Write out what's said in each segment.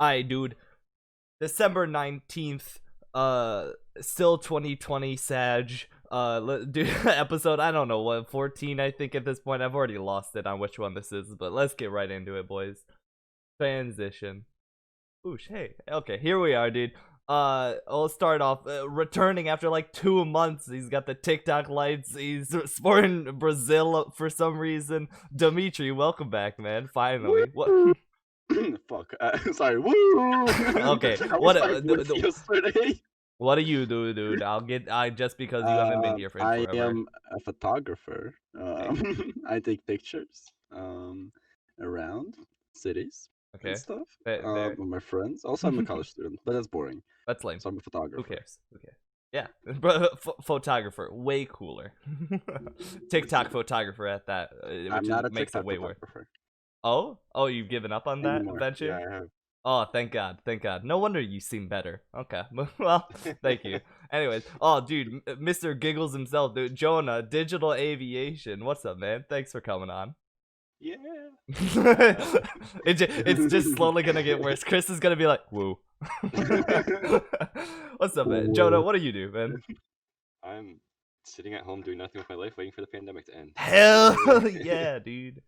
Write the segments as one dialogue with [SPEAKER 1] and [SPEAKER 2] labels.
[SPEAKER 1] Alright, dude. December 19th, still 2020 Sag. Dude, episode, I don't know what, 14, I think at this point. I've already lost it on which one this is, but let's get right into it, boys. Transition. Oosh, hey. Okay, here we are, dude. I'll start off returning after like 2 months. He's got the TikTok lights. He's sporting Brazil for some reason. Dmitry, welcome back, man. Finally. What?
[SPEAKER 2] Fuck. Sorry. Woo!
[SPEAKER 1] Okay.
[SPEAKER 2] I was like with yesterday.
[SPEAKER 1] What do you do, dude? I just because you haven't been here for
[SPEAKER 2] I
[SPEAKER 1] forever.
[SPEAKER 2] am a photographer. I take pictures around cities and
[SPEAKER 1] Okay.
[SPEAKER 2] stuff
[SPEAKER 1] There.
[SPEAKER 2] with my friends. Also, I'm a college student, but that's boring.
[SPEAKER 1] That's lame.
[SPEAKER 2] So I'm a photographer.
[SPEAKER 1] Who cares? Okay. Yeah, bro, photographer, way cooler. TikTok photographer at that,
[SPEAKER 2] I'm
[SPEAKER 1] which
[SPEAKER 2] not a
[SPEAKER 1] makes it
[SPEAKER 2] TikTok
[SPEAKER 1] way worse.
[SPEAKER 2] photographer
[SPEAKER 1] Oh, you've given up on that
[SPEAKER 2] anymore.
[SPEAKER 1] venture?
[SPEAKER 2] Yeah, I have.
[SPEAKER 1] Oh, thank God, thank God. No wonder you seem better. Okay, well, thank you. Anyways, oh, dude, Mr. Giggles himself, dude, Jonah, Digital Aviation. What's up, man? Thanks for coming on.
[SPEAKER 2] Yeah.
[SPEAKER 1] It's just slowly gonna get worse. Chris is gonna be like, woo. What's up, man? Jonah, what do you do, man?
[SPEAKER 3] I'm sitting at home doing nothing with my life, waiting for the pandemic to end.
[SPEAKER 1] Hell yeah, dude.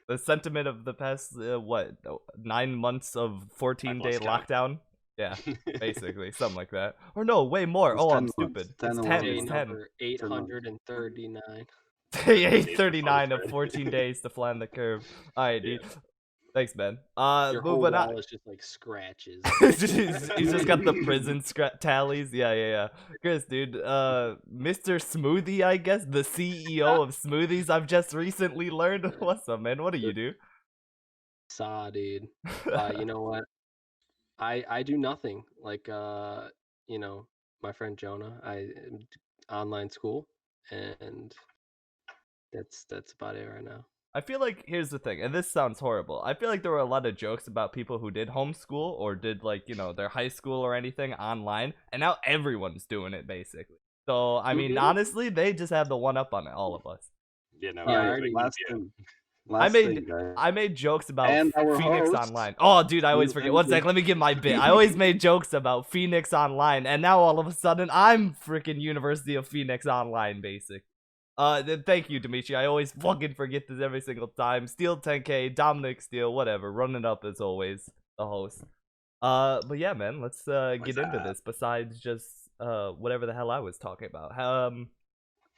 [SPEAKER 1] The sentiment of the past, 9 months of 14-day lockdown? Yeah, basically, something like that. Or no, way more.
[SPEAKER 2] It's
[SPEAKER 1] Oh,
[SPEAKER 2] 10
[SPEAKER 1] I'm
[SPEAKER 2] months.
[SPEAKER 1] stupid.
[SPEAKER 2] 10
[SPEAKER 1] It's
[SPEAKER 2] or
[SPEAKER 1] 10.
[SPEAKER 2] 11
[SPEAKER 1] It's
[SPEAKER 2] months.
[SPEAKER 1] 10.
[SPEAKER 4] Number 839.
[SPEAKER 1] Day 839 of 14 days to flatten the curve. Alright, dude. Thanks, man.
[SPEAKER 4] Your whole
[SPEAKER 1] Moving
[SPEAKER 4] wall
[SPEAKER 1] on.
[SPEAKER 4] is just like scratches.
[SPEAKER 1] He's just got the prison tallies. Yeah. Chris, dude. Mr. Smoothie, I guess, the CEO of Smoothies. I've just recently learned. What's up, man? What do you do?
[SPEAKER 4] Saw, dude. You know what? I do nothing. Like you know, my friend Jonah. I online school, and that's about it right now.
[SPEAKER 1] I feel like here's the thing, and this sounds horrible. I feel like there were a lot of jokes about people who did homeschool or did their high school or anything online, and now everyone's doing it basically. So I mean, honestly, they just have the one up on it, all of us.
[SPEAKER 3] Yeah, no.
[SPEAKER 4] Yeah, I
[SPEAKER 3] I
[SPEAKER 4] already-
[SPEAKER 1] I made jokes about
[SPEAKER 2] And our
[SPEAKER 1] Phoenix
[SPEAKER 2] host,
[SPEAKER 1] Online. Oh, dude, I always forget. One sec, let me give my bit. I always made jokes about Phoenix Online, and now all of a sudden, I'm freaking University of Phoenix Online, basic. Thank you, Dmitry. I always fucking forget this every single time. Steal 10K, Dominic Steal, whatever. Running up as always, the host. But yeah, man, let's get into this. Besides just whatever the hell I was talking about.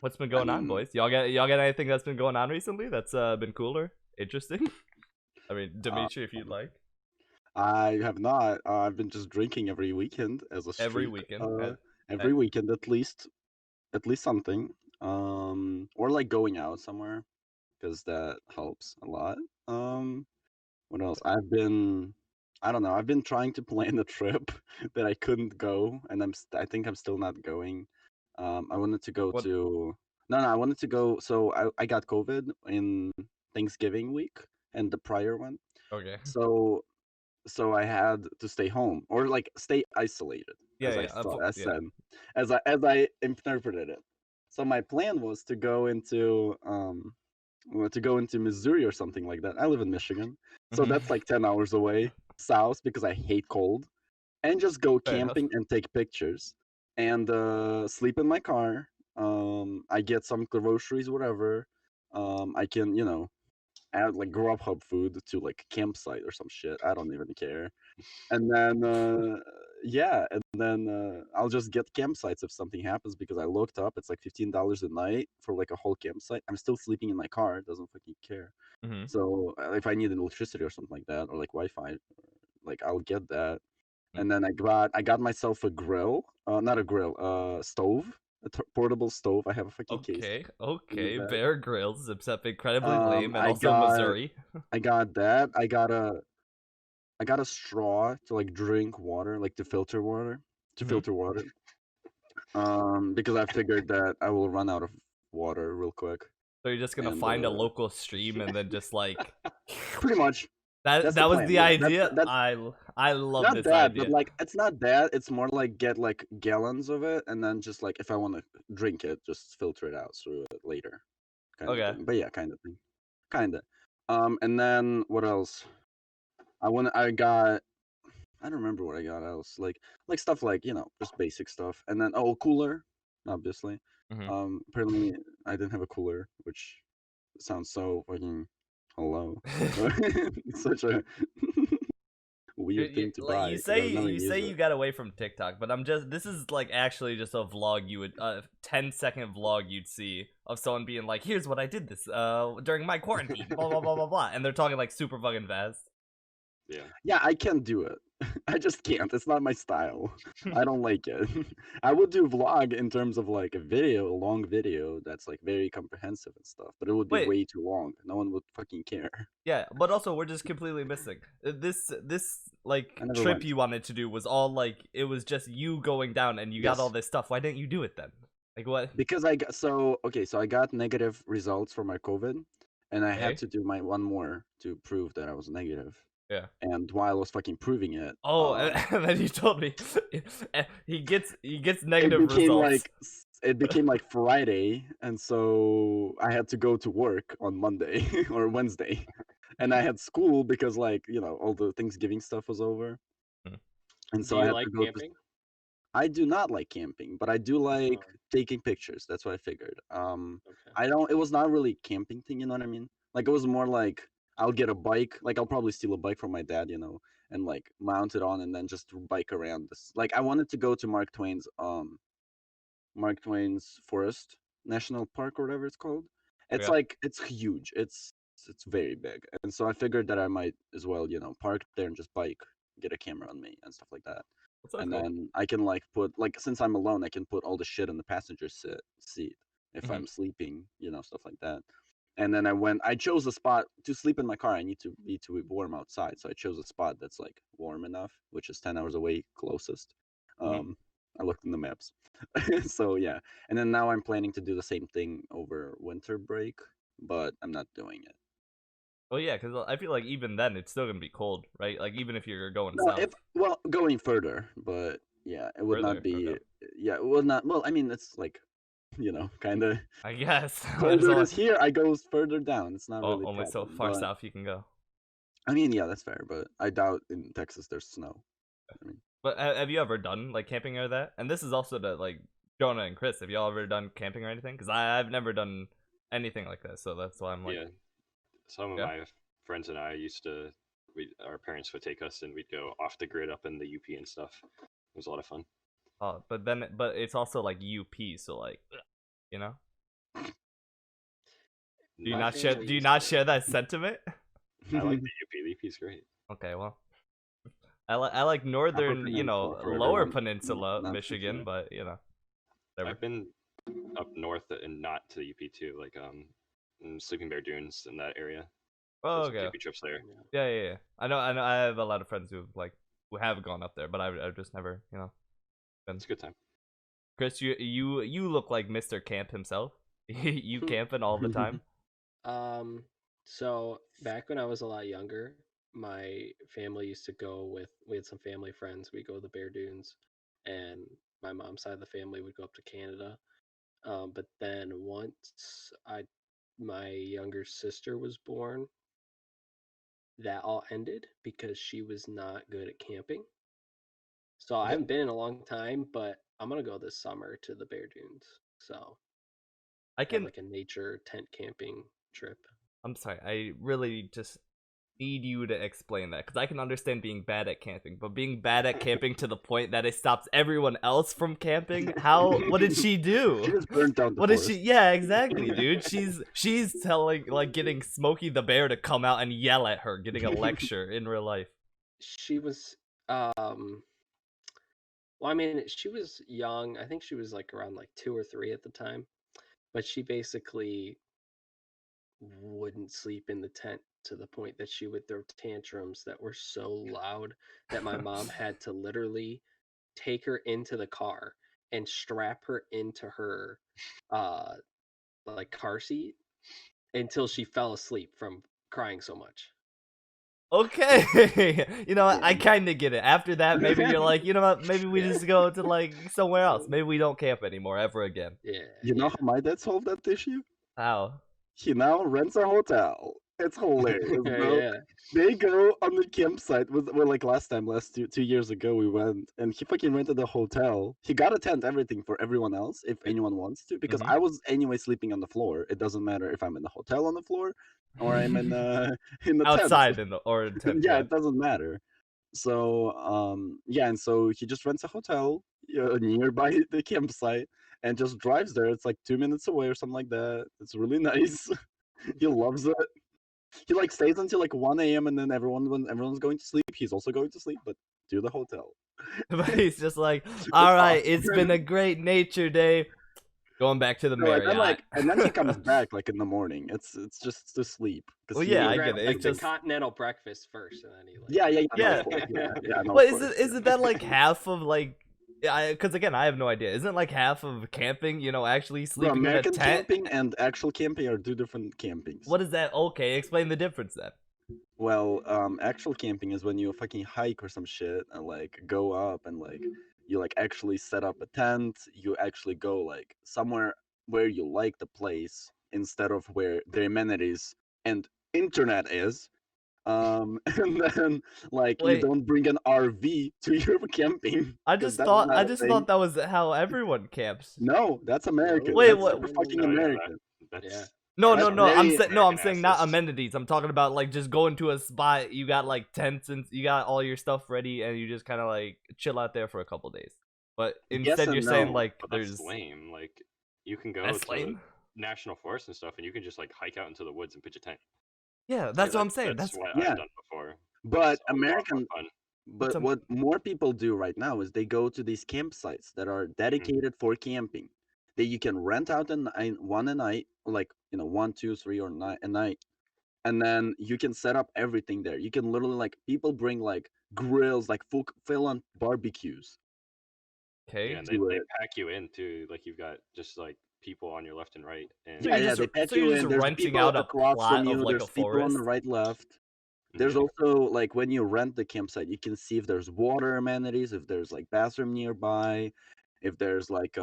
[SPEAKER 1] What's been going on, boys? Y'all got anything that's been going on recently that's been cooler, interesting? I mean, Dmitry, if you'd like.
[SPEAKER 2] I have not. I've been just drinking every weekend as a streak.
[SPEAKER 1] Every weekend.
[SPEAKER 2] Every weekend, at least something. Or like going out somewhere, because that helps a lot. What else? I don't know. I've been trying to plan a trip that I couldn't go, and I think I'm still not going. I wanted to go
[SPEAKER 1] What?
[SPEAKER 2] to no, I wanted to go. So I got COVID in Thanksgiving week and the prior one.
[SPEAKER 1] Okay.
[SPEAKER 2] So I had to stay home or like stay isolated,
[SPEAKER 1] Yeah,
[SPEAKER 2] as I
[SPEAKER 1] yeah,
[SPEAKER 2] thought,
[SPEAKER 1] yeah.
[SPEAKER 2] said, as I interpreted it. So my plan was to go into Missouri or something like that. I live in Michigan, so that's like 10 hours away south because I hate cold, and just go
[SPEAKER 1] Fair enough.
[SPEAKER 2] camping and take pictures and sleep in my car. I get some groceries, whatever. I can, add like Grubhub food to like campsite or some shit. I don't even care. And then I'll just get campsites if something happens because I looked up. It's like $15 a night for like a whole campsite. I'm still sleeping in my car. It doesn't fucking care. So if I need electricity or something like that, or like Wi-Fi, like I'll get that. And then I got myself a grill, not a grill, stove, portable stove. I have a fucking case.
[SPEAKER 1] Okay. Bear Grylls, except incredibly lame, and
[SPEAKER 2] I
[SPEAKER 1] also Missouri.
[SPEAKER 2] I got that. I got a straw to like drink water, like to filter water, because I figured that I will run out of water real quick.
[SPEAKER 1] So you're just gonna find a local stream and then just like
[SPEAKER 2] pretty much.
[SPEAKER 1] that was the idea. I love
[SPEAKER 2] not
[SPEAKER 1] this
[SPEAKER 2] that,
[SPEAKER 1] idea.
[SPEAKER 2] but like it's not that. It's more like get like gallons of it, and then just like if I want to drink it, just filter it out through it later.
[SPEAKER 1] Okay.
[SPEAKER 2] But yeah, kind of thing. Kinda. And then what else? I got I don't remember what I got else. Like stuff like, just basic stuff. And then cooler, obviously. Apparently I didn't have a cooler, which sounds so fucking hello. It's such a weird thing to
[SPEAKER 1] Like
[SPEAKER 2] buy because I've never
[SPEAKER 1] you
[SPEAKER 2] used
[SPEAKER 1] say
[SPEAKER 2] it.
[SPEAKER 1] you got away from TikTok, but this is like actually just a vlog you would 10-second vlog you'd see of someone being like, here's what I did this during my quarantine, blah blah blah blah blah, and they're talking like super fucking fast.
[SPEAKER 3] Yeah.
[SPEAKER 2] Yeah, I can do it. I just can't. It's not my style. I don't like it. I would do vlog in terms of like a long video that's like very comprehensive and stuff, but it would be
[SPEAKER 1] Wait.
[SPEAKER 2] way too long. No one would fucking care.
[SPEAKER 1] Yeah, but also we're just completely missing this like
[SPEAKER 2] I never
[SPEAKER 1] trip
[SPEAKER 2] went.
[SPEAKER 1] you wanted to do was all like it was just you going down and you got
[SPEAKER 2] Yes.
[SPEAKER 1] all this stuff. Why didn't you do it then? Like what?
[SPEAKER 2] Because I got so I got negative results for my COVID, and I
[SPEAKER 1] Okay.
[SPEAKER 2] had to do my one more to prove that I was negative.
[SPEAKER 1] Yeah.
[SPEAKER 2] And while I was fucking proving it,
[SPEAKER 1] Oh, and then you told me he gets negative
[SPEAKER 2] it became
[SPEAKER 1] results.
[SPEAKER 2] it became like Friday, and so I had to go to work on Monday or Wednesday, and I had school because all the Thanksgiving stuff was over, and so
[SPEAKER 4] Do
[SPEAKER 2] I
[SPEAKER 4] you
[SPEAKER 2] had
[SPEAKER 4] like
[SPEAKER 2] to go
[SPEAKER 4] camping?
[SPEAKER 2] I do not like camping, but I do like
[SPEAKER 4] Oh,
[SPEAKER 2] taking pictures. That's what I figured.
[SPEAKER 4] okay.
[SPEAKER 2] I don't. It was not really camping thing. You know what I mean? Like it was more like I'll get a bike. Like I'll probably steal a bike from my dad. And like mount it on and then just bike around this. Like I wanted to go to Mark Twain's Forest National Park or whatever it's called. It's
[SPEAKER 1] Yeah.
[SPEAKER 2] like it's huge. It's very big, and so I figured that I might as well park there and just bike, get a camera on me and stuff like that.
[SPEAKER 1] What's that
[SPEAKER 2] And
[SPEAKER 1] cool?
[SPEAKER 2] then I can put since I'm alone, I can put all the shit in the passenger seat if I'm sleeping, stuff like that. And then I chose a spot to sleep in my car. I need to be warm outside, so I chose a spot that's like warm enough, which is 10 hours away closest. I looked in the maps. So yeah, and then now I'm planning to do the same thing over winter break, but I'm not doing it.
[SPEAKER 1] Well, yeah, because I feel like even then it's still gonna be cold, right? Like even if you're going
[SPEAKER 2] No,
[SPEAKER 1] south.
[SPEAKER 2] going further, but yeah, it would not
[SPEAKER 1] Further,
[SPEAKER 2] be.
[SPEAKER 1] okay.
[SPEAKER 2] Yeah, it would not. Well, I mean, it's like, kind of
[SPEAKER 1] I guess.
[SPEAKER 2] colder it is here. I go further down. It's not really a
[SPEAKER 1] only so
[SPEAKER 2] problem.
[SPEAKER 1] far
[SPEAKER 2] But
[SPEAKER 1] south you can go.
[SPEAKER 2] I mean, yeah, that's fair. But I doubt in Texas there's snow. I mean,
[SPEAKER 1] But have you ever done like camping or that? And this is also to like Jonah and Chris. Have y'all ever done camping or anything? Because I've never done anything like that, so that's why I'm like.
[SPEAKER 3] Yeah. Some of
[SPEAKER 1] Yeah?
[SPEAKER 3] my friends and I used to. Our parents would take us and we'd go off the grid up in the UP and stuff. It was a lot of fun.
[SPEAKER 1] Oh, but it's also like UP, so like, you know. Do you
[SPEAKER 4] My
[SPEAKER 1] not share?
[SPEAKER 4] family
[SPEAKER 1] Do you
[SPEAKER 4] used
[SPEAKER 1] not
[SPEAKER 4] to-
[SPEAKER 1] share that sentiment?
[SPEAKER 3] I like the UP. The UP is great.
[SPEAKER 1] Okay, well, I like northern,
[SPEAKER 2] Peninsula for
[SPEAKER 1] lower
[SPEAKER 2] everyone,
[SPEAKER 1] peninsula,
[SPEAKER 2] not
[SPEAKER 1] Michigan,
[SPEAKER 2] Virginia.
[SPEAKER 1] but whatever.
[SPEAKER 3] I've been up north and not to the UP too, like in Sleeping Bear Dunes in that area.
[SPEAKER 1] Oh,
[SPEAKER 3] Did some
[SPEAKER 1] okay.
[SPEAKER 3] camping trips there.
[SPEAKER 1] Yeah. I know. I have a lot of friends who have gone up there, but I've just never, been.
[SPEAKER 3] It's a good time.
[SPEAKER 1] Chris, you look like Mr. Camp himself. You camping all the time.
[SPEAKER 4] So back when I was a lot younger, my family used to we had some family friends. We'd go to the Bear Dunes, and my mom's side of the family would go up to Canada. But then once my younger sister was born, that all ended because she was not good at camping. So I haven't been in a long time, but I'm gonna go this summer to the Bear Dunes. So
[SPEAKER 1] I
[SPEAKER 4] have
[SPEAKER 1] can.
[SPEAKER 4] like a nature tent camping trip.
[SPEAKER 1] I'm sorry. I really just need you to explain that because I can understand being bad at camping, but being bad at camping to the point that it stops everyone else from camping. What did she do?
[SPEAKER 2] She just burnt down the
[SPEAKER 1] What did
[SPEAKER 2] forest.
[SPEAKER 1] she? Yeah, exactly, dude. She's telling getting Smokey the Bear to come out and yell at her, getting a lecture in real life.
[SPEAKER 4] She was well, I mean, she was young. I think she was like around like 2 or 3 at the time. But she basically wouldn't sleep in the tent to the point that she would throw tantrums that were so loud that my mom had to literally take her into the car and strap her into her like car seat until she fell asleep from crying so much.
[SPEAKER 1] Okay, I kind of get it. After that, maybe you're like, you know what? Maybe we just go to like somewhere else. Maybe we don't camp anymore ever again.
[SPEAKER 4] Yeah.
[SPEAKER 2] You know how my dad solved that issue?
[SPEAKER 1] How?
[SPEAKER 2] He now rents a hotel It's hilarious, bro.
[SPEAKER 4] Yeah.
[SPEAKER 2] They go on the campsite with well, like last 2 years ago we went and he fucking rented a hotel. He got a tent, everything for everyone else if anyone wants to. Because
[SPEAKER 1] Mhm.
[SPEAKER 2] I was anyway sleeping on the floor. It doesn't matter if I'm in the hotel on the floor or I'm in in the tent.
[SPEAKER 1] Outside or in tent.
[SPEAKER 2] Yeah,
[SPEAKER 1] Yeah.
[SPEAKER 2] it doesn't matter. So yeah, and so he just rents a hotel nearby the campsite and just drives there. It's like 2 minutes away or something like that. It's really nice. He loves it. He like stays until like 1 a.m. and then when everyone's going to sleep, he's also going to sleep, but to the hotel.
[SPEAKER 1] But he's just like,
[SPEAKER 2] It's
[SPEAKER 1] all right,
[SPEAKER 2] awesome.
[SPEAKER 1] it's been a great nature day. Going back to the
[SPEAKER 2] No, and
[SPEAKER 1] Marriott.
[SPEAKER 2] then and then he comes back like in the morning. It's just to sleep.
[SPEAKER 1] Well,
[SPEAKER 2] he
[SPEAKER 1] yeah,
[SPEAKER 2] will-
[SPEAKER 1] I
[SPEAKER 4] He
[SPEAKER 1] get
[SPEAKER 4] grabs,
[SPEAKER 1] it.
[SPEAKER 4] like
[SPEAKER 1] It's
[SPEAKER 4] the
[SPEAKER 1] just
[SPEAKER 4] continental breakfast first, and then he like.
[SPEAKER 2] Yeah, no,
[SPEAKER 1] Yeah.
[SPEAKER 2] of course, yeah, no,
[SPEAKER 1] What
[SPEAKER 2] of
[SPEAKER 1] is
[SPEAKER 2] course,
[SPEAKER 1] it? Isn't that like half of like? Because again, I have no idea. Isn't like half of camping? Actually
[SPEAKER 2] Bro,
[SPEAKER 1] sleeping in a
[SPEAKER 2] American
[SPEAKER 1] tent.
[SPEAKER 2] camping and actual camping are two different campings.
[SPEAKER 1] What is that? Okay, explain the difference then.
[SPEAKER 2] Well, actual camping is when you fucking hike or some shit and like go up and like you like actually set up a tent. You actually go like somewhere where you like the place instead of where the amenities and internet is. And then like you
[SPEAKER 1] Wait.
[SPEAKER 2] don't bring an RV to your camping.
[SPEAKER 1] I
[SPEAKER 2] 'cause
[SPEAKER 1] just
[SPEAKER 2] that's
[SPEAKER 1] thought
[SPEAKER 2] not a thing.
[SPEAKER 1] that was how everyone camps.
[SPEAKER 2] No, that's American.
[SPEAKER 1] Wait,
[SPEAKER 2] that's
[SPEAKER 1] what-
[SPEAKER 2] super fucking
[SPEAKER 4] No, yeah,
[SPEAKER 2] American.
[SPEAKER 3] That's
[SPEAKER 4] Yeah.
[SPEAKER 1] No,
[SPEAKER 2] That's
[SPEAKER 1] no. I'm
[SPEAKER 2] very
[SPEAKER 1] saying no. I'm
[SPEAKER 3] American
[SPEAKER 1] saying not
[SPEAKER 3] assist.
[SPEAKER 1] amenities. I'm talking about like just going to a spot. You got like tents and you got all your stuff ready, and you just kind of like chill out there for a couple days. But
[SPEAKER 2] Yes
[SPEAKER 1] instead,
[SPEAKER 2] and
[SPEAKER 1] you're saying
[SPEAKER 2] no,
[SPEAKER 1] like
[SPEAKER 3] But
[SPEAKER 1] there's
[SPEAKER 3] that's lame. Like you can go
[SPEAKER 1] that's
[SPEAKER 3] to
[SPEAKER 1] lame.
[SPEAKER 3] national forests and stuff, and you can just like hike out into the woods and pitch a tent.
[SPEAKER 1] Yeah, that's what I'm saying.
[SPEAKER 3] That's
[SPEAKER 1] That's
[SPEAKER 3] what
[SPEAKER 2] Yeah.
[SPEAKER 3] I've done before.
[SPEAKER 2] but
[SPEAKER 3] It's a lot more
[SPEAKER 2] American
[SPEAKER 3] fun.
[SPEAKER 2] But
[SPEAKER 1] a-
[SPEAKER 2] what more people do right now is they go to these campsites that are dedicated for camping. That you can rent out one a night, like 1, 2, 3, or a night, and then you can set up everything there. You can literally like people bring like grills, like full on barbecues.
[SPEAKER 1] okay.
[SPEAKER 3] Yeah, and
[SPEAKER 2] to
[SPEAKER 3] they
[SPEAKER 2] it.
[SPEAKER 3] pack you in too. Like you've got just like people on your left and right. And
[SPEAKER 1] So
[SPEAKER 2] Yeah,
[SPEAKER 1] you're
[SPEAKER 2] yeah,
[SPEAKER 1] just-
[SPEAKER 2] they pack
[SPEAKER 1] so
[SPEAKER 2] you
[SPEAKER 1] you're
[SPEAKER 2] in.
[SPEAKER 1] just
[SPEAKER 2] There's
[SPEAKER 1] renting
[SPEAKER 2] people
[SPEAKER 1] out a
[SPEAKER 2] across
[SPEAKER 1] plot
[SPEAKER 2] from
[SPEAKER 1] of,
[SPEAKER 2] you.
[SPEAKER 1] like, a
[SPEAKER 2] There's people on the
[SPEAKER 1] forest?
[SPEAKER 2] right, left. There's
[SPEAKER 3] Mhm.
[SPEAKER 2] also like when you rent the campsite, you can see if there's water amenities, if there's like bathroom nearby, if there's like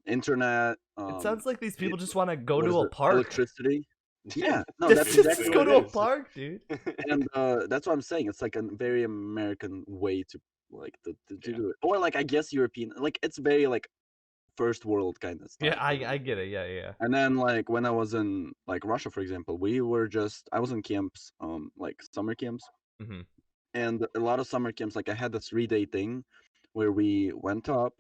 [SPEAKER 2] internet.
[SPEAKER 1] It sounds like these people
[SPEAKER 2] it-
[SPEAKER 1] just want to go
[SPEAKER 2] what is
[SPEAKER 1] to a
[SPEAKER 2] it?
[SPEAKER 1] park.
[SPEAKER 2] Electricity. Yeah, no,
[SPEAKER 1] Just,
[SPEAKER 2] that's
[SPEAKER 3] Basically
[SPEAKER 2] exactly
[SPEAKER 1] go
[SPEAKER 2] what
[SPEAKER 1] to
[SPEAKER 2] it
[SPEAKER 1] a
[SPEAKER 2] is.
[SPEAKER 1] park, dude.
[SPEAKER 2] And that's what I'm saying. It's like a very American way to like to
[SPEAKER 3] Yeah.
[SPEAKER 2] do it, or like I guess European. Like it's very like first world kind of stuff.
[SPEAKER 1] Yeah, I get it. Yeah.
[SPEAKER 2] And then like when I was in like Russia, for example, I was in camps, like summer camps,
[SPEAKER 1] Mm-hmm.
[SPEAKER 2] and a lot of summer camps. Like I had a 3-day thing where we went up.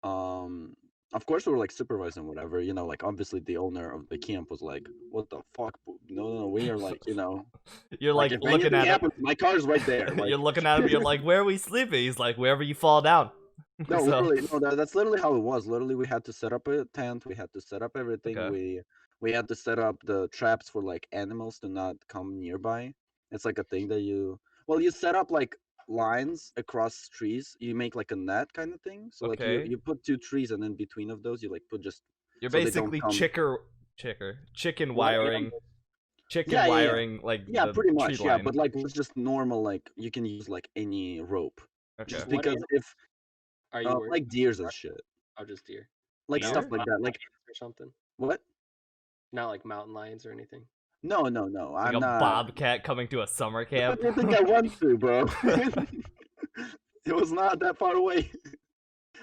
[SPEAKER 2] Um, of course we were like supervising whatever, like obviously the owner of the camp was like, "What the fuck? No, we are like,
[SPEAKER 1] You're
[SPEAKER 2] like
[SPEAKER 1] like
[SPEAKER 2] if
[SPEAKER 1] looking
[SPEAKER 2] anything
[SPEAKER 1] at him.
[SPEAKER 2] happens, my car's right there." Like,
[SPEAKER 1] You're looking at him. You're like, where are we sleeping? He's like, wherever you fall down.
[SPEAKER 2] no,
[SPEAKER 1] So-
[SPEAKER 2] literally, no. That's literally how it was. Literally, we had to set up a tent. We had to set up everything.
[SPEAKER 1] Okay.
[SPEAKER 2] We had to set up the traps for like animals to not come nearby. It's like a thing that you set up like lines across trees. You make like a net kind of thing. So like
[SPEAKER 1] Okay.
[SPEAKER 2] you put 2 trees, and then between of those you like put just
[SPEAKER 1] You're
[SPEAKER 2] so they don't
[SPEAKER 1] basically
[SPEAKER 2] come-
[SPEAKER 1] chicken
[SPEAKER 2] What? Yeah.
[SPEAKER 1] wiring,
[SPEAKER 2] Yeah, yeah.
[SPEAKER 1] wiring like
[SPEAKER 2] yeah,
[SPEAKER 1] the
[SPEAKER 2] pretty
[SPEAKER 1] tree
[SPEAKER 2] much, yeah.
[SPEAKER 1] line.
[SPEAKER 2] But like it's just normal. Like you can use like any rope,
[SPEAKER 1] Okay.
[SPEAKER 2] just
[SPEAKER 4] What
[SPEAKER 2] because if
[SPEAKER 4] Are you worried?
[SPEAKER 2] like deers and shit,
[SPEAKER 4] Oh, just deer.
[SPEAKER 2] like
[SPEAKER 1] Deer?
[SPEAKER 2] stuff like that. Like
[SPEAKER 4] or something.
[SPEAKER 2] what?
[SPEAKER 4] Not like mountain lions or anything.
[SPEAKER 2] No.
[SPEAKER 1] Like
[SPEAKER 2] I'm
[SPEAKER 1] a
[SPEAKER 2] not.
[SPEAKER 1] bobcat coming to a summer camp.
[SPEAKER 2] I don't think I want to, bro. It was not that far away.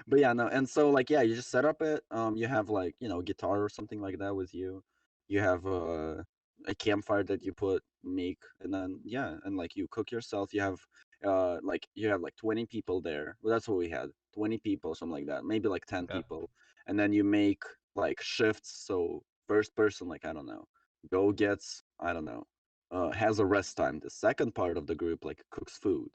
[SPEAKER 2] But yeah, no. And so like yeah, you just set up it. You have like guitar or something like that with you. You have a campfire that you make, and then yeah, and like you cook yourself. You have like 20 people there. Well, that's what we had. 20 people, something like that. Maybe like 10
[SPEAKER 1] Okay.
[SPEAKER 2] people, and then you make like shifts. So first person, like I don't know, I don't know, has a rest time. The second part of the group like cooks food,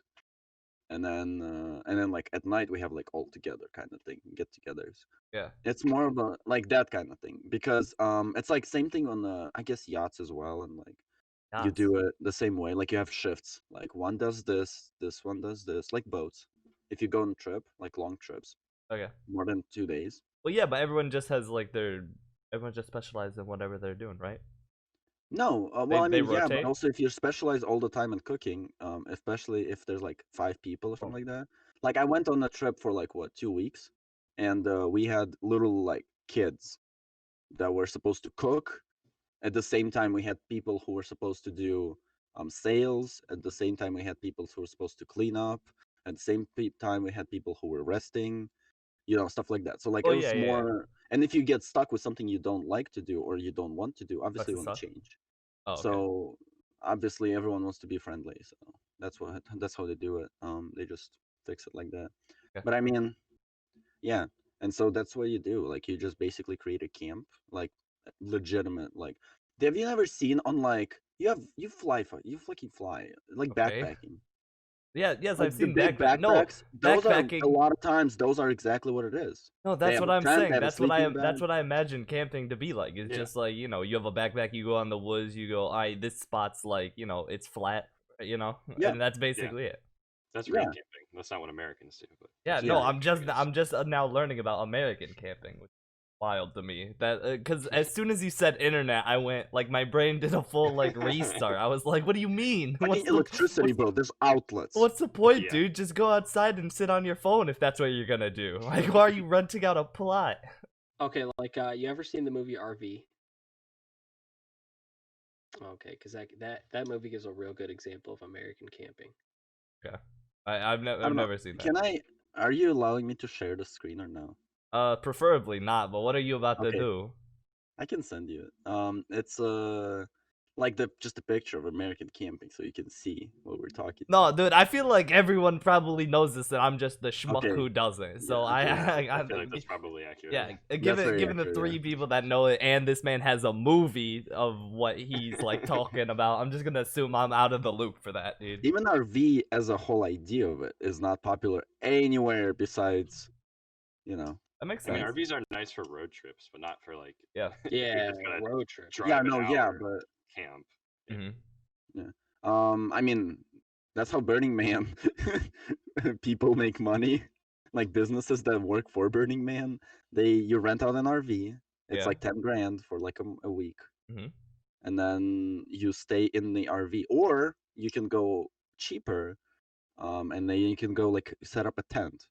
[SPEAKER 2] and then like at night we have like all together kind of thing, get-togethers.
[SPEAKER 1] Yeah.
[SPEAKER 2] It's more of a like that kind of thing because it's like same thing on the I guess yachts as well, and like you
[SPEAKER 1] Yachts.
[SPEAKER 2] do it the same way. Like you have shifts. Like one does this one does this, like boats. If you go on a trip, like long trips,
[SPEAKER 1] Okay.
[SPEAKER 2] more than 2 days.
[SPEAKER 1] Well, yeah, but everyone just has like everyone just specializes in whatever they're doing, right?
[SPEAKER 2] No, well,
[SPEAKER 1] They-
[SPEAKER 2] I
[SPEAKER 1] they
[SPEAKER 2] mean, yeah, but
[SPEAKER 1] rotate?
[SPEAKER 2] also if you specialize all the time in cooking, especially if there's like 5 people or something like that. Like I went on a trip for like what 2 weeks, and we had little like kids that were supposed to cook, At the same time, we had people who were supposed to do sales. At the same time, we had people who were supposed to clean up. At the same time, we had people who were resting. Stuff like that. So like
[SPEAKER 1] Oh
[SPEAKER 2] it
[SPEAKER 1] yeah,
[SPEAKER 2] was
[SPEAKER 1] yeah.
[SPEAKER 2] more. And if you get stuck with something you don't like to do or you don't want to do, obviously you
[SPEAKER 1] Sucks
[SPEAKER 2] want
[SPEAKER 1] to
[SPEAKER 2] to change.
[SPEAKER 1] Oh, okay.
[SPEAKER 2] So obviously everyone wants to be friendly. So that's how they do it. They just fix it like that.
[SPEAKER 1] Okay.
[SPEAKER 2] But I mean, yeah. And so that's what you do. Like you just basically create a camp, like legitimate. Like, have you ever seen on like you fucking fly like
[SPEAKER 1] Okay.
[SPEAKER 2] backpacking?
[SPEAKER 1] Yeah, yes,
[SPEAKER 2] Like
[SPEAKER 1] I've
[SPEAKER 2] the
[SPEAKER 1] seen
[SPEAKER 2] big
[SPEAKER 1] backpack. No,
[SPEAKER 2] backpacks. Those are
[SPEAKER 1] backpacking.
[SPEAKER 2] a lot of times. Those are exactly what it is.
[SPEAKER 1] No,
[SPEAKER 2] They
[SPEAKER 1] that's
[SPEAKER 2] have
[SPEAKER 1] what
[SPEAKER 2] a
[SPEAKER 1] I'm
[SPEAKER 2] tent, they
[SPEAKER 1] saying.
[SPEAKER 2] have a
[SPEAKER 1] That's what
[SPEAKER 2] sleeping bag.
[SPEAKER 1] that's what I imagine camping to be like. It's
[SPEAKER 3] Yeah.
[SPEAKER 1] just like, you have a backpack, you go on the woods, you go, this spot's like, it's flat,
[SPEAKER 2] Yeah.
[SPEAKER 1] and that's basically it.
[SPEAKER 3] That's
[SPEAKER 2] Yeah.
[SPEAKER 3] raid camping. That's not what Americans do. But
[SPEAKER 1] Yeah,
[SPEAKER 3] that's
[SPEAKER 1] no,
[SPEAKER 3] what
[SPEAKER 1] I'm just
[SPEAKER 3] camping is.
[SPEAKER 1] now learning about American camping, which is wild to me. That because as soon as you said internet, I went like my brain did a full like restart. I was like, what do you mean?
[SPEAKER 2] Fucking electricity, bro. There's outlets.
[SPEAKER 1] What's the point,
[SPEAKER 3] Yeah.
[SPEAKER 1] dude? Just go outside and sit on your phone if that's what you're gonna do. Like, why are you renting out a plot?
[SPEAKER 4] Okay, like you ever seen the movie RV? Okay, because that movie gives a real good example of American camping.
[SPEAKER 1] I've
[SPEAKER 2] I don't know.
[SPEAKER 1] never seen that.
[SPEAKER 2] Are you allowing me to share the screen or no?
[SPEAKER 1] Preferably not. But what are you about to
[SPEAKER 2] Okay.
[SPEAKER 1] do?
[SPEAKER 2] I can send you it. It's like just a picture of American camping, so you can see what we're talking
[SPEAKER 1] No,
[SPEAKER 2] about.
[SPEAKER 1] dude, I feel like everyone probably knows this, and I'm just the schmuck
[SPEAKER 2] Okay.
[SPEAKER 1] who doesn't. So
[SPEAKER 2] Yeah, okay.
[SPEAKER 3] I feel like that's probably accurate.
[SPEAKER 1] yeah,
[SPEAKER 2] very
[SPEAKER 1] given the
[SPEAKER 2] accurate,
[SPEAKER 1] three
[SPEAKER 2] yeah.
[SPEAKER 1] people that know it, and this man has a movie of what he's like talking about, I'm just gonna assume I'm out of the loop for that, dude.
[SPEAKER 2] Even RV as a whole idea of it is not popular anywhere besides,
[SPEAKER 1] That makes
[SPEAKER 3] I mean,
[SPEAKER 1] sense.
[SPEAKER 3] RVs are nice for road trips, but not for like.
[SPEAKER 1] Yeah.
[SPEAKER 3] if you're
[SPEAKER 4] Yeah,
[SPEAKER 3] just gonna
[SPEAKER 4] road trip.
[SPEAKER 3] drive
[SPEAKER 2] Yeah,
[SPEAKER 3] an
[SPEAKER 2] no, yeah,
[SPEAKER 3] hour,
[SPEAKER 2] but
[SPEAKER 3] camp.
[SPEAKER 2] I mean, that's how Burning Man people make money. Like businesses that work for Burning Man, you rent out an RV. It's
[SPEAKER 1] Yeah.
[SPEAKER 2] like 10 grand for like a week,
[SPEAKER 1] Mhm.
[SPEAKER 2] and then you stay in the RV, or you can go cheaper, and then you can go like set up a tent.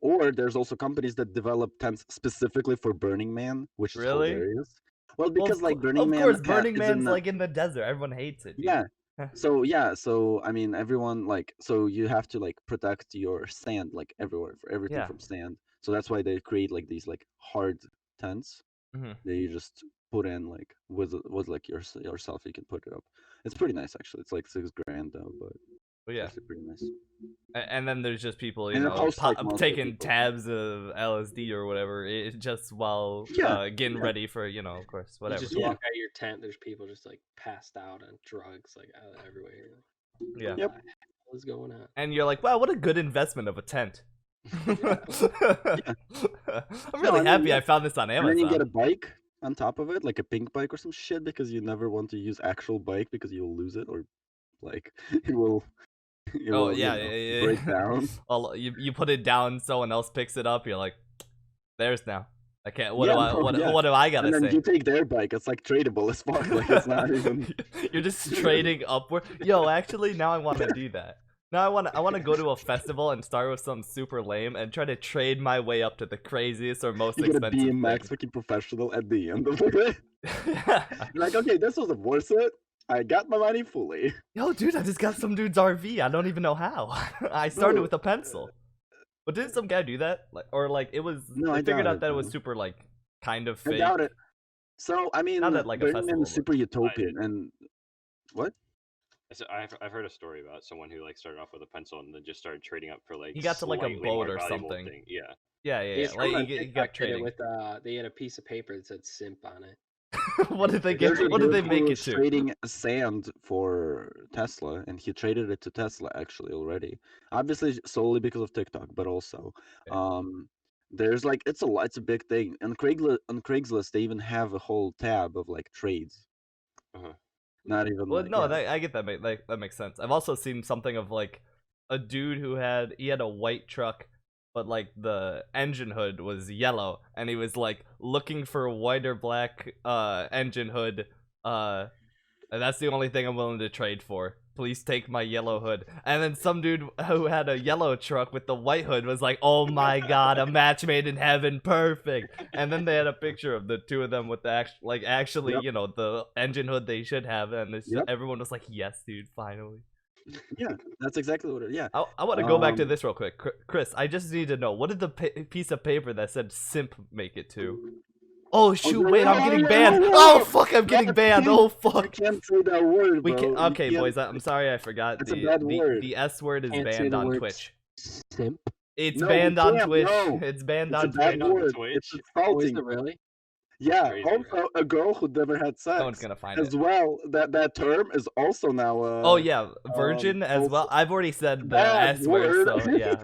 [SPEAKER 2] Or there's also companies that develop tents specifically for Burning Man, which is
[SPEAKER 1] Really?
[SPEAKER 2] hilarious. Well,
[SPEAKER 1] Well,
[SPEAKER 2] because like Burning
[SPEAKER 1] of
[SPEAKER 2] Man,
[SPEAKER 1] course, Burning
[SPEAKER 2] is
[SPEAKER 1] Man's
[SPEAKER 2] in
[SPEAKER 1] like in the desert. Everyone hates it. Dude.
[SPEAKER 2] yeah. So I mean, everyone so you have to like protect your sand like everywhere for everything
[SPEAKER 1] Yeah.
[SPEAKER 2] from sand. So that's why they create like these like hard tents
[SPEAKER 1] Mhm.
[SPEAKER 2] that you just put in like with like yourself. You can put it up. It's pretty nice actually. It's like 6 grand though, but
[SPEAKER 1] But
[SPEAKER 2] it's
[SPEAKER 1] yeah,
[SPEAKER 2] actually pretty nice.
[SPEAKER 1] and then there's just people,
[SPEAKER 2] And it hosts, like, most of the
[SPEAKER 1] taking
[SPEAKER 2] people.
[SPEAKER 1] tabs of LSD or whatever, just while
[SPEAKER 2] Yeah,
[SPEAKER 1] getting
[SPEAKER 2] yeah.
[SPEAKER 1] ready for, of course, whatever.
[SPEAKER 4] You just walk out of your tent. There's people just like passed out on drugs, like everywhere.
[SPEAKER 1] Yeah.
[SPEAKER 2] Yep.
[SPEAKER 4] What's going on?
[SPEAKER 1] And you're like, wow, what a good investment of a tent. I'm really happy I found this on
[SPEAKER 2] And then you get a
[SPEAKER 1] Amazon.
[SPEAKER 2] bike on top of it, like a pink bike or some shit, because you never want to use actual bike because you'll lose it or like it will.
[SPEAKER 1] Oh yeah, yeah.
[SPEAKER 2] break down.
[SPEAKER 1] You put it down, someone else picks it up. You're like, there's now. I can't. What
[SPEAKER 2] Yeah,
[SPEAKER 1] what do I gotta
[SPEAKER 2] And then
[SPEAKER 1] say?
[SPEAKER 2] you take their bike. It's like tradable as fuck. Like it's not even.
[SPEAKER 1] You're just trading upward. Yo, actually, now I want to do that. Now I want to go to a festival and start with something super lame and try to trade my way up to the craziest or most
[SPEAKER 2] You get a
[SPEAKER 1] expensive
[SPEAKER 2] BMX
[SPEAKER 1] thing.
[SPEAKER 2] fucking professional at the end of it. You're like, okay, this wasn't worth it. I got my money fully.
[SPEAKER 1] Yo, dude, I just got some dude's RV. I don't even know how. I started
[SPEAKER 2] Bro,
[SPEAKER 1] with a pencil. But didn't some guy do that? Like it was.
[SPEAKER 2] No,
[SPEAKER 1] I
[SPEAKER 2] I
[SPEAKER 1] figured
[SPEAKER 2] doubt
[SPEAKER 1] out
[SPEAKER 2] it,
[SPEAKER 1] that it was
[SPEAKER 2] though.
[SPEAKER 1] super like kind of
[SPEAKER 2] I
[SPEAKER 1] fake.
[SPEAKER 2] doubt it. So I mean,
[SPEAKER 1] Not at, like, a
[SPEAKER 2] Burning Man
[SPEAKER 1] festival,
[SPEAKER 2] is super utopian,
[SPEAKER 3] did.
[SPEAKER 2] and what?
[SPEAKER 3] I've heard a story about someone who like started off with a pencil and then just started trading up for like
[SPEAKER 1] He got to, like, a
[SPEAKER 3] slightly
[SPEAKER 1] boat
[SPEAKER 3] more
[SPEAKER 1] or
[SPEAKER 3] valuable
[SPEAKER 1] something.
[SPEAKER 3] thing. Yeah.
[SPEAKER 1] Yeah.
[SPEAKER 4] Yeah,
[SPEAKER 1] Like he got
[SPEAKER 4] did it
[SPEAKER 1] trading.
[SPEAKER 4] with they had a piece of paper that said "simp" on it.
[SPEAKER 1] What did they
[SPEAKER 2] There's
[SPEAKER 1] get?
[SPEAKER 2] a
[SPEAKER 1] What did
[SPEAKER 2] dude
[SPEAKER 1] they
[SPEAKER 2] who
[SPEAKER 1] make it
[SPEAKER 2] was
[SPEAKER 1] to?
[SPEAKER 2] trading sand for Tesla, and he traded it to Tesla actually already. Obviously, solely because of TikTok, but also,
[SPEAKER 1] Okay.
[SPEAKER 2] there's like it's a big thing. And Craigslist, they even have a whole tab of like trades.
[SPEAKER 3] Uh-huh.
[SPEAKER 2] Not even
[SPEAKER 1] Well,
[SPEAKER 2] like
[SPEAKER 1] no,
[SPEAKER 2] yeah.
[SPEAKER 1] I get that. That makes sense. I've also seen something of like a dude who had a white truck, but like the engine hood was yellow, and he was like looking for a white or black engine hood. And that's the only thing I'm willing to trade for. please take my yellow hood. And then some dude who had a yellow truck with the white hood was like, oh my god, a match made in heaven, perfect. And then they had a picture of the two of them with the actually,
[SPEAKER 2] Yep.
[SPEAKER 1] you know, the engine hood they should have, and
[SPEAKER 2] Yep.
[SPEAKER 1] everyone was like, yes, dude, finally.
[SPEAKER 2] Yeah, that's exactly what it. Yeah.
[SPEAKER 1] I want to go back to
[SPEAKER 2] Um,
[SPEAKER 1] this real quick, Chris. I just need to know, what did the piece of paper that said "simp" make it to? Oh shoot!
[SPEAKER 2] no,
[SPEAKER 1] Wait,
[SPEAKER 2] no,
[SPEAKER 1] I'm getting
[SPEAKER 2] no,
[SPEAKER 1] banned.
[SPEAKER 2] no,
[SPEAKER 1] Oh
[SPEAKER 2] no.
[SPEAKER 1] fuck! I'm getting
[SPEAKER 2] You
[SPEAKER 1] banned.
[SPEAKER 2] can't-
[SPEAKER 1] Oh
[SPEAKER 2] You
[SPEAKER 1] fuck!
[SPEAKER 2] can't say that word,
[SPEAKER 1] We
[SPEAKER 2] bro.
[SPEAKER 1] can.
[SPEAKER 2] You
[SPEAKER 1] Okay,
[SPEAKER 2] can't-
[SPEAKER 1] boys. I'm sorry, I forgot.
[SPEAKER 2] That's a bad word.
[SPEAKER 1] The S word is
[SPEAKER 4] Can't say
[SPEAKER 1] banned
[SPEAKER 4] the
[SPEAKER 1] on
[SPEAKER 4] word
[SPEAKER 1] Twitch.
[SPEAKER 4] Simp.
[SPEAKER 1] It's
[SPEAKER 2] No, we
[SPEAKER 1] banned on
[SPEAKER 2] can't,
[SPEAKER 1] Twitch.
[SPEAKER 2] no.
[SPEAKER 1] It's banned
[SPEAKER 2] It's
[SPEAKER 1] on
[SPEAKER 2] a bad
[SPEAKER 1] Twitch.
[SPEAKER 2] word.
[SPEAKER 3] Twitch?
[SPEAKER 2] It's
[SPEAKER 4] Oh, is
[SPEAKER 2] insulting.
[SPEAKER 4] it really?
[SPEAKER 2] Yeah,
[SPEAKER 3] Crazy.
[SPEAKER 2] also a girl who never had sex.
[SPEAKER 1] No one's gonna find
[SPEAKER 2] as
[SPEAKER 1] it.
[SPEAKER 2] well. That term is also now.
[SPEAKER 1] Oh yeah, virgin as
[SPEAKER 2] also
[SPEAKER 1] well. I've already said the
[SPEAKER 2] bad
[SPEAKER 1] S word,
[SPEAKER 2] word.
[SPEAKER 1] so yeah.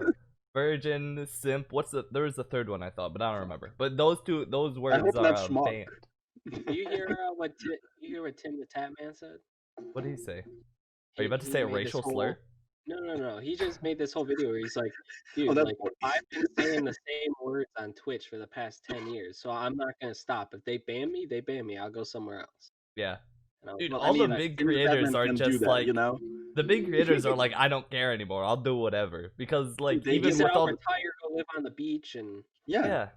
[SPEAKER 1] Virgin, simp. There was the third one I thought, but I don't remember. But those
[SPEAKER 2] I
[SPEAKER 1] words
[SPEAKER 2] hope
[SPEAKER 1] are
[SPEAKER 2] not schmuck.
[SPEAKER 1] banned.
[SPEAKER 4] You hear what Tim the Tap Man said?
[SPEAKER 1] What did he say? Are you about to
[SPEAKER 4] He
[SPEAKER 1] say a
[SPEAKER 4] made this
[SPEAKER 1] racial
[SPEAKER 4] whole-
[SPEAKER 1] slur?
[SPEAKER 4] No. He just made this whole video where he's like, dude,
[SPEAKER 2] Oh, that's
[SPEAKER 4] like
[SPEAKER 2] boring.
[SPEAKER 4] I've been saying the same words on Twitch for the past 10 years, so I'm not gonna stop. If they ban me, they ban me. I'll go somewhere else.
[SPEAKER 1] Yeah.
[SPEAKER 4] And I was
[SPEAKER 1] Dude,
[SPEAKER 4] like,
[SPEAKER 1] all the
[SPEAKER 4] "Shit,
[SPEAKER 1] big
[SPEAKER 2] Tim the
[SPEAKER 1] creators
[SPEAKER 2] Batman
[SPEAKER 1] are
[SPEAKER 2] can do
[SPEAKER 1] just
[SPEAKER 2] that,
[SPEAKER 1] like,
[SPEAKER 2] you know.
[SPEAKER 1] the big creators are like, I don't care anymore. I'll do whatever. Because like,
[SPEAKER 2] They
[SPEAKER 4] he
[SPEAKER 1] even
[SPEAKER 2] just
[SPEAKER 4] said,
[SPEAKER 1] with
[SPEAKER 4] I'll
[SPEAKER 1] all
[SPEAKER 4] retire, go live on the beach, and
[SPEAKER 2] Yeah.
[SPEAKER 1] yeah.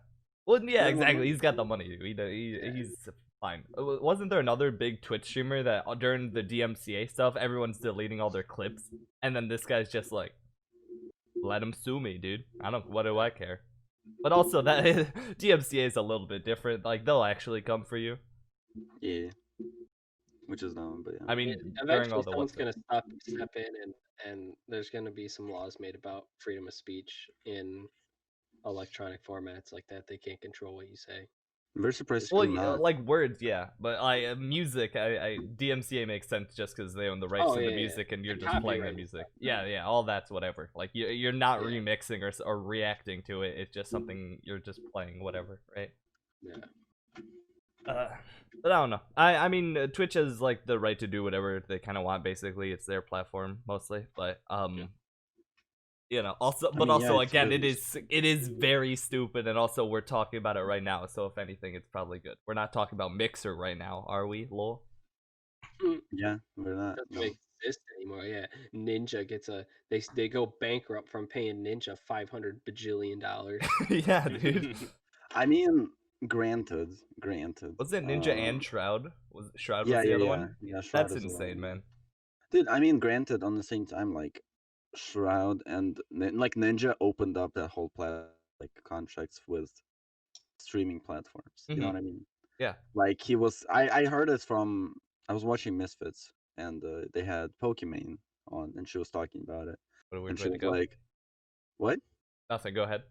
[SPEAKER 1] Well, yeah,
[SPEAKER 2] Yeah,
[SPEAKER 1] exactly.
[SPEAKER 2] well,
[SPEAKER 1] He's got the money. He's fine. Wasn't there another big Twitch streamer that during the DMCA stuff, everyone's deleting all their clips, and then this guy's just like, let him sue me, dude. What do I care? But also that DMCA is a little bit different. Like they'll actually come for you.
[SPEAKER 2] Yeah. Which is known, but yeah.
[SPEAKER 1] I mean, during
[SPEAKER 4] eventually
[SPEAKER 1] all the
[SPEAKER 4] someone's
[SPEAKER 1] what's
[SPEAKER 4] gonna step in, and there's gonna be some laws made about freedom of speech in electronic formats like that. They can't control what you say.
[SPEAKER 2] I'm very surprised
[SPEAKER 1] well,
[SPEAKER 2] you're not.
[SPEAKER 1] like words, yeah, but music, I DMCA makes sense just because they own the rights
[SPEAKER 4] Oh,
[SPEAKER 1] to the
[SPEAKER 4] yeah,
[SPEAKER 1] music, and you're
[SPEAKER 4] The
[SPEAKER 1] just playing the
[SPEAKER 4] copyright
[SPEAKER 1] music.
[SPEAKER 4] stuff.
[SPEAKER 1] Yeah, all that's whatever. Like you're not
[SPEAKER 4] Yeah.
[SPEAKER 1] remixing or reacting to it. It's just something you're just playing, whatever, right?
[SPEAKER 4] Yeah.
[SPEAKER 1] But I don't know. I mean, Twitch has like the right to do whatever they kind of want. Basically, it's their platform mostly. But you know, also, but
[SPEAKER 2] mean, yeah,
[SPEAKER 1] also
[SPEAKER 2] it's
[SPEAKER 1] again,
[SPEAKER 2] business.
[SPEAKER 1] it is very stupid, and also we're talking about it right now. So if anything, it's probably good. We're not talking about Mixer right now, are we, lol?
[SPEAKER 2] Yeah, we're not.
[SPEAKER 4] Doesn't
[SPEAKER 2] No.
[SPEAKER 4] exist anymore. Yeah, Ninja gets they go bankrupt from paying Ninja $500 bajillion.
[SPEAKER 1] Yeah, dude.
[SPEAKER 2] I mean, granted.
[SPEAKER 1] Was it Ninja and Shroud? Was Shroud
[SPEAKER 2] Yeah,
[SPEAKER 1] was the
[SPEAKER 2] yeah,
[SPEAKER 1] other
[SPEAKER 2] yeah.
[SPEAKER 1] one?
[SPEAKER 2] Yeah, Shroud
[SPEAKER 1] That's
[SPEAKER 2] is the one,
[SPEAKER 1] insane,
[SPEAKER 2] yeah.
[SPEAKER 1] man.
[SPEAKER 2] Dude, I mean, granted, on the same time, like Shroud and like Ninja opened up that whole like contracts with streaming platforms. You know what I mean?
[SPEAKER 1] Yeah.
[SPEAKER 2] Like he was, I heard it from. I was watching Misfits, and they had Pokimane on, and she was talking about it,
[SPEAKER 1] What a weird
[SPEAKER 2] and she
[SPEAKER 1] way to
[SPEAKER 2] was
[SPEAKER 1] go.
[SPEAKER 2] like, "What?"
[SPEAKER 1] Nothing. Go ahead.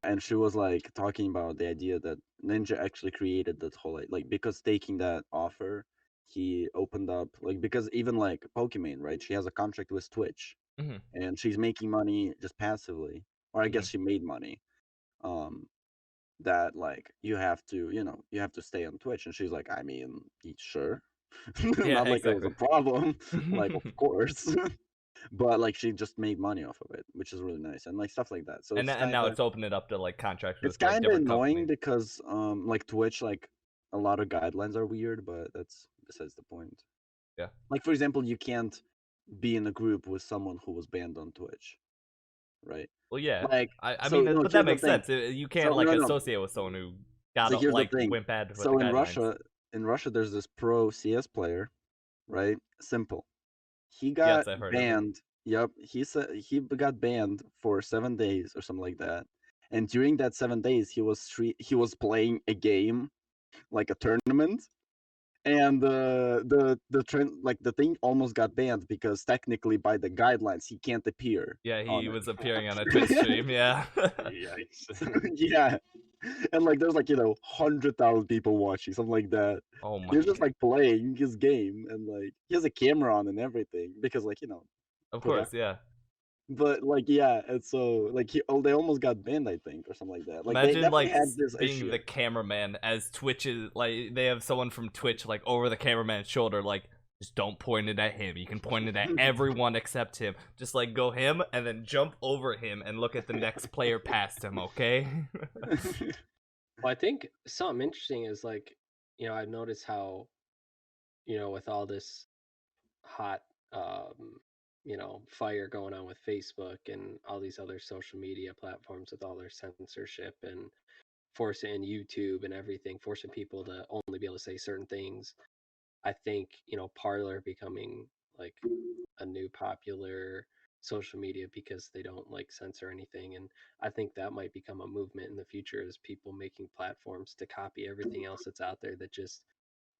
[SPEAKER 2] And she was like talking about the idea that Ninja actually created that whole like because taking that offer, he opened up like because even like Pokimane, right? She has a contract with Twitch,
[SPEAKER 1] Mhm.
[SPEAKER 2] and she's making money just passively, or I guess she made money. That like you have to, you have to stay on Twitch, and she's like, I mean, sure,
[SPEAKER 1] Yeah,
[SPEAKER 2] not like it was a
[SPEAKER 1] exactly.
[SPEAKER 2] problem, like of course. But like she just made money off of it, which is really nice, and like stuff like that. So
[SPEAKER 1] And
[SPEAKER 2] it's
[SPEAKER 1] and now
[SPEAKER 2] kinda,
[SPEAKER 1] it's opened it up to like contracts
[SPEAKER 2] it's
[SPEAKER 1] with like
[SPEAKER 2] kind of
[SPEAKER 1] different
[SPEAKER 2] annoying
[SPEAKER 1] companies.
[SPEAKER 2] because like Twitch, like a lot of guidelines are weird, but that's besides the point.
[SPEAKER 1] Yeah.
[SPEAKER 2] Like for example, you can't be in a group with someone who was banned on Twitch, right?
[SPEAKER 1] Well, yeah.
[SPEAKER 2] Like
[SPEAKER 1] I
[SPEAKER 2] so
[SPEAKER 1] mean,
[SPEAKER 2] no,
[SPEAKER 1] but that
[SPEAKER 2] here's the
[SPEAKER 1] makes
[SPEAKER 2] thing.
[SPEAKER 1] sense. You can't
[SPEAKER 2] So
[SPEAKER 1] like
[SPEAKER 2] no, no.
[SPEAKER 1] associate with someone who
[SPEAKER 2] So
[SPEAKER 1] got
[SPEAKER 2] here's
[SPEAKER 1] like
[SPEAKER 2] the thing.
[SPEAKER 1] went bad with
[SPEAKER 2] So
[SPEAKER 1] the
[SPEAKER 2] in
[SPEAKER 1] guidelines.
[SPEAKER 2] Russia, there's this pro CS player, right? Simple. He
[SPEAKER 1] Yes,
[SPEAKER 2] got
[SPEAKER 1] I've heard of it.
[SPEAKER 2] banned. Yep, he said he got banned for 7 days or something like that. And during that 7 days, he was playing a game, like a tournament, and the trend like the thing almost got banned because technically by the guidelines he can't appear.
[SPEAKER 1] Yeah,
[SPEAKER 2] on
[SPEAKER 1] he
[SPEAKER 2] it.
[SPEAKER 1] was appearing on a Twitch stream. Yeah.
[SPEAKER 3] Yikes.
[SPEAKER 2] Yeah, and like there's like 100,000 people watching, something like that.
[SPEAKER 1] Oh my.
[SPEAKER 2] He's just like playing his game, and like he has a camera on and everything because like
[SPEAKER 1] Of
[SPEAKER 2] production.
[SPEAKER 1] course, yeah.
[SPEAKER 2] But like yeah, and so like they almost got banned, I think, or something like that. Like they
[SPEAKER 1] Imagine
[SPEAKER 2] definitely
[SPEAKER 1] like
[SPEAKER 2] had this
[SPEAKER 1] being
[SPEAKER 2] issue.
[SPEAKER 1] the cameraman as Twitch is like they have someone from Twitch like over the cameraman's shoulder like just don't point it at him. You can point it at everyone except him. Just like go him and then jump over him and look at the next player past him, okay?
[SPEAKER 4] Well, I think something interesting is like, I've noticed how, with all this hot fire going on with Facebook and all these other social media platforms with all their censorship and forcing YouTube and everything, forcing people to only be able to say certain things. I think, Parler becoming like a new popular social media because they don't like censor anything. And I think that might become a movement in the future, is people making platforms to copy everything else that's out there, that just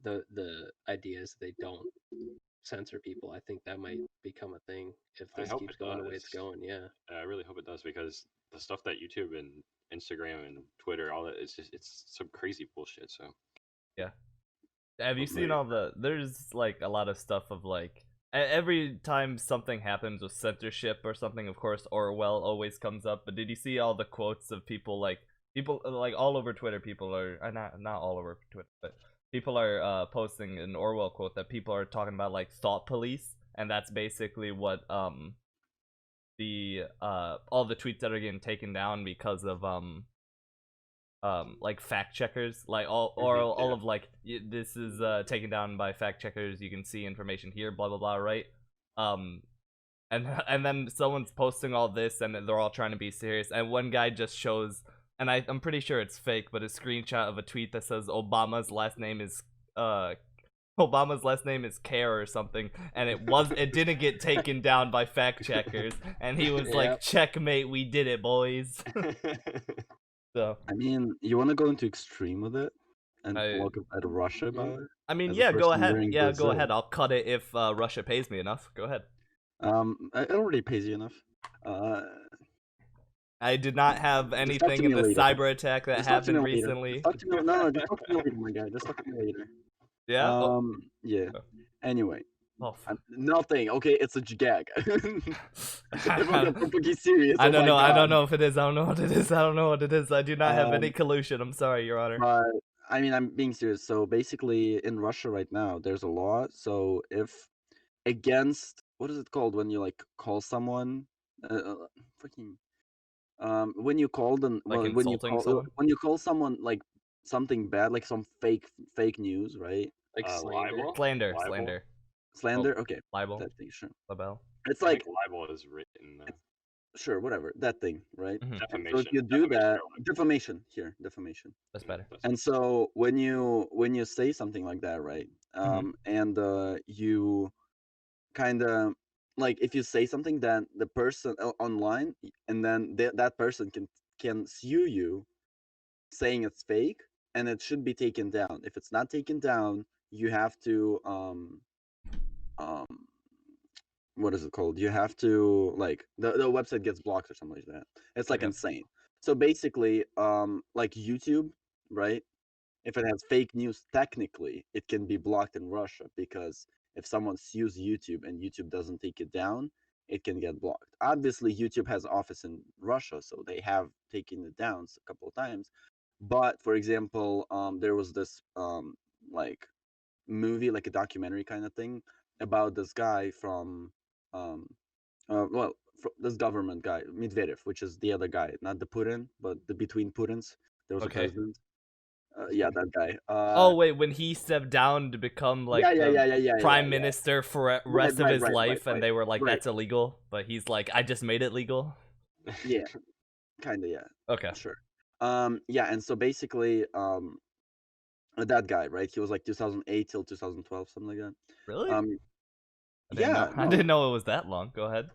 [SPEAKER 4] the idea is they don't censor people. I think that might become a thing if
[SPEAKER 3] I
[SPEAKER 4] this
[SPEAKER 3] hope
[SPEAKER 4] keeps
[SPEAKER 3] it
[SPEAKER 4] going the way it's
[SPEAKER 3] does.
[SPEAKER 4] going. Yeah.
[SPEAKER 3] I really hope it does, because the stuff that YouTube and Instagram and Twitter, all that, it's some crazy bullshit. So
[SPEAKER 1] Yeah. Have you seen
[SPEAKER 3] hopefully,
[SPEAKER 1] all there's like a lot of stuff of like every time something happens with censorship or something, of course Orwell always comes up, but did you see all the quotes of people like all over Twitter? People are not all over Twitter, but people are posting an Orwell quote that people are talking about like thought police, and that's basically what the all the tweets that are getting taken down because of like fact checkers, like all of like this is taken down by fact checkers, you can see information here, blah blah blah, right? um and then someone's posting all this and they're all trying to be serious, and one guy just shows, and I'm pretty sure it's fake, but a screenshot of a tweet that says Obama's last name is Care or something, and it didn't get taken down by fact checkers, and he was like,
[SPEAKER 4] Yep.
[SPEAKER 1] checkmate, we did it, boys. So
[SPEAKER 2] I mean, you want to go into extreme with it and talk at Russia about it?
[SPEAKER 1] I mean,
[SPEAKER 2] as a
[SPEAKER 1] yeah, go
[SPEAKER 2] person
[SPEAKER 1] ahead.
[SPEAKER 2] living in
[SPEAKER 1] Yeah, go
[SPEAKER 2] Brazil?
[SPEAKER 1] ahead. I'll cut it if Russia pays me enough. Go ahead.
[SPEAKER 2] It already pays you enough.
[SPEAKER 1] I did not have
[SPEAKER 2] Just talk
[SPEAKER 1] anything
[SPEAKER 2] to
[SPEAKER 1] in
[SPEAKER 2] me
[SPEAKER 1] the
[SPEAKER 2] later.
[SPEAKER 1] cyber attack that
[SPEAKER 2] Just talk to me
[SPEAKER 1] happened
[SPEAKER 2] later.
[SPEAKER 1] recently.
[SPEAKER 2] Just talk to me. No, just talk to me later, my guy. Just talk to me later.
[SPEAKER 1] Yeah.
[SPEAKER 2] Yeah. Anyway,
[SPEAKER 1] Oh.
[SPEAKER 2] nothing. Okay, it's a gag. If I'm gonna be serious,
[SPEAKER 1] I
[SPEAKER 2] oh
[SPEAKER 1] don't
[SPEAKER 2] my
[SPEAKER 1] know. I
[SPEAKER 2] God.
[SPEAKER 1] don't know if it is. I don't know what it is. I don't know what it is. I do not have any collusion. I'm sorry, Your Honor.
[SPEAKER 2] But I mean, I'm being serious. So basically, in Russia right now, there's a law. So if against, what is it called when you like call someone, freaking, when you call them,
[SPEAKER 1] Like
[SPEAKER 2] well, when
[SPEAKER 1] insulting someone?
[SPEAKER 2] you call someone like something bad, like some fake news, right?
[SPEAKER 4] Like slander.
[SPEAKER 3] libel?
[SPEAKER 1] Slander.
[SPEAKER 3] Libel?
[SPEAKER 1] Slander.
[SPEAKER 2] Slander. Okay,
[SPEAKER 1] Libel.
[SPEAKER 2] that thing, sure.
[SPEAKER 1] Libel.
[SPEAKER 2] It's
[SPEAKER 3] I
[SPEAKER 2] like
[SPEAKER 3] think libel is written.
[SPEAKER 2] sure, whatever, that thing, right?
[SPEAKER 1] Mhm.
[SPEAKER 2] So
[SPEAKER 3] Defamation.
[SPEAKER 2] if you do
[SPEAKER 3] Defamation
[SPEAKER 2] that,
[SPEAKER 3] or libel.
[SPEAKER 2] defamation.
[SPEAKER 1] That's better.
[SPEAKER 2] And so when you say something like that, right? And you kind of like, if you say something, then the person online, and then that person can sue you, saying it's fake, and it should be taken down. If it's not taken down, you have to um what is it called? You have to, like, the website gets blocked or something like that. It's like
[SPEAKER 1] Okay.
[SPEAKER 2] insane. So basically, like YouTube, right? If it has fake news, technically it can be blocked in Russia, because if someone sues YouTube and YouTube doesn't take it down, it can get blocked. Obviously, YouTube has office in Russia, so they have taken it down a couple of times. But for example, there was this like movie, like a documentary kind of thing, about this guy from this government guy, Medvedev, which is the other guy, not the Putin, but the between Putins. There was a president. Yeah, that guy.
[SPEAKER 1] Oh wait, when he stepped down to become like prime minister for the rest of his life, and they were like, "That's illegal," but he's like, "I just made it legal."
[SPEAKER 2] Yeah, kind of. Yeah.
[SPEAKER 1] Okay.
[SPEAKER 2] Sure. Yeah, and so basically, that guy, right? He was like 2008 till 2012, something like that.
[SPEAKER 1] Really?
[SPEAKER 2] I
[SPEAKER 1] didn't know it was that long. Go ahead.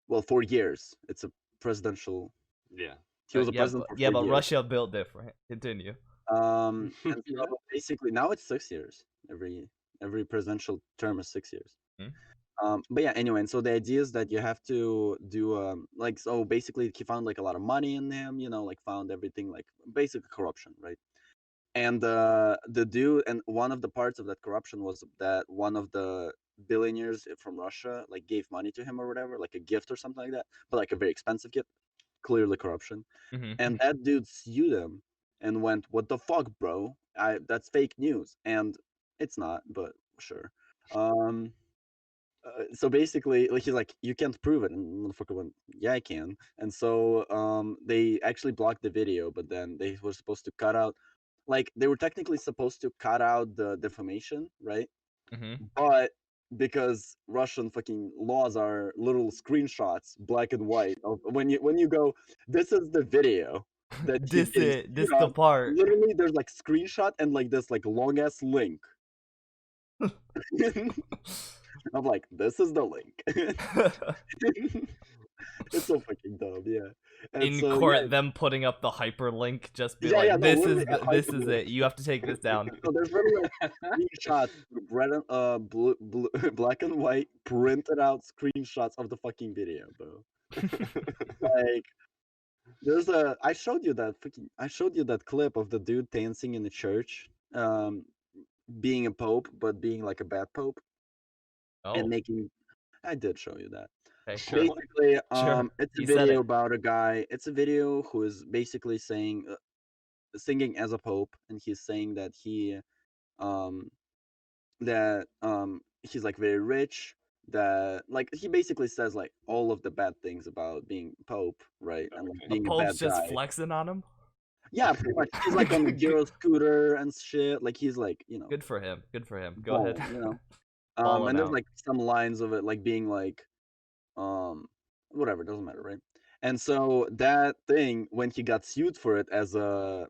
[SPEAKER 2] Well, 4 years. It's a presidential.
[SPEAKER 3] Yeah.
[SPEAKER 2] He was a president for 4 years.
[SPEAKER 1] But Russia built different. Continue.
[SPEAKER 2] And so basically now it's 6 years. Every presidential term is 6 years. But yeah, anyway, and so the idea is that you have to do like, so basically he found like a lot of money in him, like found everything, like basic corruption, right? And the dude, and one of the parts of that corruption was that one of the billionaires from Russia like gave money to him or whatever, like a gift or something like that, but like a very expensive gift, clearly corruption. And that dude sued him and went, "What the fuck, bro? That's fake news." And it's not, but sure. So basically, like, he's like, "You can't prove it," and the motherfucker went, "Yeah, I can." And so they actually blocked the video, but then they were supposed to cut out, like, they were technically supposed to cut out the defamation, right? But because Russian fucking laws are little screenshots, black and white. Of when you go, this is the video that he's getting
[SPEAKER 1] This
[SPEAKER 2] sued
[SPEAKER 1] the
[SPEAKER 2] on.
[SPEAKER 1] part.
[SPEAKER 2] Literally, there's like screenshot and like this like long ass link. I'm like, this is the link. It's so fucking dumb, yeah. And
[SPEAKER 1] In
[SPEAKER 2] so,
[SPEAKER 1] court,
[SPEAKER 2] yeah,
[SPEAKER 1] them putting up the hyperlink, just be
[SPEAKER 2] Yeah,
[SPEAKER 1] like,
[SPEAKER 2] yeah, no,
[SPEAKER 1] this is
[SPEAKER 2] literally a
[SPEAKER 1] this is
[SPEAKER 2] hyperlink.
[SPEAKER 1] it. You have to take this down.
[SPEAKER 2] So there's literally like screenshots, black and white, printed out screenshots of the fucking video, bro. Like, there's I showed you that clip of the dude dancing in the church, being a pope, but being like a bad pope, and
[SPEAKER 1] Oh,
[SPEAKER 2] making. I did show you that.
[SPEAKER 1] okay, sure.
[SPEAKER 2] Basically,
[SPEAKER 1] Sure.
[SPEAKER 2] it's a
[SPEAKER 1] He said
[SPEAKER 2] video
[SPEAKER 1] it.
[SPEAKER 2] about a guy. It's a video who is basically saying, singing as a pope, and he's saying that um, he's like very rich. That like he basically says like all of the bad things about being pope, right? And like
[SPEAKER 1] The
[SPEAKER 2] being a
[SPEAKER 1] Pope's
[SPEAKER 2] bad
[SPEAKER 1] just
[SPEAKER 2] guy.
[SPEAKER 1] flexing on him.
[SPEAKER 2] Yeah, pretty much. He's like on a Euro scooter and shit. Like he's like,
[SPEAKER 1] Good for him. Good for him. Go
[SPEAKER 2] balling,
[SPEAKER 1] ahead.
[SPEAKER 2] And
[SPEAKER 1] Balling
[SPEAKER 2] there's
[SPEAKER 1] out.
[SPEAKER 2] like some lines of it like being like, whatever, doesn't matter, right? And so that thing, when he got sued for it as a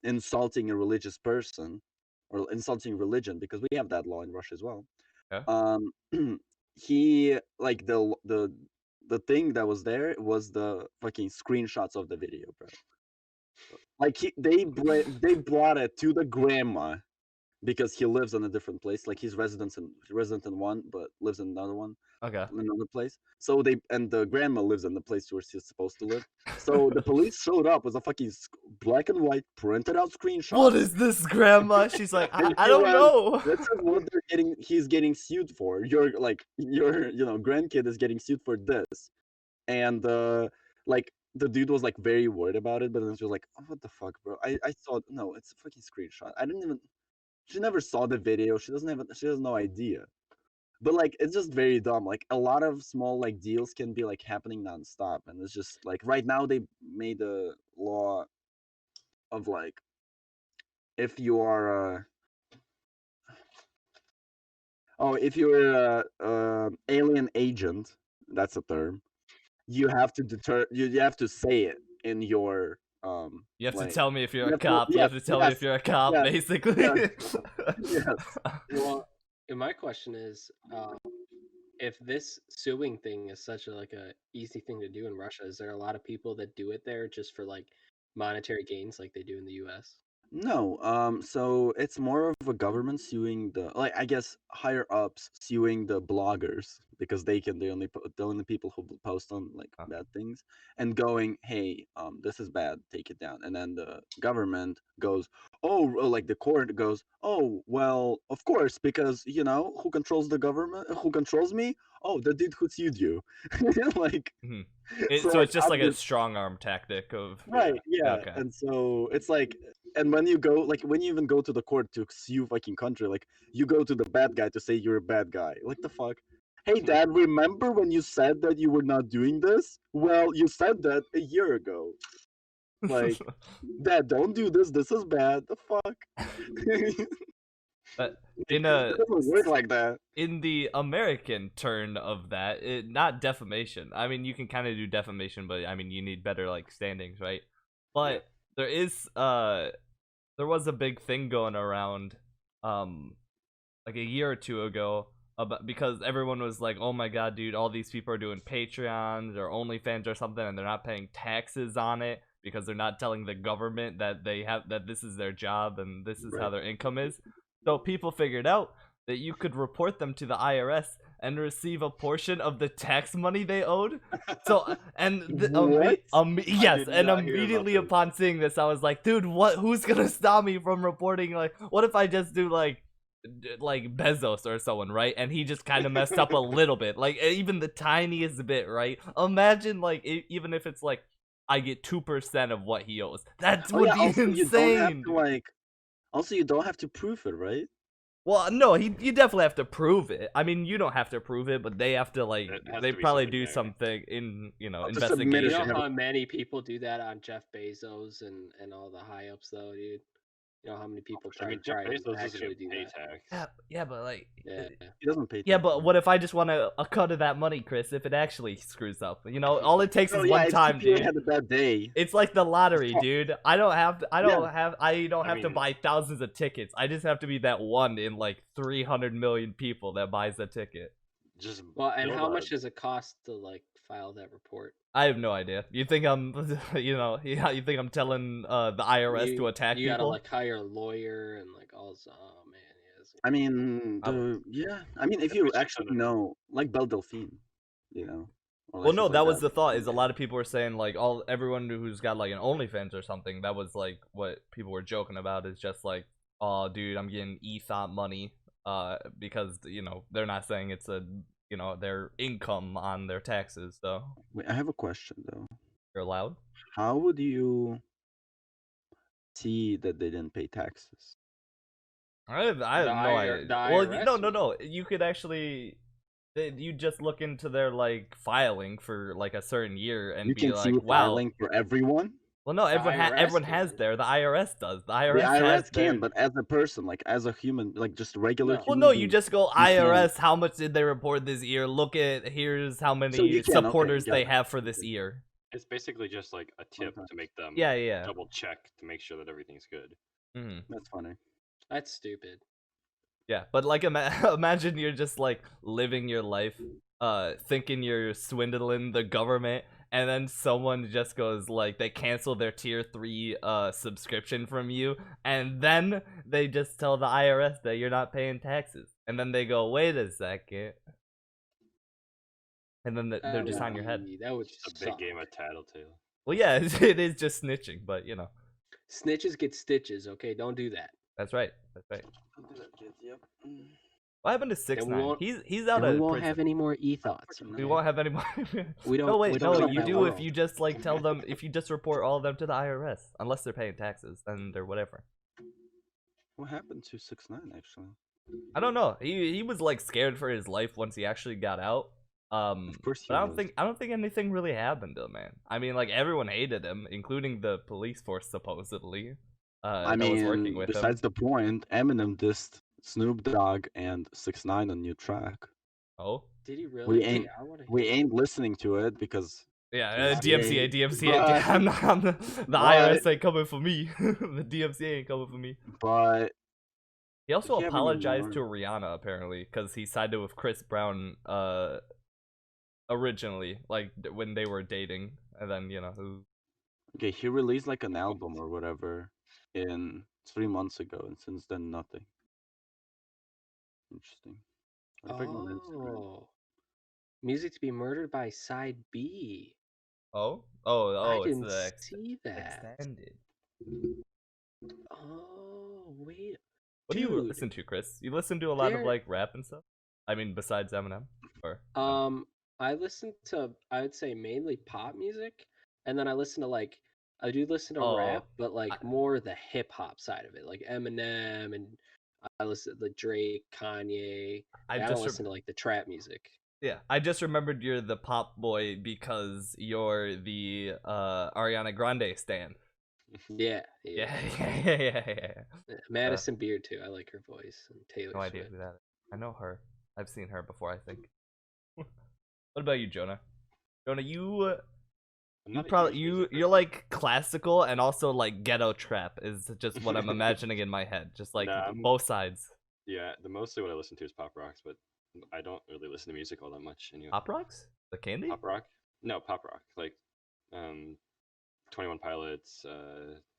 [SPEAKER 2] insulting a religious person or insulting religion, because we have that law in Russia as well.
[SPEAKER 1] Okay.
[SPEAKER 2] He like the thing that was there was the fucking screenshots of the video, bro. Like they brought it to the grandma because he lives in a different place. Like he's resident in one, but lives in another one.
[SPEAKER 1] Okay.
[SPEAKER 2] Another place. So the grandma lives in the place where she's supposed to live. So the police showed up with a fucking black and white printed out screenshot.
[SPEAKER 1] What is this, Grandma? She's like,
[SPEAKER 2] And
[SPEAKER 1] I
[SPEAKER 2] he
[SPEAKER 1] don't
[SPEAKER 2] went,
[SPEAKER 1] know.
[SPEAKER 2] This is what he's getting sued for. Your grandkid is getting sued for this. And like the dude was like very worried about it, but then she was like, oh, what the fuck, bro? I saw no, it's a fucking screenshot. She never saw the video. She has no idea. But like it's just very dumb. Like a lot of small like deals can be like happening nonstop, and it's just like right now they made a law of like if you are if you're a alien agent, that's a term. You have to you have to say it in your
[SPEAKER 1] You have to
[SPEAKER 2] like
[SPEAKER 1] tell me if you're
[SPEAKER 2] you
[SPEAKER 1] a
[SPEAKER 2] have to-
[SPEAKER 1] cop. You
[SPEAKER 2] yes,
[SPEAKER 1] have to tell me
[SPEAKER 2] yes,
[SPEAKER 1] if you're a cop,
[SPEAKER 2] yes,
[SPEAKER 1] basically.
[SPEAKER 2] yes.
[SPEAKER 4] Well, and my question is, if this suing thing is such a easy thing to do in Russia, is there a lot of people that do it there just for like monetary gains like they do in the U.S.?
[SPEAKER 2] No, so it's more of a government suing I guess higher ups suing the bloggers because the only people who post on like
[SPEAKER 1] Huh.
[SPEAKER 2] bad things and going, hey, this is bad, take it down. And then the government goes, like the court goes, oh, well, of course, because who controls the government? Who controls me? Oh, the dude who sued you. Like,
[SPEAKER 1] Mhm.
[SPEAKER 2] so
[SPEAKER 1] So
[SPEAKER 2] like,
[SPEAKER 1] it's just like a
[SPEAKER 2] obvious-
[SPEAKER 1] strong arm tactic of
[SPEAKER 2] Right, yeah.
[SPEAKER 1] Okay.
[SPEAKER 2] And so it's like, and when you even go to the court to sue fucking country, like you go to the bad guy to say you're a bad guy. Like the fuck? Hey dad, remember when you said that you were not doing this? Well, you said that a year ago. Like, dad, don't do this. This is bad. The fuck?
[SPEAKER 1] But
[SPEAKER 2] It doesn't work like that.
[SPEAKER 1] in the American turn of that, not defamation. I mean, you can kind of do defamation, but I mean, you need better like standings, right? But there was a big thing going around, like a year or two ago, about because everyone was like, "Oh my god, dude! All these people are doing Patreons or OnlyFans or something, and they're not paying taxes on it because they're not telling the government that that this is their job and this is how their income is." So people figured out that you could report them to the IRS and receive a portion of the tax money they owed. So and
[SPEAKER 2] What?
[SPEAKER 1] yes,
[SPEAKER 3] did
[SPEAKER 1] and
[SPEAKER 3] not hear about
[SPEAKER 1] immediately
[SPEAKER 3] this.
[SPEAKER 1] upon seeing this, I was like, dude, who's gonna stop me from reporting? Like, what if I just do like Bezos or someone, right? And he just kind of messed up a little bit, like even the tiniest bit, right? Imagine like even if it's like I get 2% of what he owes. That would be
[SPEAKER 2] also,
[SPEAKER 1] insane.
[SPEAKER 2] you don't have to also, you don't have to prove it, right?
[SPEAKER 1] Well, no, you definitely have to prove it. I mean, you don't have to prove it, but they have to like
[SPEAKER 3] It has
[SPEAKER 1] they
[SPEAKER 3] to be
[SPEAKER 1] probably
[SPEAKER 3] something
[SPEAKER 1] do
[SPEAKER 3] there.
[SPEAKER 1] something in
[SPEAKER 2] Have to submit
[SPEAKER 4] You
[SPEAKER 2] it.
[SPEAKER 1] investigation.
[SPEAKER 4] know how many people do that on Jeff Bezos and all the high ups though, dude? You know how many people
[SPEAKER 3] I mean,
[SPEAKER 4] try
[SPEAKER 3] Jeff
[SPEAKER 4] to
[SPEAKER 3] Bezos doesn't
[SPEAKER 4] actually
[SPEAKER 3] even
[SPEAKER 4] do
[SPEAKER 3] pay
[SPEAKER 4] that.
[SPEAKER 3] tax.
[SPEAKER 1] Yeah, but like,
[SPEAKER 4] Yeah.
[SPEAKER 2] He doesn't pay.
[SPEAKER 1] yeah,
[SPEAKER 2] tax,
[SPEAKER 1] but
[SPEAKER 2] right?
[SPEAKER 1] what if I just want a cut of that money, Chris? If it actually screws up, you know, all it takes
[SPEAKER 2] Oh,
[SPEAKER 1] is
[SPEAKER 2] yeah,
[SPEAKER 1] one
[SPEAKER 2] if
[SPEAKER 1] time,
[SPEAKER 2] CPU
[SPEAKER 1] dude.
[SPEAKER 2] had a bad day.
[SPEAKER 1] It's like the lottery,
[SPEAKER 2] Fuck.
[SPEAKER 1] dude. I don't have to. I don't
[SPEAKER 3] I
[SPEAKER 1] have to
[SPEAKER 3] mean-
[SPEAKER 1] buy thousands of tickets. I just have to be that one in like 300 million people that buys a ticket.
[SPEAKER 3] Just
[SPEAKER 4] Well, and
[SPEAKER 3] build
[SPEAKER 4] how
[SPEAKER 3] a-
[SPEAKER 4] much does it cost to like file that report?
[SPEAKER 1] I have no idea. You think I'm, you know, yeah, you think I'm telling the IRS to attack
[SPEAKER 4] you gotta
[SPEAKER 1] people?
[SPEAKER 4] like hire a lawyer and like all this. Oh man, yes.
[SPEAKER 2] I mean,
[SPEAKER 1] I would-
[SPEAKER 2] I mean, if
[SPEAKER 3] At
[SPEAKER 2] you
[SPEAKER 3] least
[SPEAKER 2] actually
[SPEAKER 3] kind of-
[SPEAKER 2] know, like Belle Delphine, you know. or like
[SPEAKER 1] Well, no,
[SPEAKER 2] shit
[SPEAKER 1] that
[SPEAKER 2] like
[SPEAKER 1] was the thought. Is a lot of people were saying like everyone who's got like an OnlyFans or something. That was like what people were joking about. Is just like, oh, dude, I'm getting ETHOP money. Because you know they're not saying it's a you know their income on their taxes. So
[SPEAKER 2] Wait, I have a question though.
[SPEAKER 1] you're allowed.
[SPEAKER 2] How would you see that they didn't pay taxes?
[SPEAKER 1] I have no idea.
[SPEAKER 4] the
[SPEAKER 1] Well,
[SPEAKER 4] IRS
[SPEAKER 1] no. You could actually, you just look into their like filing for like a certain year and
[SPEAKER 2] You
[SPEAKER 1] be
[SPEAKER 2] can
[SPEAKER 1] like,
[SPEAKER 2] see
[SPEAKER 1] wow.
[SPEAKER 2] filing for everyone.
[SPEAKER 1] Well, no, everyone
[SPEAKER 4] IRS
[SPEAKER 1] everyone
[SPEAKER 4] does
[SPEAKER 1] has
[SPEAKER 4] it.
[SPEAKER 1] there. The IRS does. The
[SPEAKER 2] The
[SPEAKER 1] IRS has
[SPEAKER 2] IRS can,
[SPEAKER 1] their...
[SPEAKER 2] but as a person, like as a human, like just a regular
[SPEAKER 4] No.
[SPEAKER 1] Well,
[SPEAKER 2] human.
[SPEAKER 1] no, you
[SPEAKER 2] being,
[SPEAKER 1] just go
[SPEAKER 2] can't.
[SPEAKER 1] IRS. How much did they report this year? Look at here's how many
[SPEAKER 2] So you can, okay,
[SPEAKER 1] supporters
[SPEAKER 2] got
[SPEAKER 1] they
[SPEAKER 2] it.
[SPEAKER 1] have for this year.
[SPEAKER 3] It's basically just like a tip
[SPEAKER 2] Sometimes.
[SPEAKER 3] to make them
[SPEAKER 1] Yeah.
[SPEAKER 3] double check to make sure that everything's good.
[SPEAKER 1] Hmm.
[SPEAKER 2] That's funny.
[SPEAKER 4] That's stupid.
[SPEAKER 1] Yeah, but like imagine you're just like living your life, thinking you're swindling the government, and then someone just goes like they cancel their tier 3 subscription from you, and then they just tell the IRS that you're not paying taxes, and then they go, wait a second, and then they're just on your head.
[SPEAKER 4] That would
[SPEAKER 3] Just a
[SPEAKER 4] suck.
[SPEAKER 3] big game of tattletale.
[SPEAKER 1] Well, yeah, it is just snitching, but you know,
[SPEAKER 4] Snitches get stitches. Okay, don't do that.
[SPEAKER 1] that's right. That's right.
[SPEAKER 2] Don't do that, kids. Yep.
[SPEAKER 1] What happened to 6ix9ine?
[SPEAKER 4] won't-
[SPEAKER 1] He's out
[SPEAKER 4] And we
[SPEAKER 1] of
[SPEAKER 4] won't
[SPEAKER 1] prison.
[SPEAKER 4] have any more e-thoughts.
[SPEAKER 2] fucking
[SPEAKER 1] We
[SPEAKER 4] okay?
[SPEAKER 1] won't have any more.
[SPEAKER 4] We don't-
[SPEAKER 1] No, wait,
[SPEAKER 4] we don't
[SPEAKER 1] no,
[SPEAKER 4] live
[SPEAKER 1] you
[SPEAKER 4] that
[SPEAKER 1] do if
[SPEAKER 4] world.
[SPEAKER 1] you just like tell them, if you just report all of them to the IRS, unless they're paying taxes, then they're whatever.
[SPEAKER 2] What happened to 6ix9ine actually?
[SPEAKER 1] I don't know. He was like scared for his life once he actually got out.
[SPEAKER 2] Of course he
[SPEAKER 1] But I
[SPEAKER 2] was.
[SPEAKER 1] don't think anything really happened to him, man. I mean, like everyone hated him, including the police force supposedly.
[SPEAKER 2] I
[SPEAKER 1] that was working
[SPEAKER 2] mean,
[SPEAKER 1] with
[SPEAKER 2] besides
[SPEAKER 1] him.
[SPEAKER 2] the point, Eminem dissed Snoop Dogg and 6ix9ine on new track.
[SPEAKER 1] Oh,
[SPEAKER 4] Did he really?
[SPEAKER 2] We
[SPEAKER 4] Okay,
[SPEAKER 2] ain't-
[SPEAKER 4] I wanna
[SPEAKER 2] We
[SPEAKER 4] hear
[SPEAKER 2] ain't listening to it because
[SPEAKER 1] yeah,
[SPEAKER 2] DMCA.
[SPEAKER 1] DMCA. The IRS ain't coming for me. The DMCA ain't coming for me.
[SPEAKER 2] but
[SPEAKER 1] He also
[SPEAKER 2] Yeah, but
[SPEAKER 1] apologized to
[SPEAKER 2] more.
[SPEAKER 1] Rihanna apparently because he sided with Chris Brown originally, like when they were dating, and then you know
[SPEAKER 2] okay, he released like an album or whatever in 3 months ago, and since then nothing. Interesting. What if I go on Instagram?
[SPEAKER 4] Oh, music to be murdered by side B.
[SPEAKER 1] I
[SPEAKER 4] I
[SPEAKER 1] it's
[SPEAKER 4] didn't
[SPEAKER 1] the
[SPEAKER 4] see that.
[SPEAKER 1] extended.
[SPEAKER 4] Oh wait.
[SPEAKER 1] What do you
[SPEAKER 4] Dude,
[SPEAKER 1] listen to, Chris? You listen to a lot of
[SPEAKER 4] there-
[SPEAKER 1] like rap and stuff. I mean, besides Eminem, or
[SPEAKER 4] I listen to, I would say, mainly pop music, and then I listen to like, I do listen to
[SPEAKER 1] Oh,
[SPEAKER 4] rap, but like more the hip hop side of it, like Eminem, and I listen to the Drake, Kanye.
[SPEAKER 1] I
[SPEAKER 4] I don't
[SPEAKER 1] just
[SPEAKER 4] listen to like the trap music.
[SPEAKER 1] yeah, I just remembered you're the pop boy because you're the Ariana Grande stan.
[SPEAKER 4] Yeah,
[SPEAKER 1] Yeah.
[SPEAKER 4] Madison Beard too. I like her voice. And Taylor
[SPEAKER 1] No idea
[SPEAKER 4] Swift.
[SPEAKER 1] who that is. I know her. I've seen her before, I think. What about you, Jonah? Jonah,
[SPEAKER 3] I'm
[SPEAKER 1] you
[SPEAKER 3] not a
[SPEAKER 1] probably
[SPEAKER 3] huge music
[SPEAKER 1] you're
[SPEAKER 3] person.
[SPEAKER 1] like classical and also like ghetto trap is just what I'm imagining in my head. Just like
[SPEAKER 3] Nah, I'm-
[SPEAKER 1] both sides.
[SPEAKER 3] Yeah, mostly what I listen to is pop rocks, but I don't really listen to music all that much anyway.
[SPEAKER 1] Pop rocks? The candy?
[SPEAKER 3] Pop rock? No, pop rock. Like 21 Pilots,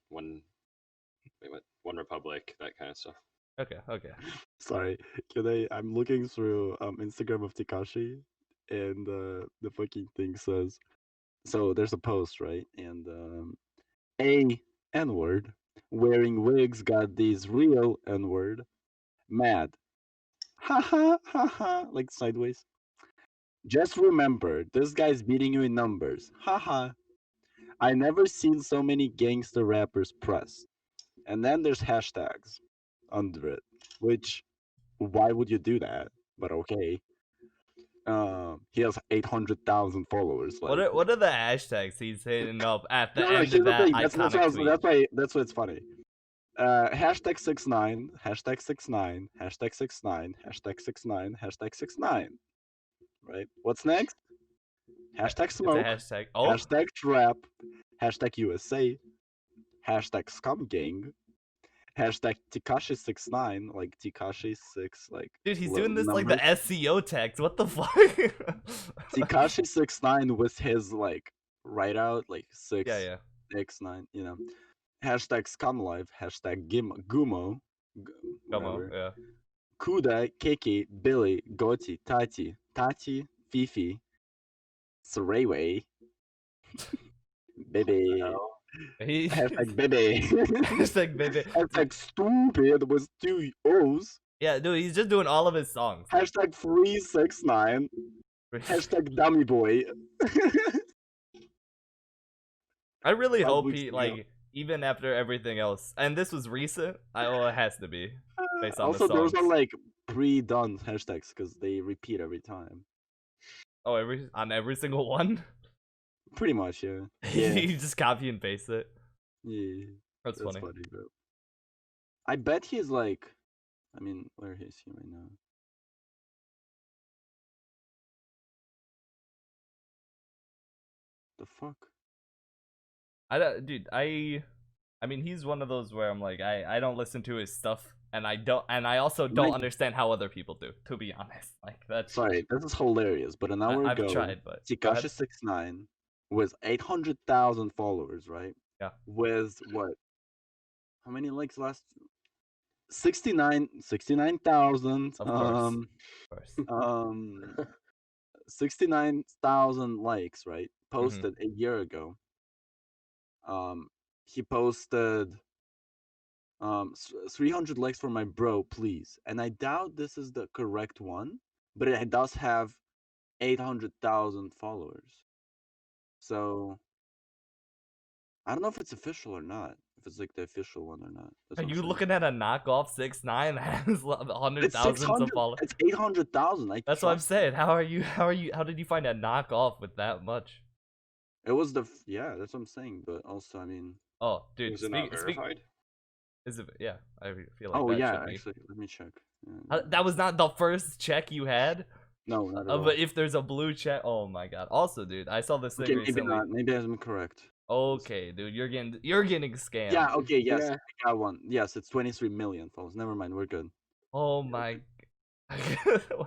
[SPEAKER 3] One Republic, that kind of stuff.
[SPEAKER 1] Okay.
[SPEAKER 2] Sorry, I'm looking through Instagram of Tekashi, and the fucking thing says, so there's a post, right? And a N-word wearing wigs got these real N-word mad, ha ha ha ha, like sideways. Just remember, this guy's beating you in numbers, ha ha. I never seen so many gangster rappers press. And then there's hashtags under it, which, why would you do that? But okay. He has 800,000 followers. Like,
[SPEAKER 1] What are the hashtags he's hitting up at the
[SPEAKER 2] no,
[SPEAKER 1] end
[SPEAKER 2] here's
[SPEAKER 1] of
[SPEAKER 2] the
[SPEAKER 1] that
[SPEAKER 2] thing.
[SPEAKER 1] iconic tweet?
[SPEAKER 2] That's why it's funny. Hashtag 69, hashtag 69, hashtag 69, hashtag 69, hashtag 69. Right? What's next? Hashtag
[SPEAKER 1] It's a
[SPEAKER 2] smoke,
[SPEAKER 1] hashtag. Oh,
[SPEAKER 2] hashtag trap, hashtag USA, hashtag scum gang, hashtag Tekashi69, like Tekashi6, like
[SPEAKER 1] dude, he's doing this like
[SPEAKER 2] numbers.
[SPEAKER 1] the SEO tags. What the fuck?
[SPEAKER 2] Tekashi69 with his like write out like 6
[SPEAKER 1] yeah.
[SPEAKER 2] x9, you know. Hashtag scum life, hashtag gumo,
[SPEAKER 1] Come on,
[SPEAKER 2] whatever.
[SPEAKER 1] yeah.
[SPEAKER 2] Kuda, Kiki, Billy, Goti, Tati, Fifi, Sarewe, baby.
[SPEAKER 1] He
[SPEAKER 2] Hashtag baby.
[SPEAKER 1] hashtag baby.
[SPEAKER 2] Hashtag stupid with 2 O's.
[SPEAKER 1] Yeah, dude, he's just doing all of his songs.
[SPEAKER 2] Hashtag 369. Hashtag dummy boy.
[SPEAKER 1] I really hope
[SPEAKER 2] weeks
[SPEAKER 1] he
[SPEAKER 2] ago.
[SPEAKER 1] like even after everything else, and this was recent. Well, it has to be based on
[SPEAKER 2] Also,
[SPEAKER 1] the
[SPEAKER 2] those
[SPEAKER 1] songs.
[SPEAKER 2] are like pre-done hashtags because they repeat every time.
[SPEAKER 1] Oh, on every single one.
[SPEAKER 2] Pretty much, yeah.
[SPEAKER 1] You just copy and paste it.
[SPEAKER 2] Yeah.
[SPEAKER 1] That's funny.
[SPEAKER 2] bro. I bet he's like, I mean, where is he right now? The fuck?
[SPEAKER 1] Dude, I mean, he's one of those where I'm like, I don't listen to his stuff, and I also don't understand how other people do. To be honest, like that's.
[SPEAKER 2] Sorry, this is hilarious. But an hour
[SPEAKER 1] I've
[SPEAKER 2] ago,
[SPEAKER 1] tried, but
[SPEAKER 2] Tekashi69 with 800,000 followers, right?
[SPEAKER 1] Yeah.
[SPEAKER 2] With what? How many likes last? 69,000.
[SPEAKER 1] Of course. Of course.
[SPEAKER 2] 69,000 likes, right? Posted a year ago. He posted 300 likes for my bro, please. And I doubt this is the correct one, but it does have 800,000 followers. So I don't know if it's official or not. If it's like the official one or not.
[SPEAKER 1] Are you looking at a knockoff 6ix9ine that has 100,000 of followers?
[SPEAKER 2] It's 800,000.
[SPEAKER 1] That's what I'm saying. How did you find a knockoff with that much?
[SPEAKER 2] It was yeah, that's what I'm saying. But also, I mean,
[SPEAKER 1] oh, dude,
[SPEAKER 3] is it not verified?
[SPEAKER 1] Is it? Yeah, I feel like.
[SPEAKER 2] Oh
[SPEAKER 1] that
[SPEAKER 2] yeah,
[SPEAKER 1] should be.
[SPEAKER 2] actually, let me check. Yeah.
[SPEAKER 1] That was not the first check you had.
[SPEAKER 2] No, not at all.
[SPEAKER 1] But if there's a blue check, oh my god. Also, dude, I saw this thing
[SPEAKER 2] Okay,
[SPEAKER 1] recently.
[SPEAKER 2] maybe not. Maybe I'm correct.
[SPEAKER 1] Okay, dude, you're getting scammed.
[SPEAKER 2] Yeah. Okay. Yes,
[SPEAKER 4] Yeah.
[SPEAKER 2] I got one. Yes, it's 23 million followers. Never mind. We're good.
[SPEAKER 1] Oh my.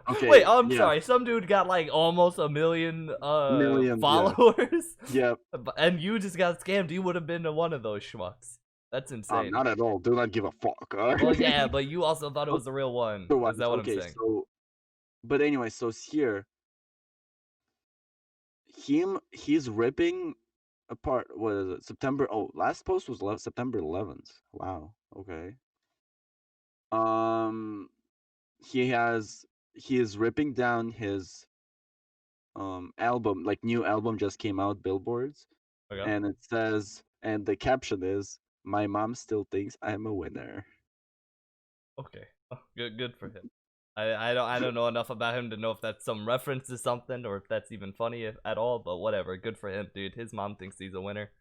[SPEAKER 2] Okay,
[SPEAKER 1] Wait, I'm
[SPEAKER 2] yeah.
[SPEAKER 1] sorry. Some dude got like almost a million
[SPEAKER 2] Million, yeah.
[SPEAKER 1] followers.
[SPEAKER 2] Yep.
[SPEAKER 1] And you just got scammed. You would have been one of those schmucks. That's insane.
[SPEAKER 2] Not at all. Do not give a fuck.
[SPEAKER 1] Well, yeah, but you also thought it was the real one. Is that what I'm saying?
[SPEAKER 2] So, but anyway, so here, he's ripping apart. What is it? September. Oh, last post was September 11th. Wow. Okay. He is ripping down his album, like new album just came out, Billboards,
[SPEAKER 1] Okay.
[SPEAKER 2] and it says, and the caption is, "My mom still thinks I'm a winner."
[SPEAKER 1] Okay. Oh, good for him. I don't know enough about him to know if that's some reference to something or if that's even funny at all, but whatever. Good for him, dude. His mom thinks he's a winner.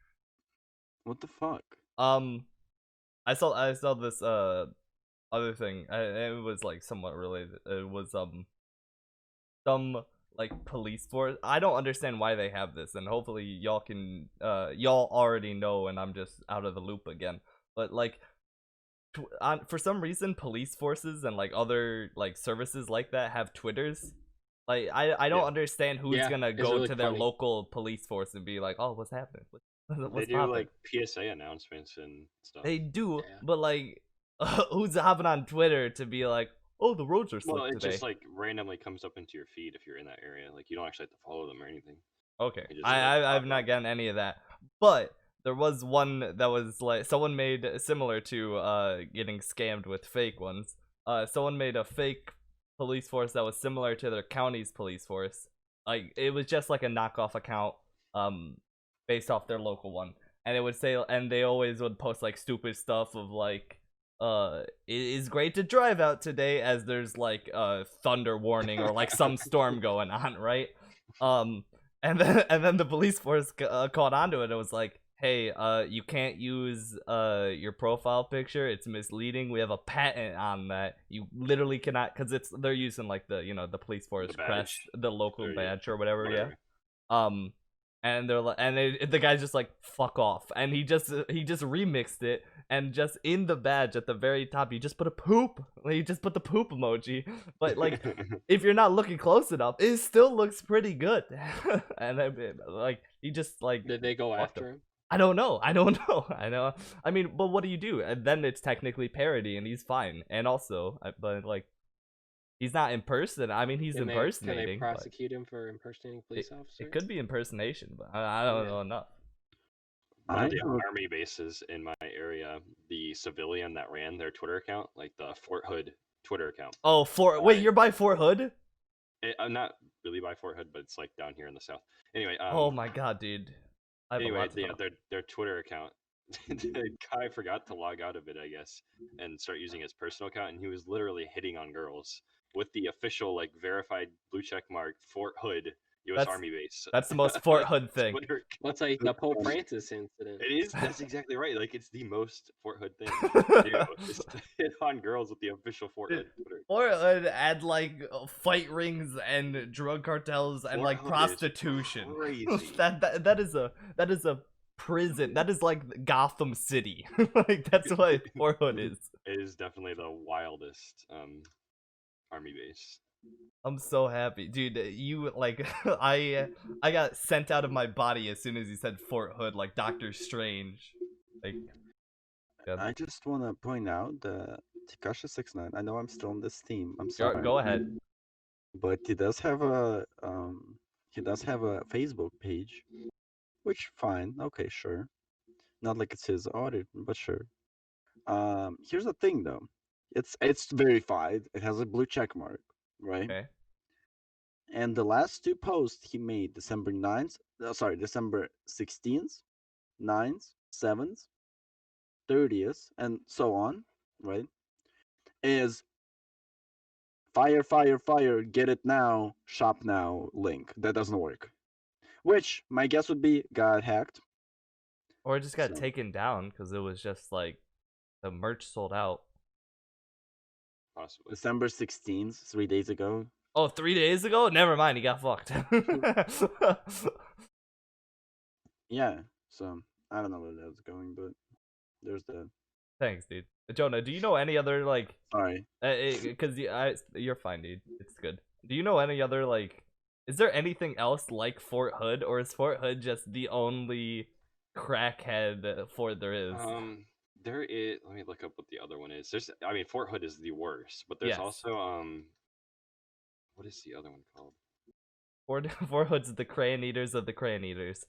[SPEAKER 2] What the fuck?
[SPEAKER 1] I saw this other thing. It was like somewhat related. It was some like police force. I don't understand why they have this, and hopefully y'all can y'all already know, and I'm just out of the loop again. But like, for some reason, police forces and like other like services like that have Twitters. Like I don't understand who's gonna go
[SPEAKER 4] really
[SPEAKER 1] to their
[SPEAKER 4] funny.
[SPEAKER 1] local police force and be like, oh, what's happening? What's
[SPEAKER 3] They do
[SPEAKER 1] poppin'?
[SPEAKER 3] like PSA announcements and stuff.
[SPEAKER 1] They do,
[SPEAKER 4] Yeah.
[SPEAKER 1] but like, who's hopping on Twitter to be like, "Oh, the roads are slick
[SPEAKER 3] Well, it
[SPEAKER 1] today"?
[SPEAKER 3] just like randomly comes up into your feed if you're in that area. Like you don't actually have to follow them or anything.
[SPEAKER 1] Okay,
[SPEAKER 3] it just,
[SPEAKER 1] I've
[SPEAKER 3] pop
[SPEAKER 1] not
[SPEAKER 3] up.
[SPEAKER 1] gotten any of that, but there was one that was like someone made similar to getting scammed with fake ones. Someone made a fake police force that was similar to their county's police force. Like it was just like a knockoff account, based off their local one, and it would say, and they always would post like stupid stuff of like, it is great to drive out today as there's like a thunder warning or like some storm going on, right? And then the police force caught onto it and was like, hey, you can't use your profile picture. It's misleading. We have a patent on that. You literally cannot, because they're using like the police force
[SPEAKER 3] The
[SPEAKER 1] crest,
[SPEAKER 3] badge.
[SPEAKER 1] the local
[SPEAKER 3] Or, yeah,
[SPEAKER 1] badge or whatever. Yeah.
[SPEAKER 3] whatever.
[SPEAKER 1] And they're like, the guy's just like, fuck off, and he just remixed it, and just in the badge at the very top, he just put a poop. He just put the poop emoji, but like, if you're not looking close enough, it still looks pretty good. And like, he just like,
[SPEAKER 4] Did they go
[SPEAKER 1] fucked
[SPEAKER 4] after him?
[SPEAKER 1] I don't know. I don't know. I know. I mean, but what do you do? And then it's technically parody, and he's fine. And also, but like, he's not impersonating. I mean, he's
[SPEAKER 4] Can they
[SPEAKER 1] impersonating. but
[SPEAKER 4] prosecute him for impersonating police officers?
[SPEAKER 1] It could be impersonation, but I don't
[SPEAKER 4] Yeah.
[SPEAKER 1] know enough.
[SPEAKER 3] One of the
[SPEAKER 2] I-
[SPEAKER 3] army bases in my area, the civilian that ran their Twitter account, like the Fort Hood Twitter account.
[SPEAKER 1] Oh, wait, you're by Fort Hood?
[SPEAKER 3] I'm not really by Fort Hood, but it's like down here in the south. Anyway,
[SPEAKER 1] Oh my god, dude. I have a
[SPEAKER 3] anyway,
[SPEAKER 1] lot to
[SPEAKER 3] yeah,
[SPEAKER 1] talk.
[SPEAKER 3] their Twitter account. The guy forgot to log out of it, I guess, and start using his personal account, and he was literally hitting on girls with the official, like, verified blue check mark Fort Hood U.S.
[SPEAKER 1] That's-
[SPEAKER 3] Army base.
[SPEAKER 1] That's the most Fort Hood thing.
[SPEAKER 3] Twitter.
[SPEAKER 4] What's like the Pope Francis incident?
[SPEAKER 3] It is. That's exactly right. Like, it's the most Fort Hood thing you can do. Is to hit on girls with the official Fort Hood Twitter.
[SPEAKER 1] Fort Hood add like fight rings and drug cartels and
[SPEAKER 3] Fort
[SPEAKER 1] like
[SPEAKER 3] Hood is
[SPEAKER 1] prostitution.
[SPEAKER 3] crazy.
[SPEAKER 1] that is a prison. That is like Gotham City. Like that's what Fort Hood is.
[SPEAKER 3] It is definitely the wildest army base.
[SPEAKER 1] I'm so happy, dude. You like I got sent out of my body as soon as you said Fort Hood, like Doctor Strange. Like, yeah.
[SPEAKER 2] I just want to point out that Tekashi69. I know I'm still on this team. I'm sorry.
[SPEAKER 1] Go ahead.
[SPEAKER 2] But he does have a Facebook page, which fine, okay, sure. Not like it's his audit, but sure. Here's the thing though, it's verified. It has a blue check mark, right?
[SPEAKER 1] Okay.
[SPEAKER 2] And the last two posts he made, December 9th, December 16th, 9th, 7th, 30th, and so on, right? Is fire, fire, fire, get it now, shop now link. That doesn't work. Which my guess would be got hacked.
[SPEAKER 1] Or it just got
[SPEAKER 2] So-
[SPEAKER 1] taken down because it was just like the merch sold out.
[SPEAKER 3] Possibly.
[SPEAKER 2] December 16th, 3 days ago.
[SPEAKER 1] Oh, 3 days ago? Never mind, he got fucked.
[SPEAKER 2] Yeah, so I don't know where that's going, but there's that.
[SPEAKER 1] Thanks, dude. Jonah, do you know any other like?
[SPEAKER 2] Sorry.
[SPEAKER 1] Because you're fine, dude. It's good. Do you know any other like? Is there anything else like Fort Hood, or is Fort Hood just the only crackhead fort there is?
[SPEAKER 3] There is. Let me look up what the other one is. I mean, Fort Hood is the worst, but there's
[SPEAKER 1] Yes.
[SPEAKER 3] also what is the other one called?
[SPEAKER 1] Fort Hood's the crayon eaters of the crayon eaters.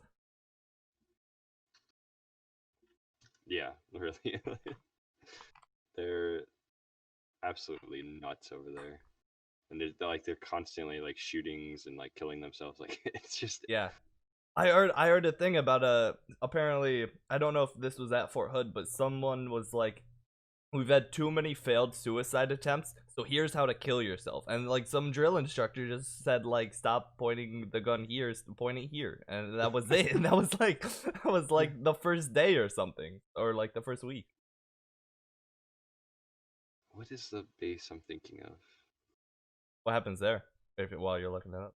[SPEAKER 3] Yeah, really. They're absolutely nuts over there, and they're constantly like shootings and like killing themselves. Like it's just
[SPEAKER 1] Yeah. I heard a thing about apparently I don't know if this was at Fort Hood, but someone was like, we've had too many failed suicide attempts, so here's how to kill yourself. And like some drill instructor just said like, stop pointing the gun here, point it here, and that was it. And that was like the first day or something, or like the first week.
[SPEAKER 3] what is the base I'm thinking of?
[SPEAKER 1] What happens there? While you're looking that up.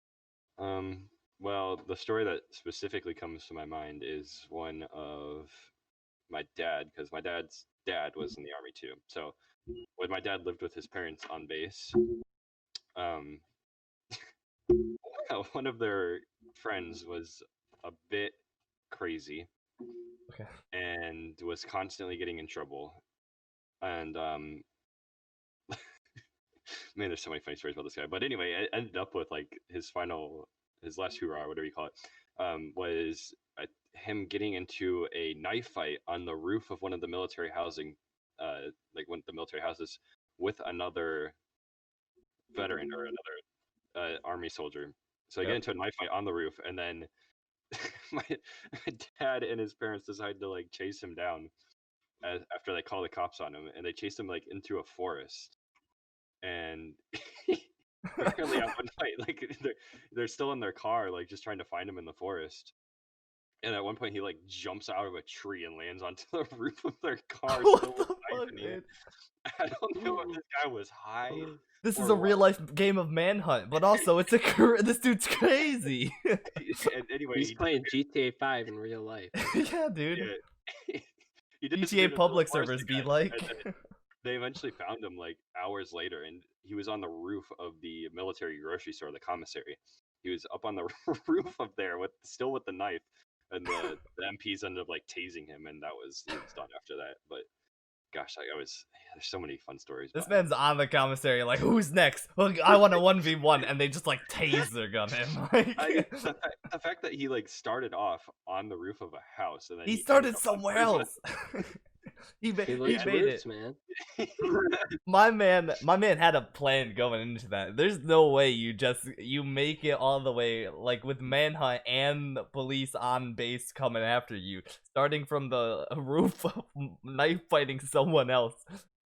[SPEAKER 3] Well, the story that specifically comes to my mind is one of my dad, because my dad's dad was in the army too. So when my dad lived with his parents on base, one of their friends was a bit crazy.
[SPEAKER 1] Okay.
[SPEAKER 3] And was constantly getting in trouble. And man, there's so many funny stories about this guy. But anyway, it ended up with like his last hoorah, whatever you call it, was him getting into a knife fight on the roof of one of the military housing, like one of the military houses, with another veteran or another army soldier. So they get into a knife fight on the roof, and then my dad and his parents decided to like chase him down after they call the cops on him, and they chased him like into a forest. And apparently at one night, like they're still in their car, like just trying to find him in the forest. And at one point, he like jumps out of a tree and lands onto the roof of their car.
[SPEAKER 1] What
[SPEAKER 3] Still
[SPEAKER 1] the
[SPEAKER 3] with knife
[SPEAKER 1] fuck,
[SPEAKER 3] in hand.
[SPEAKER 1] dude?
[SPEAKER 3] I don't know if this guy was high.
[SPEAKER 1] This is
[SPEAKER 3] or
[SPEAKER 1] a real
[SPEAKER 3] what.
[SPEAKER 1] life game of Manhunt, but also it's a this dude's crazy.
[SPEAKER 3] And anyway,
[SPEAKER 4] He's playing GTA 5 in real life.
[SPEAKER 1] Yeah, dude.
[SPEAKER 3] Yeah. He disappeared
[SPEAKER 1] GTA
[SPEAKER 3] into the
[SPEAKER 1] public
[SPEAKER 3] forest
[SPEAKER 1] servers be
[SPEAKER 3] again,
[SPEAKER 1] like.
[SPEAKER 3] and then they eventually found him like hours later, and he was on the roof of the military grocery store, the commissary. He was up on the roof of there still with the knife, and the MPs ended up like tasing him, and he was done after that. But gosh, there's so many fun stories.
[SPEAKER 1] This
[SPEAKER 3] about him.
[SPEAKER 1] man's on the commissary, like, who's next? Look, I want a 1v1, and they just like taser gun him. Like,
[SPEAKER 3] the fact that he like started off on the roof of a house, and then
[SPEAKER 1] he
[SPEAKER 3] ended
[SPEAKER 1] started
[SPEAKER 3] up on
[SPEAKER 1] somewhere
[SPEAKER 3] prison.
[SPEAKER 1] else. He
[SPEAKER 4] He
[SPEAKER 1] made
[SPEAKER 4] likes
[SPEAKER 1] it.
[SPEAKER 4] roots, man.
[SPEAKER 1] My man had a plan going into that. There's no way you make it all the way, like with Manhunt and the police on base coming after you, starting from the roof, knife fighting someone else,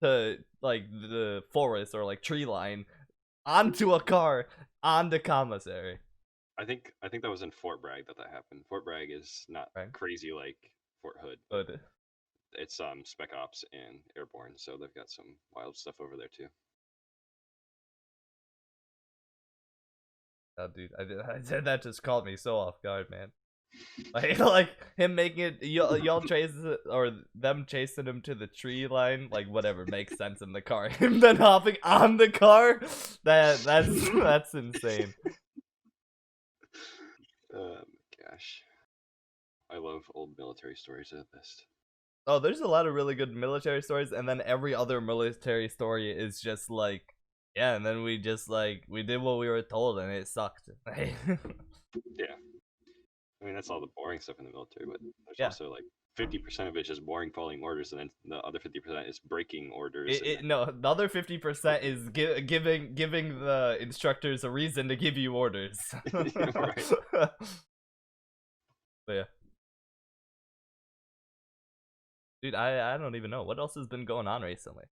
[SPEAKER 1] to like the forest or like tree line, onto a car, onto commissary.
[SPEAKER 3] I think that was in Fort Bragg that happened. Fort Bragg is not
[SPEAKER 1] Right.
[SPEAKER 3] crazy like Fort Hood.
[SPEAKER 1] But
[SPEAKER 3] It's Spec Ops and Airborne, so they've got some wild stuff over there too.
[SPEAKER 1] oh, dude, that just caught me so off guard, man. Like him making it, y'all chasing or them chasing him to the tree line, like whatever makes sense in the car. Him then hopping on the car, that's insane.
[SPEAKER 3] Gosh, I love old military stories at best.
[SPEAKER 1] Oh, there's a lot of really good military stories, and then every other military story is just like, yeah, and then we just like we did what we were told, and it sucked.
[SPEAKER 3] Yeah, I mean that's all the boring stuff in the military, but there's
[SPEAKER 1] Yeah.
[SPEAKER 3] also like 50% of it just boring following orders, and then the other 50% is breaking orders.
[SPEAKER 1] No, the other 50% is giving the instructors a reason to give you orders.
[SPEAKER 3] Right.
[SPEAKER 1] But yeah. Dude, I don't even know. What else has been going on recently?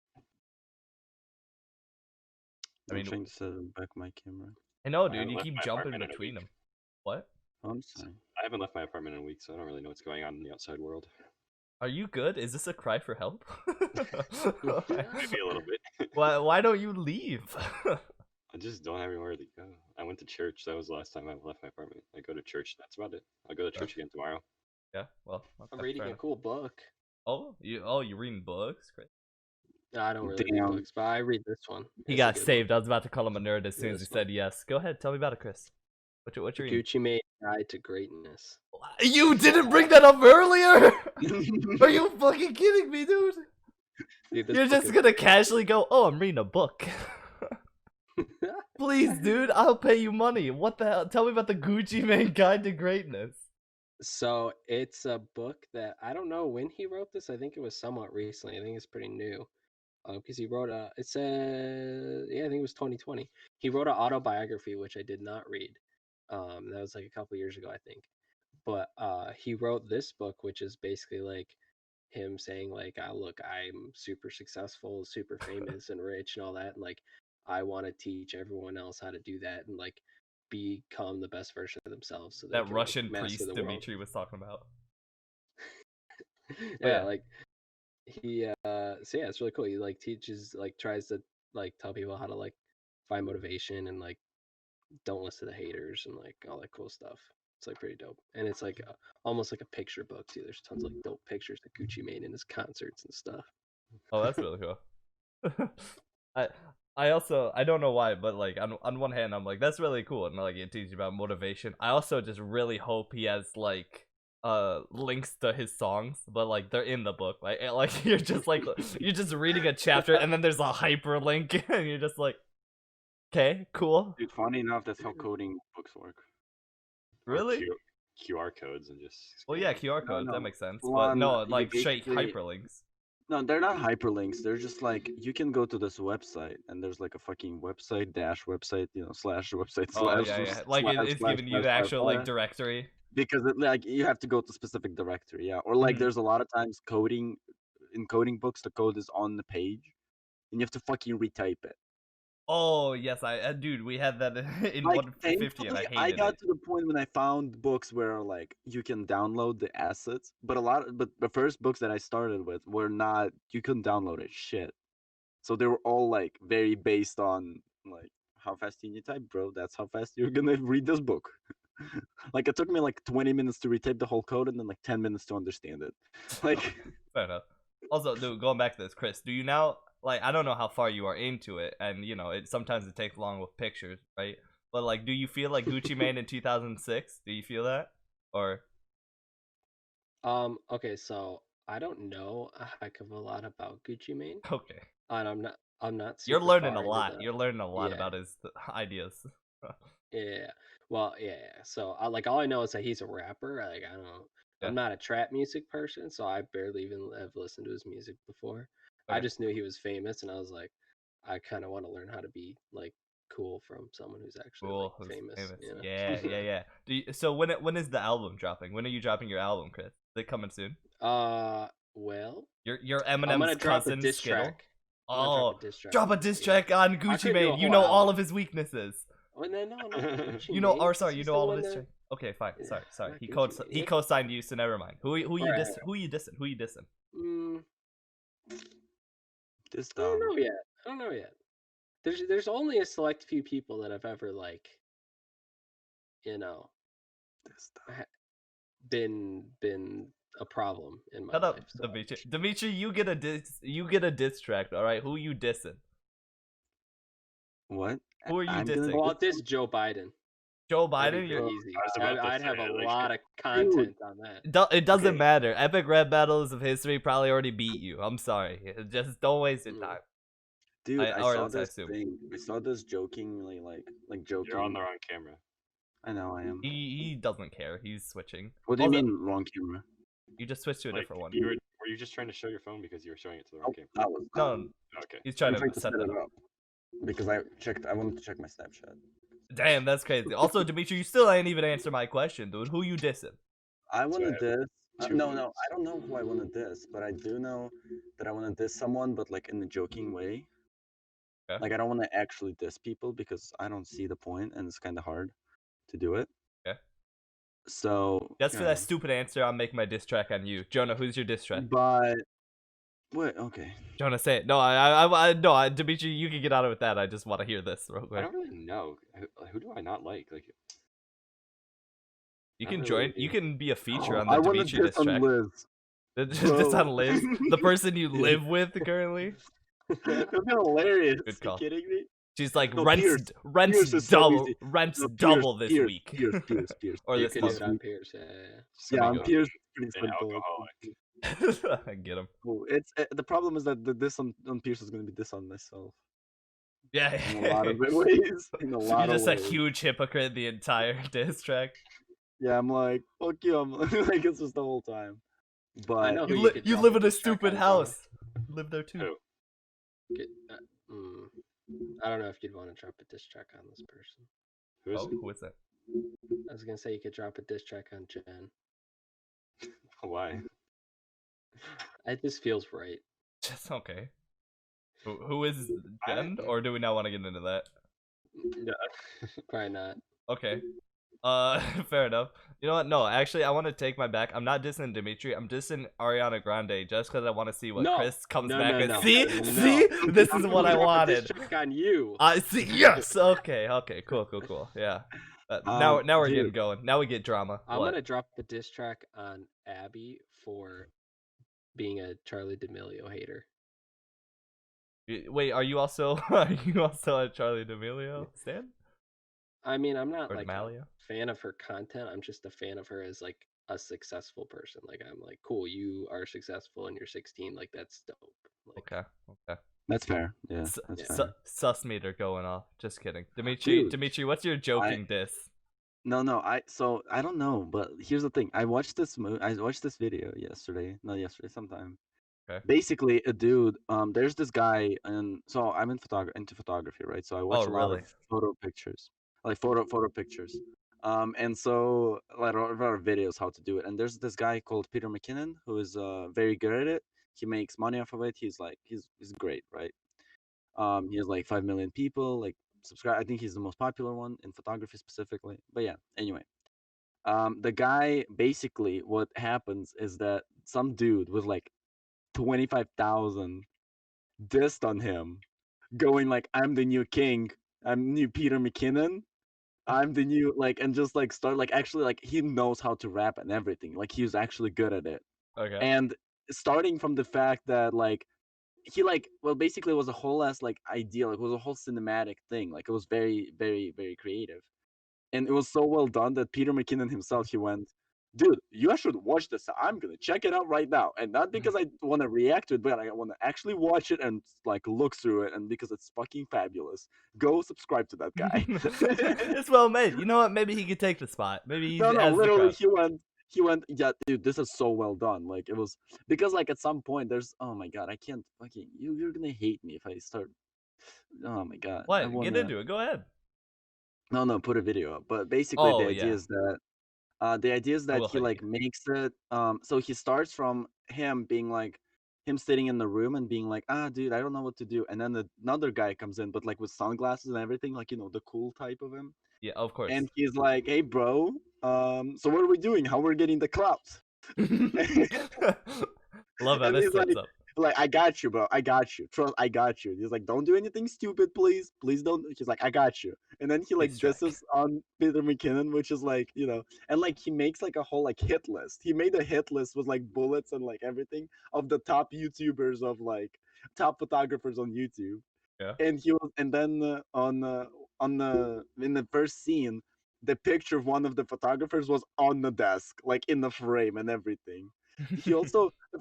[SPEAKER 2] I'm trying to set back my camera.
[SPEAKER 1] I know,
[SPEAKER 3] I
[SPEAKER 1] dude.
[SPEAKER 3] haven't
[SPEAKER 1] You
[SPEAKER 3] left
[SPEAKER 1] keep
[SPEAKER 3] my
[SPEAKER 1] jumping
[SPEAKER 3] apartment in a
[SPEAKER 1] between
[SPEAKER 3] week.
[SPEAKER 1] them. What?
[SPEAKER 2] Oh, I'm sorry.
[SPEAKER 3] I haven't left my apartment in a week, so I don't really know what's going on in the outside world.
[SPEAKER 1] Are you good? Is this a cry for help?
[SPEAKER 3] Maybe a little bit.
[SPEAKER 1] Why don't you leave?
[SPEAKER 3] I just don't have anywhere to go. I went to church. That was the last time I left my apartment. I go to church. That's about it. I'll go to church again tomorrow.
[SPEAKER 1] Yeah, well,
[SPEAKER 4] I'm reading a cool book.
[SPEAKER 1] Oh, you reading books? Great.
[SPEAKER 4] No, I don't really read books, but I read this one.
[SPEAKER 1] He
[SPEAKER 4] It's a
[SPEAKER 1] got
[SPEAKER 4] good
[SPEAKER 1] saved.
[SPEAKER 4] one.
[SPEAKER 1] I was about to call him a nerd as soon as he
[SPEAKER 4] This one.
[SPEAKER 1] said yes. Go ahead, tell me about it, Chris. What you reading?
[SPEAKER 4] Gucci Mane Guide to Greatness.
[SPEAKER 1] You didn't bring that up earlier? Are you fucking kidding me, dude?
[SPEAKER 4] Dude, this
[SPEAKER 1] You're
[SPEAKER 4] book
[SPEAKER 1] just
[SPEAKER 4] is-
[SPEAKER 1] gonna casually go, oh, I'm reading a book. Please, dude, I'll pay you money. What the hell? Tell me about the Gucci Mane Guide to Greatness.
[SPEAKER 4] So it's a book that I don't know when he wrote this. I think it was somewhat recently. I think it's pretty new. Because he wrote I think it was 2020. He wrote an autobiography, which I did not read. That was like a couple years ago, I think. But he wrote this book, which is basically like him saying like, look, I'm super successful, super famous and rich and all that, and like I want to teach everyone else how to do that and like become the best version of themselves. So they
[SPEAKER 1] That
[SPEAKER 4] can,
[SPEAKER 1] Russian
[SPEAKER 4] like, master
[SPEAKER 1] priest
[SPEAKER 4] the world.
[SPEAKER 1] Dmitry was talking about.
[SPEAKER 4] Yeah, like he so yeah, it's really cool. He like teaches, like tries to like tell people how to like find motivation and like don't listen to haters and like all that cool stuff. It's like pretty dope, and it's like almost like a picture book too. There's tons of like dope pictures of Gucci Mane in his concerts and stuff.
[SPEAKER 1] Oh, that's really cool. I also, I don't know why, but like on one hand I'm like, that's really cool, and like it teaches you about motivation. I also just really hope he has like links to his songs, but like they're in the book. Like you're just reading a chapter and then there's a hyperlink and you're just like, okay, cool.
[SPEAKER 2] Dude, funny enough, that's how coding books work.
[SPEAKER 1] Really?
[SPEAKER 3] QR codes and just.
[SPEAKER 1] Well, yeah, QR codes, that
[SPEAKER 2] no.
[SPEAKER 1] makes sense.
[SPEAKER 2] Well,
[SPEAKER 1] But no,
[SPEAKER 2] you
[SPEAKER 1] like straight
[SPEAKER 2] basically-
[SPEAKER 1] hyperlinks.
[SPEAKER 2] No, they're not hyperlinks. They're just like you can go to this website and there's like a fucking website dash website, slash website
[SPEAKER 1] Oh,
[SPEAKER 2] slash.
[SPEAKER 1] yeah. Like
[SPEAKER 2] slash,
[SPEAKER 1] it's
[SPEAKER 2] slash,
[SPEAKER 1] giving you
[SPEAKER 2] slash,
[SPEAKER 1] the actual
[SPEAKER 2] slash,
[SPEAKER 1] like directory.
[SPEAKER 2] because like you have to go to specific directory, yeah. Or like
[SPEAKER 1] Mhm.
[SPEAKER 2] there's a lot of times in coding books, the code is on the page, and you have to fucking retype it.
[SPEAKER 1] Oh yes, dude, we had that in
[SPEAKER 2] Like
[SPEAKER 1] 150, and I
[SPEAKER 2] thankfully, I
[SPEAKER 1] hated
[SPEAKER 2] got
[SPEAKER 1] it.
[SPEAKER 2] to the point when I found books where like you can download the assets, but but the first books that I started with were not. You couldn't download it. Shit. So they were all like very based on like how fast can you type, bro? That's how fast you're gonna read this book. Like it took me like 20 minutes to retype the whole code and then like 10 minutes to understand it. Like
[SPEAKER 1] Fair enough. Also, dude, going back to this, Chris, do you now like I don't know how far you are into it, and you know it sometimes it takes long with pictures, right? But like, do you feel like Gucci Mane in 2006? Do you feel that, or
[SPEAKER 4] Okay, so I don't know a heck of a lot about Gucci Mane,
[SPEAKER 1] okay?
[SPEAKER 4] and I'm not
[SPEAKER 1] You're
[SPEAKER 4] super
[SPEAKER 1] learning a
[SPEAKER 4] far into
[SPEAKER 1] lot.
[SPEAKER 4] the
[SPEAKER 1] You're learning a lot
[SPEAKER 4] yeah
[SPEAKER 1] about his ideas.
[SPEAKER 4] yeah. Well, yeah. So like all I know is that he's a rapper. Like I don't know.
[SPEAKER 1] Yeah.
[SPEAKER 4] I'm not a trap music person, so I barely even have listened to his music before. I
[SPEAKER 1] Okay.
[SPEAKER 4] just knew he was famous, and I was like, I kind of want to learn how to be like cool from someone who's actually
[SPEAKER 1] Cool.
[SPEAKER 4] like
[SPEAKER 1] Who's
[SPEAKER 4] famous.
[SPEAKER 1] famous.
[SPEAKER 4] You know?
[SPEAKER 1] Yeah. So when is the album dropping? When are you dropping your album, Chris? Is it coming soon?
[SPEAKER 4] Well,
[SPEAKER 1] Your
[SPEAKER 4] I'm
[SPEAKER 1] Eminem's
[SPEAKER 4] gonna drop a
[SPEAKER 1] cousin
[SPEAKER 4] diss
[SPEAKER 1] Skittle.
[SPEAKER 4] track. I'm gonna drop
[SPEAKER 1] Oh,
[SPEAKER 4] a diss track.
[SPEAKER 1] drop a
[SPEAKER 4] on
[SPEAKER 1] diss
[SPEAKER 4] yeah.
[SPEAKER 1] track on
[SPEAKER 4] I
[SPEAKER 1] Gucci
[SPEAKER 4] could do a
[SPEAKER 1] Mane. You
[SPEAKER 4] whole
[SPEAKER 1] know all
[SPEAKER 4] album.
[SPEAKER 1] of his weaknesses.
[SPEAKER 4] Oh, no, not Gucci
[SPEAKER 1] You know,
[SPEAKER 4] Mane,
[SPEAKER 1] or
[SPEAKER 4] 'cause
[SPEAKER 1] sorry, you
[SPEAKER 4] he's
[SPEAKER 1] know
[SPEAKER 4] the
[SPEAKER 1] all of
[SPEAKER 4] one
[SPEAKER 1] his
[SPEAKER 4] that-
[SPEAKER 1] track. Okay, fine.
[SPEAKER 4] Yeah,
[SPEAKER 1] Sorry.
[SPEAKER 4] not
[SPEAKER 1] He
[SPEAKER 4] Gucci Mane.
[SPEAKER 1] he
[SPEAKER 4] Yeah.
[SPEAKER 1] co-signed you, so never mind. Who you
[SPEAKER 4] Right.
[SPEAKER 1] dissing? Who you dissing? Who you dissing?
[SPEAKER 2] this
[SPEAKER 4] I don't
[SPEAKER 2] dumb.
[SPEAKER 4] know yet. I don't know yet. There's only a select few people that have ever like, you know,
[SPEAKER 2] This dumb.
[SPEAKER 4] been a problem in my
[SPEAKER 1] Shut up,
[SPEAKER 4] life. So.
[SPEAKER 1] Dmitry. Dmitry, you get a diss track. All right, who you dissing?
[SPEAKER 2] What?
[SPEAKER 1] Who are you
[SPEAKER 2] I'm gonna
[SPEAKER 1] dissing?
[SPEAKER 4] Well, this Joe Biden.
[SPEAKER 1] Joe
[SPEAKER 4] That'd
[SPEAKER 1] Biden.
[SPEAKER 4] be
[SPEAKER 1] You're,
[SPEAKER 4] pretty easy.
[SPEAKER 3] I was about to
[SPEAKER 4] I'd have
[SPEAKER 3] say,
[SPEAKER 4] a
[SPEAKER 3] like,
[SPEAKER 4] lot of content on that.
[SPEAKER 1] it doesn't
[SPEAKER 2] Okay.
[SPEAKER 1] matter. Epic rap battles of history probably already beat you. I'm sorry. Just don't waste your
[SPEAKER 4] Mm.
[SPEAKER 1] time.
[SPEAKER 2] Dude, I
[SPEAKER 1] or
[SPEAKER 2] saw
[SPEAKER 1] else I
[SPEAKER 2] this
[SPEAKER 1] assume.
[SPEAKER 2] thing. I saw this jokingly, like joking.
[SPEAKER 3] You're on the wrong camera.
[SPEAKER 2] I know I am.
[SPEAKER 1] He doesn't care. He's switching.
[SPEAKER 2] What do you
[SPEAKER 1] Also,
[SPEAKER 2] mean wrong camera?
[SPEAKER 1] You just switched to a
[SPEAKER 3] Like,
[SPEAKER 1] different one.
[SPEAKER 3] were you just trying to show your phone because you were showing it to the wrong camera?
[SPEAKER 2] That was
[SPEAKER 1] No,
[SPEAKER 3] Okay.
[SPEAKER 1] he's trying
[SPEAKER 2] I'm trying
[SPEAKER 1] to
[SPEAKER 2] to
[SPEAKER 1] set
[SPEAKER 2] set
[SPEAKER 1] that
[SPEAKER 2] it
[SPEAKER 1] up.
[SPEAKER 2] up because I wanted to check my Snapchat.
[SPEAKER 1] Damn, that's crazy. Also, Dmitry, you still ain't even answer my question, dude. Who you dissing?
[SPEAKER 2] I wanted this.
[SPEAKER 3] 2
[SPEAKER 2] No,
[SPEAKER 3] minutes.
[SPEAKER 2] I don't know who I wanted this, but I do know that I wanted this someone, but like in a joking way.
[SPEAKER 1] Okay.
[SPEAKER 2] Like I don't want to actually diss people because I don't see the point, and it's kind of hard to do it.
[SPEAKER 1] Okay.
[SPEAKER 2] So
[SPEAKER 1] Just for that stupid answer, I'm making my diss track on you, Jonah. Who's your diss track?
[SPEAKER 2] But wait, okay.
[SPEAKER 1] Jonah, say it. No, Dmitry, you can get out of with that. I just want to hear this real
[SPEAKER 3] I
[SPEAKER 1] quick.
[SPEAKER 3] don't really know. Who do I not like? Like,
[SPEAKER 1] You
[SPEAKER 3] not
[SPEAKER 1] can
[SPEAKER 3] really
[SPEAKER 1] join.
[SPEAKER 3] looking.
[SPEAKER 1] You can be a feature on the
[SPEAKER 2] I wanted
[SPEAKER 1] Dmitry diss
[SPEAKER 2] this on
[SPEAKER 1] track.
[SPEAKER 2] Liz.
[SPEAKER 1] This on
[SPEAKER 2] Bro.
[SPEAKER 1] Liz, the person you
[SPEAKER 2] Yeah.
[SPEAKER 1] live with currently.
[SPEAKER 2] That'd be hilarious.
[SPEAKER 1] Good
[SPEAKER 2] Are you
[SPEAKER 1] call.
[SPEAKER 2] kidding me?
[SPEAKER 1] She's like
[SPEAKER 2] No,
[SPEAKER 1] rents
[SPEAKER 2] Pierce is so
[SPEAKER 1] double
[SPEAKER 2] easy.
[SPEAKER 1] rents
[SPEAKER 2] No, Pierce,
[SPEAKER 1] double this
[SPEAKER 2] Pierce,
[SPEAKER 1] week.
[SPEAKER 2] Pierce.
[SPEAKER 1] Or
[SPEAKER 4] You
[SPEAKER 1] this
[SPEAKER 4] could do
[SPEAKER 1] month.
[SPEAKER 4] it on Pierce. Yeah.
[SPEAKER 2] Yeah,
[SPEAKER 1] There
[SPEAKER 2] on
[SPEAKER 1] you go.
[SPEAKER 2] Pierce, pretty
[SPEAKER 3] An
[SPEAKER 2] simple.
[SPEAKER 3] alcoholic.
[SPEAKER 1] I get him.
[SPEAKER 2] Cool. It's the problem is that this on Pierce is gonna be this on myself
[SPEAKER 1] Yeah.
[SPEAKER 2] in a lot of ways. In a lot
[SPEAKER 1] You're
[SPEAKER 2] of
[SPEAKER 1] just a
[SPEAKER 2] ways.
[SPEAKER 1] huge hypocrite the entire diss track.
[SPEAKER 2] Yeah, I'm like, fuck you. I'm like, it's just the whole time. But
[SPEAKER 4] know who
[SPEAKER 1] You,
[SPEAKER 4] you could
[SPEAKER 1] you
[SPEAKER 4] drop
[SPEAKER 1] live
[SPEAKER 4] a
[SPEAKER 1] in a
[SPEAKER 4] diss track
[SPEAKER 1] stupid
[SPEAKER 4] on,
[SPEAKER 1] house. You live there too.
[SPEAKER 3] Who?
[SPEAKER 4] I don't know if you'd want to drop a diss track on this person.
[SPEAKER 3] Who is
[SPEAKER 1] Oh,
[SPEAKER 3] it?
[SPEAKER 1] who is that?
[SPEAKER 4] I was gonna say you could drop a diss track on Jen.
[SPEAKER 3] Why?
[SPEAKER 4] It just feels right.
[SPEAKER 1] Just okay. Who is Jen? Or do we not want to get into that?
[SPEAKER 4] No, probably not.
[SPEAKER 1] Okay. Fair enough. You know what? No, actually, I want to take my back. I'm not dissing Dmitry. I'm dissing Ariana Grande just because I want to see what
[SPEAKER 4] No.
[SPEAKER 1] Chris comes
[SPEAKER 4] No,
[SPEAKER 1] back
[SPEAKER 4] no,
[SPEAKER 1] with.
[SPEAKER 4] no.
[SPEAKER 1] See?
[SPEAKER 4] No.
[SPEAKER 1] See? This is
[SPEAKER 4] I'm
[SPEAKER 1] what
[SPEAKER 4] gonna
[SPEAKER 1] I
[SPEAKER 4] drop a
[SPEAKER 1] wanted.
[SPEAKER 4] diss track on you.
[SPEAKER 1] I see. Yes. Okay. Cool. Yeah. Now we're
[SPEAKER 2] dude.
[SPEAKER 1] getting going. Now we get drama.
[SPEAKER 4] I'm
[SPEAKER 1] What?
[SPEAKER 4] gonna drop a diss track on Abby for being a Charlie D'Amelio hater.
[SPEAKER 1] Wait, are you also a Charlie D'Amelio stan?
[SPEAKER 4] I mean, I'm not
[SPEAKER 1] Or
[SPEAKER 4] like a
[SPEAKER 1] D'Amelio?
[SPEAKER 4] fan of her content. I'm just a fan of her as like a successful person. Like I'm like, cool, you are successful and you're 16. Like that's dope. Like,
[SPEAKER 1] Okay.
[SPEAKER 2] that's fair. Yeah, that's fair.
[SPEAKER 1] Sus meter going off. Just kidding. Dmitry,
[SPEAKER 2] Dude,
[SPEAKER 1] what's your joking diss?
[SPEAKER 2] No, I don't know, but here's the thing. I watched this video yesterday. Not yesterday, sometime.
[SPEAKER 1] Okay.
[SPEAKER 2] Basically, a dude. There's this guy, and so I'm into photography, right? So I watch a lot
[SPEAKER 1] really?
[SPEAKER 2] of photo pictures, like photo pictures. And so like a lot of videos how to do it. And there's this guy called Peter McKinnon who is very good at it. He makes money off of it. He's great, right? He has like 5 million people like subscribe. I think he's the most popular one in photography specifically. But yeah, anyway. The guy basically what happens is that some dude with like 25,000 dissed on him, going like, "I'm the new king. I'm new Peter McKinnon. I'm the new like," and just like start like actually like he knows how to rap and everything. Like he was actually good at it.
[SPEAKER 1] Okay.
[SPEAKER 2] And starting from the fact that like he like well basically it was a whole ass like idea, like it was a whole cinematic thing. Like it was very very very creative. And it was so well done that Peter McKinnon himself, he went, "Dude, you should watch this. I'm gonna check it out right now, and not because I want to react to it, but I want to actually watch it and like look through it, and because it's fucking fabulous. Go subscribe to that guy."
[SPEAKER 1] It's well made. You know what? Maybe he could take the spot. Maybe he
[SPEAKER 2] No,
[SPEAKER 1] has the
[SPEAKER 2] literally,
[SPEAKER 1] crowd.
[SPEAKER 2] he went, "Yeah, dude, this is so well done." Like it was because like at some point there's, oh my god, I can't fucking you're gonna hate me if I start. Oh my god, I
[SPEAKER 1] What? Get
[SPEAKER 2] wanna.
[SPEAKER 1] into it. Go ahead.
[SPEAKER 2] No, put a video up. But basically,
[SPEAKER 1] Oh yeah.
[SPEAKER 2] the idea is
[SPEAKER 1] I
[SPEAKER 2] that
[SPEAKER 1] will
[SPEAKER 2] he
[SPEAKER 1] hit
[SPEAKER 2] like
[SPEAKER 1] you.
[SPEAKER 2] makes it. So he starts from him being like him sitting in the room and being like, "Ah, dude, I don't know what to do." And then another guy comes in, but like with sunglasses and everything, like the cool type of him.
[SPEAKER 1] Yeah, of course.
[SPEAKER 2] And he's like, "Hey, bro. So what are we doing? How we're getting the clout?"
[SPEAKER 1] Love how
[SPEAKER 2] And
[SPEAKER 1] this
[SPEAKER 2] he's
[SPEAKER 1] sets up.
[SPEAKER 2] like, "I got you, bro. I got you. Trust, I got you." He's like, "Don't do anything stupid, please. Please don't." He's like, "I got you." And then he like
[SPEAKER 1] Nice strike.
[SPEAKER 2] disses on Peter McKinnon, which is like, and like he makes like a whole like hit list. He made a hit list with like bullets and like everything of the top YouTubers of like top photographers on YouTube.
[SPEAKER 1] Yeah.
[SPEAKER 2] And he was, and then on the in the first scene, the picture of one of the photographers was on the desk, like in the frame and everything. He also the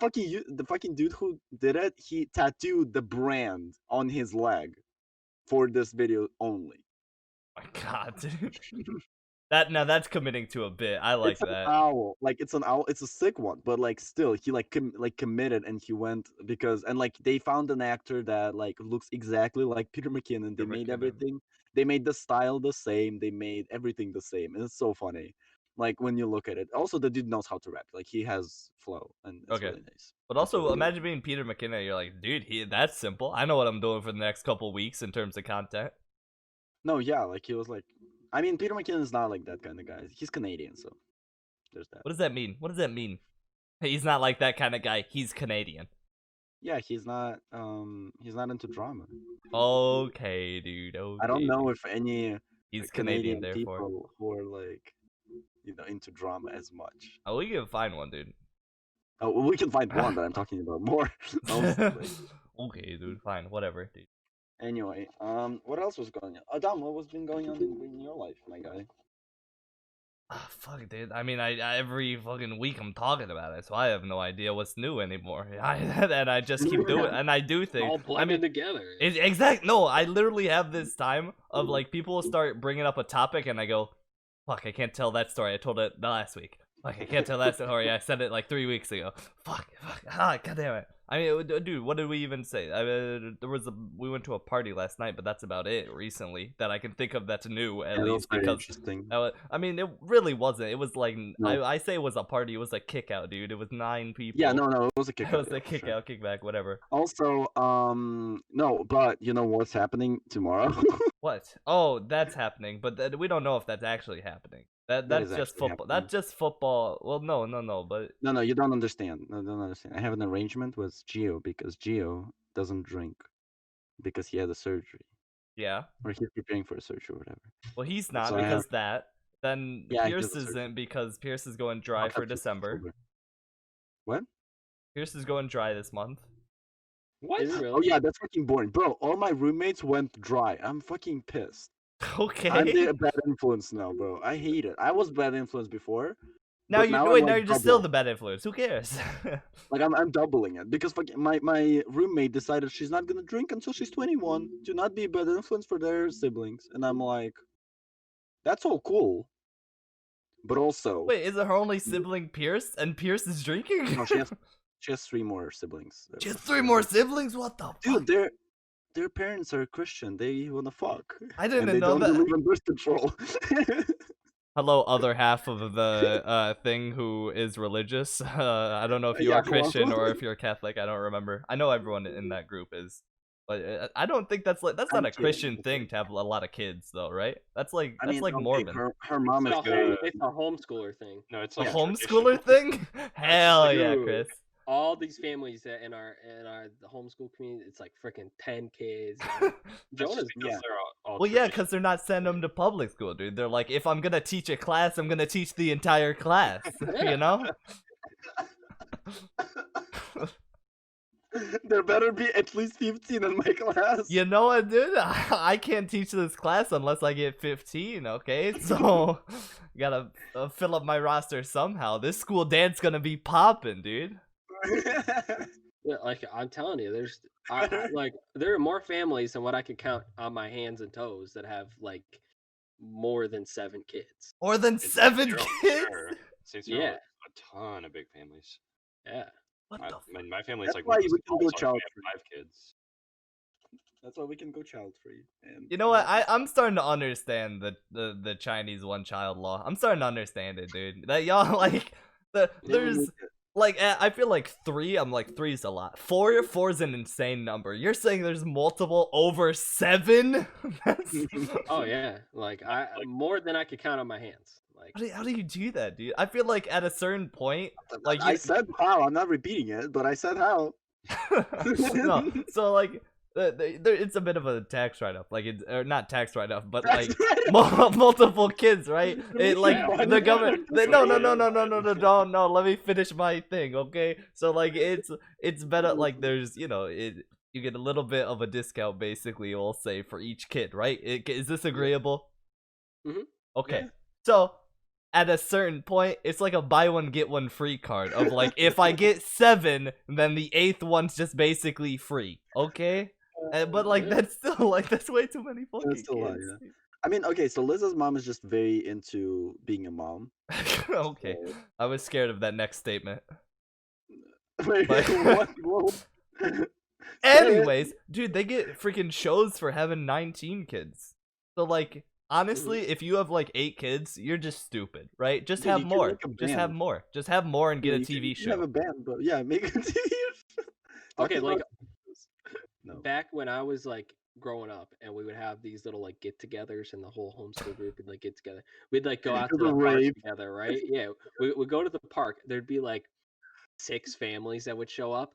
[SPEAKER 2] fucking dude who did it, he tattooed the brand on his leg for this video only.
[SPEAKER 1] My God, dude. That's committing to a bit. I like
[SPEAKER 2] It's an
[SPEAKER 1] that.
[SPEAKER 2] owl, like it's an owl. It's a sick one, but like still, he like committed, and he went because and like they found an actor that like looks exactly like Peter McKinnon. They
[SPEAKER 1] Peter
[SPEAKER 2] made
[SPEAKER 1] McKinnon.
[SPEAKER 2] everything. They made the style the same. They made everything the same, and it's so funny. Like when you look at it. Also, the dude knows how to rap. Like he has flow, and it's
[SPEAKER 1] Okay.
[SPEAKER 2] really nice.
[SPEAKER 1] But
[SPEAKER 2] It's
[SPEAKER 1] also
[SPEAKER 2] really good.
[SPEAKER 1] imagine being Peter McKinnon. You're like, dude, that's simple. I know what I'm doing for the next couple weeks in terms of content.
[SPEAKER 2] No, yeah, like he was like, I mean, Peter McKinnon is not like that kind of guy. He's Canadian, so there's that.
[SPEAKER 1] What does that mean? What does that mean? He's not like that kind of guy. He's Canadian.
[SPEAKER 2] Yeah, he's not into drama.
[SPEAKER 1] Okay, dude. Okay.
[SPEAKER 2] I don't know if any
[SPEAKER 1] He's Canadian,
[SPEAKER 2] Canadian
[SPEAKER 1] therefore.
[SPEAKER 2] people who are like, into drama as much.
[SPEAKER 1] Oh, we can find one, dude.
[SPEAKER 2] Oh, well, we can find one, but I'm talking about more. Mostly.
[SPEAKER 1] Okay, dude. Fine. Whatever, dude.
[SPEAKER 2] Anyway, what else was going on? Adam, what was been going on in your life, my guy?
[SPEAKER 1] Oh, fuck, dude. I mean, I every fucking week I'm talking about it, so I have no idea what's new anymore. And I just keep doing, and I do things.
[SPEAKER 4] All blended together.
[SPEAKER 1] Exact. No, I literally have this time of like people start bringing up a topic, and I go, "Fuck, I can't tell that story. I told it last week. Fuck, I can't tell that story. I said it like 3 weeks ago. Fuck. Ah, god damn it." I mean, dude, what did we even say? We went to a party last night, but that's about it recently that I can think of that's new at
[SPEAKER 2] Yeah, that was
[SPEAKER 1] least
[SPEAKER 2] very
[SPEAKER 1] because
[SPEAKER 2] interesting.
[SPEAKER 1] I mean, it really wasn't. It was like
[SPEAKER 2] No.
[SPEAKER 1] I say it was a party. It was a kick out, dude. It was 9 people.
[SPEAKER 2] Yeah, no, it was a kick
[SPEAKER 1] It
[SPEAKER 2] out.
[SPEAKER 1] was a kick out, kickback, whatever.
[SPEAKER 2] Also, no, but you know what's happening tomorrow?
[SPEAKER 1] What? Oh, that's happening, but we don't know if that's actually happening.
[SPEAKER 2] That
[SPEAKER 1] That's
[SPEAKER 2] is
[SPEAKER 1] just
[SPEAKER 2] actually
[SPEAKER 1] football.
[SPEAKER 2] happening.
[SPEAKER 1] That's just football. Well, no, but
[SPEAKER 2] No, you don't understand. No, don't understand. I have an arrangement with Gio because Gio doesn't drink because he had a surgery
[SPEAKER 1] yeah.
[SPEAKER 2] or he's preparing for a surgery or whatever.
[SPEAKER 1] Well, he's not
[SPEAKER 2] So I have-
[SPEAKER 1] because that. Then
[SPEAKER 2] Yeah, he
[SPEAKER 1] Pierce
[SPEAKER 2] has a surgery.
[SPEAKER 1] isn't because Pierce is going dry
[SPEAKER 2] Not
[SPEAKER 1] for
[SPEAKER 2] that he's
[SPEAKER 1] December.
[SPEAKER 2] sober. What?
[SPEAKER 1] Pierce is going dry this month.
[SPEAKER 4] What?
[SPEAKER 2] Oh
[SPEAKER 4] Really?
[SPEAKER 2] yeah, that's fucking boring, bro. All my roommates went dry. I'm fucking pissed.
[SPEAKER 1] Okay.
[SPEAKER 2] I'm the bad influence now, bro. I hate it. I was bad influence before.
[SPEAKER 1] Now
[SPEAKER 2] but
[SPEAKER 1] you
[SPEAKER 2] now
[SPEAKER 1] wait.
[SPEAKER 2] I'm,
[SPEAKER 1] Now
[SPEAKER 2] like,
[SPEAKER 1] you're just still
[SPEAKER 2] double.
[SPEAKER 1] the bad influence. Who cares?
[SPEAKER 2] Like I'm doubling it because fucking my roommate decided she's not gonna drink until she's 21 to not be a bad influence for their siblings, and I'm like, that's all cool, but also
[SPEAKER 1] Wait, is it her only sibling Pierce, and Pierce is drinking?
[SPEAKER 2] no, she has 3 more siblings.
[SPEAKER 1] She has 3 more siblings. What the
[SPEAKER 2] Dude,
[SPEAKER 1] fuck?
[SPEAKER 2] their parents are Christian. They wanna fuck.
[SPEAKER 1] I didn't
[SPEAKER 2] and they
[SPEAKER 1] know
[SPEAKER 2] don't
[SPEAKER 1] that.
[SPEAKER 2] believe in birth control.
[SPEAKER 1] Hello, other half of the thing who is religious. I don't know if you
[SPEAKER 2] Yeah,
[SPEAKER 1] are
[SPEAKER 2] go on.
[SPEAKER 1] Christian or if you're Catholic. I don't remember. I know everyone in that group is. But I don't think that's not a
[SPEAKER 2] I'm
[SPEAKER 1] Christian
[SPEAKER 2] kidding.
[SPEAKER 1] thing to have a lot of kids, though, right? That's like
[SPEAKER 2] I mean, okay,
[SPEAKER 1] Mormon.
[SPEAKER 2] her mom is
[SPEAKER 3] like
[SPEAKER 2] very.
[SPEAKER 3] a-
[SPEAKER 4] It's a homeschooler thing.
[SPEAKER 3] No, it's
[SPEAKER 1] A
[SPEAKER 3] like a
[SPEAKER 1] homeschooler
[SPEAKER 3] tradition.
[SPEAKER 1] thing? Hell
[SPEAKER 3] like,
[SPEAKER 1] yeah,
[SPEAKER 4] dude,
[SPEAKER 1] Chris.
[SPEAKER 4] All these families that in our the homeschool community, it's like freaking 10 kids. You know?
[SPEAKER 3] That's
[SPEAKER 4] Jonas,
[SPEAKER 3] just because
[SPEAKER 2] yeah.
[SPEAKER 3] they're all
[SPEAKER 1] Well, yeah,
[SPEAKER 3] tradition.
[SPEAKER 1] because they're not sending them to public school, dude. They're like, if I'm gonna teach a class, I'm gonna teach the entire class. You know?
[SPEAKER 2] There better be at least 15 in my class.
[SPEAKER 1] You know what, dude? I can't teach this class unless I get 15, okay? So, gotta fill up my roster somehow. This school dance gonna be popping, dude.
[SPEAKER 4] yeah, like I'm telling you, there's like there are more families than what I could count on my hands and toes that have like more than 7 kids.
[SPEAKER 1] More than
[SPEAKER 3] It's
[SPEAKER 1] 7
[SPEAKER 3] zero,
[SPEAKER 1] kids?
[SPEAKER 3] sure. Saints Row
[SPEAKER 4] Yeah.
[SPEAKER 3] has a ton of big families.
[SPEAKER 4] Yeah.
[SPEAKER 1] What
[SPEAKER 3] My,
[SPEAKER 1] the
[SPEAKER 3] I mean, my family's
[SPEAKER 2] That's
[SPEAKER 3] like
[SPEAKER 2] why
[SPEAKER 3] really
[SPEAKER 2] we can
[SPEAKER 3] small,
[SPEAKER 2] go
[SPEAKER 3] so I
[SPEAKER 2] child
[SPEAKER 3] only
[SPEAKER 2] free.
[SPEAKER 3] have 5 kids.
[SPEAKER 2] That's why we can go child free. And
[SPEAKER 1] You know what? I'm starting to understand the Chinese one-child law. I'm starting to understand it, dude. That y'all like there's like I feel like 3. I'm like 3 is a lot. 4 is an insane number. You're saying there's multiple over 7? That's...
[SPEAKER 4] Oh yeah, like more than I could count on my hands. Like
[SPEAKER 1] How do you do that, dude? I feel like at a certain point, like
[SPEAKER 2] I said how. I'm not repeating it, but I said how.
[SPEAKER 1] no, so like it's a bit of a tax write-off, like it's or not tax write-off, but like multiple kids, right? It like
[SPEAKER 4] Yeah.
[SPEAKER 1] the government. No, no. Let me finish my thing, okay? So like it's better. Like there's you get a little bit of a discount, basically. We'll say for each kid, right? Is this agreeable?
[SPEAKER 4] Mhm.
[SPEAKER 1] Okay,
[SPEAKER 2] Yeah.
[SPEAKER 1] so. At a certain point, it's like a buy one get one free card of like if I get 7, then the 8th one's just basically free. Okay, but like
[SPEAKER 4] Yeah.
[SPEAKER 1] that's still like that's way too many fucking
[SPEAKER 2] That's still a lot,
[SPEAKER 1] kids.
[SPEAKER 2] I mean, okay, so Liz's mom is just very into being a mom.
[SPEAKER 1] Okay,
[SPEAKER 2] So-
[SPEAKER 1] I was scared of that next statement.
[SPEAKER 2] Wait,
[SPEAKER 1] But-
[SPEAKER 2] what?
[SPEAKER 1] Anyways, dude, they get freaking shows for having 19 kids. So like. Honestly, if you have like 8 kids, you're just stupid, right? Just
[SPEAKER 2] Dude,
[SPEAKER 1] have
[SPEAKER 2] you can
[SPEAKER 1] more.
[SPEAKER 2] make a
[SPEAKER 1] Just have
[SPEAKER 2] band.
[SPEAKER 1] more. Just have more and get
[SPEAKER 2] Yeah,
[SPEAKER 1] a
[SPEAKER 2] you can-
[SPEAKER 1] TV
[SPEAKER 2] you can
[SPEAKER 1] show.
[SPEAKER 2] have a band, but yeah, make a TV show.
[SPEAKER 4] Okay,
[SPEAKER 2] Talking
[SPEAKER 4] like
[SPEAKER 2] about- no.
[SPEAKER 4] back when I was like growing up and we would have these little like get-togethers and the whole homeschool group would like get together. We'd like go out to
[SPEAKER 2] The
[SPEAKER 4] the park
[SPEAKER 2] rave.
[SPEAKER 4] together, right? Yeah, we go to the park. There'd be like 6 families that would show up.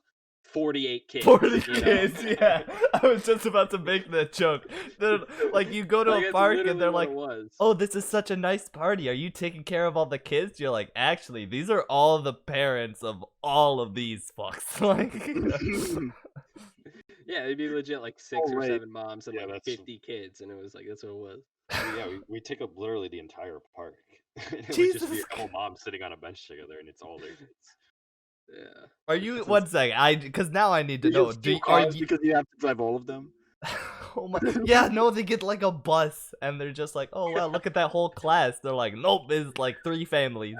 [SPEAKER 4] 48 kids.
[SPEAKER 1] 40
[SPEAKER 4] you know?
[SPEAKER 1] kids, yeah. I was just about to make that joke. They're, like, you go to
[SPEAKER 4] Like,
[SPEAKER 1] a
[SPEAKER 4] that's
[SPEAKER 1] park
[SPEAKER 4] literally
[SPEAKER 1] and they're
[SPEAKER 4] what
[SPEAKER 1] like,
[SPEAKER 4] it was.
[SPEAKER 1] oh, this is such a nice party. Are you taking care of all the kids? You're like, actually, these are all the parents of all of these fucks. Like,
[SPEAKER 4] Yeah, it'd be legit like 6
[SPEAKER 2] Oh,
[SPEAKER 4] or
[SPEAKER 2] right.
[SPEAKER 4] 7 moms and
[SPEAKER 3] Yeah,
[SPEAKER 4] like
[SPEAKER 3] that's-
[SPEAKER 4] 50 kids, and it was like that's what it was.
[SPEAKER 3] Yeah, we take up literally the entire park. It would just be
[SPEAKER 1] Jesus
[SPEAKER 3] a couple moms sitting on a bench together, and it's all their kids.
[SPEAKER 4] Yeah.
[SPEAKER 1] are you,
[SPEAKER 2] This is-
[SPEAKER 1] one sec, because now I need to
[SPEAKER 2] Do you
[SPEAKER 1] know.
[SPEAKER 2] have
[SPEAKER 1] Do,
[SPEAKER 2] 2
[SPEAKER 1] are
[SPEAKER 2] cars
[SPEAKER 1] you,
[SPEAKER 2] because you have to drive all of them?
[SPEAKER 1] oh my, yeah, no, they get like a bus and they're just like, oh, wow, look at that whole class. They're like, nope, it's like 3 families.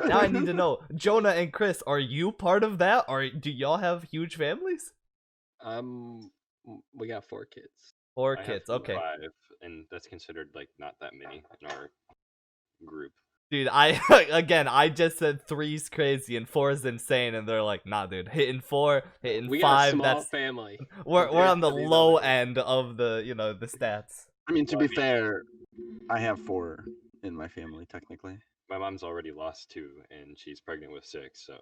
[SPEAKER 1] Now I need to know, Jonah and Chris, are you part of that? Or do y'all have huge families?
[SPEAKER 4] We got 4 kids.
[SPEAKER 1] 4
[SPEAKER 3] I have
[SPEAKER 1] kids, okay.
[SPEAKER 3] 5, and that's considered like not that many in our group.
[SPEAKER 1] Dude, I just said 3's crazy and 4's insane, and they're like, nah, dude, hitting 4, hitting
[SPEAKER 4] We got a
[SPEAKER 1] 5,
[SPEAKER 4] small
[SPEAKER 1] that's
[SPEAKER 4] family.
[SPEAKER 1] we're
[SPEAKER 4] compared
[SPEAKER 1] on the
[SPEAKER 4] to these
[SPEAKER 1] low
[SPEAKER 4] other
[SPEAKER 1] end of the the stats.
[SPEAKER 2] I mean, to
[SPEAKER 3] Well,
[SPEAKER 2] be fair, I have 4 in my family technically.
[SPEAKER 3] My mom's already lost 2, and she's pregnant with 6, so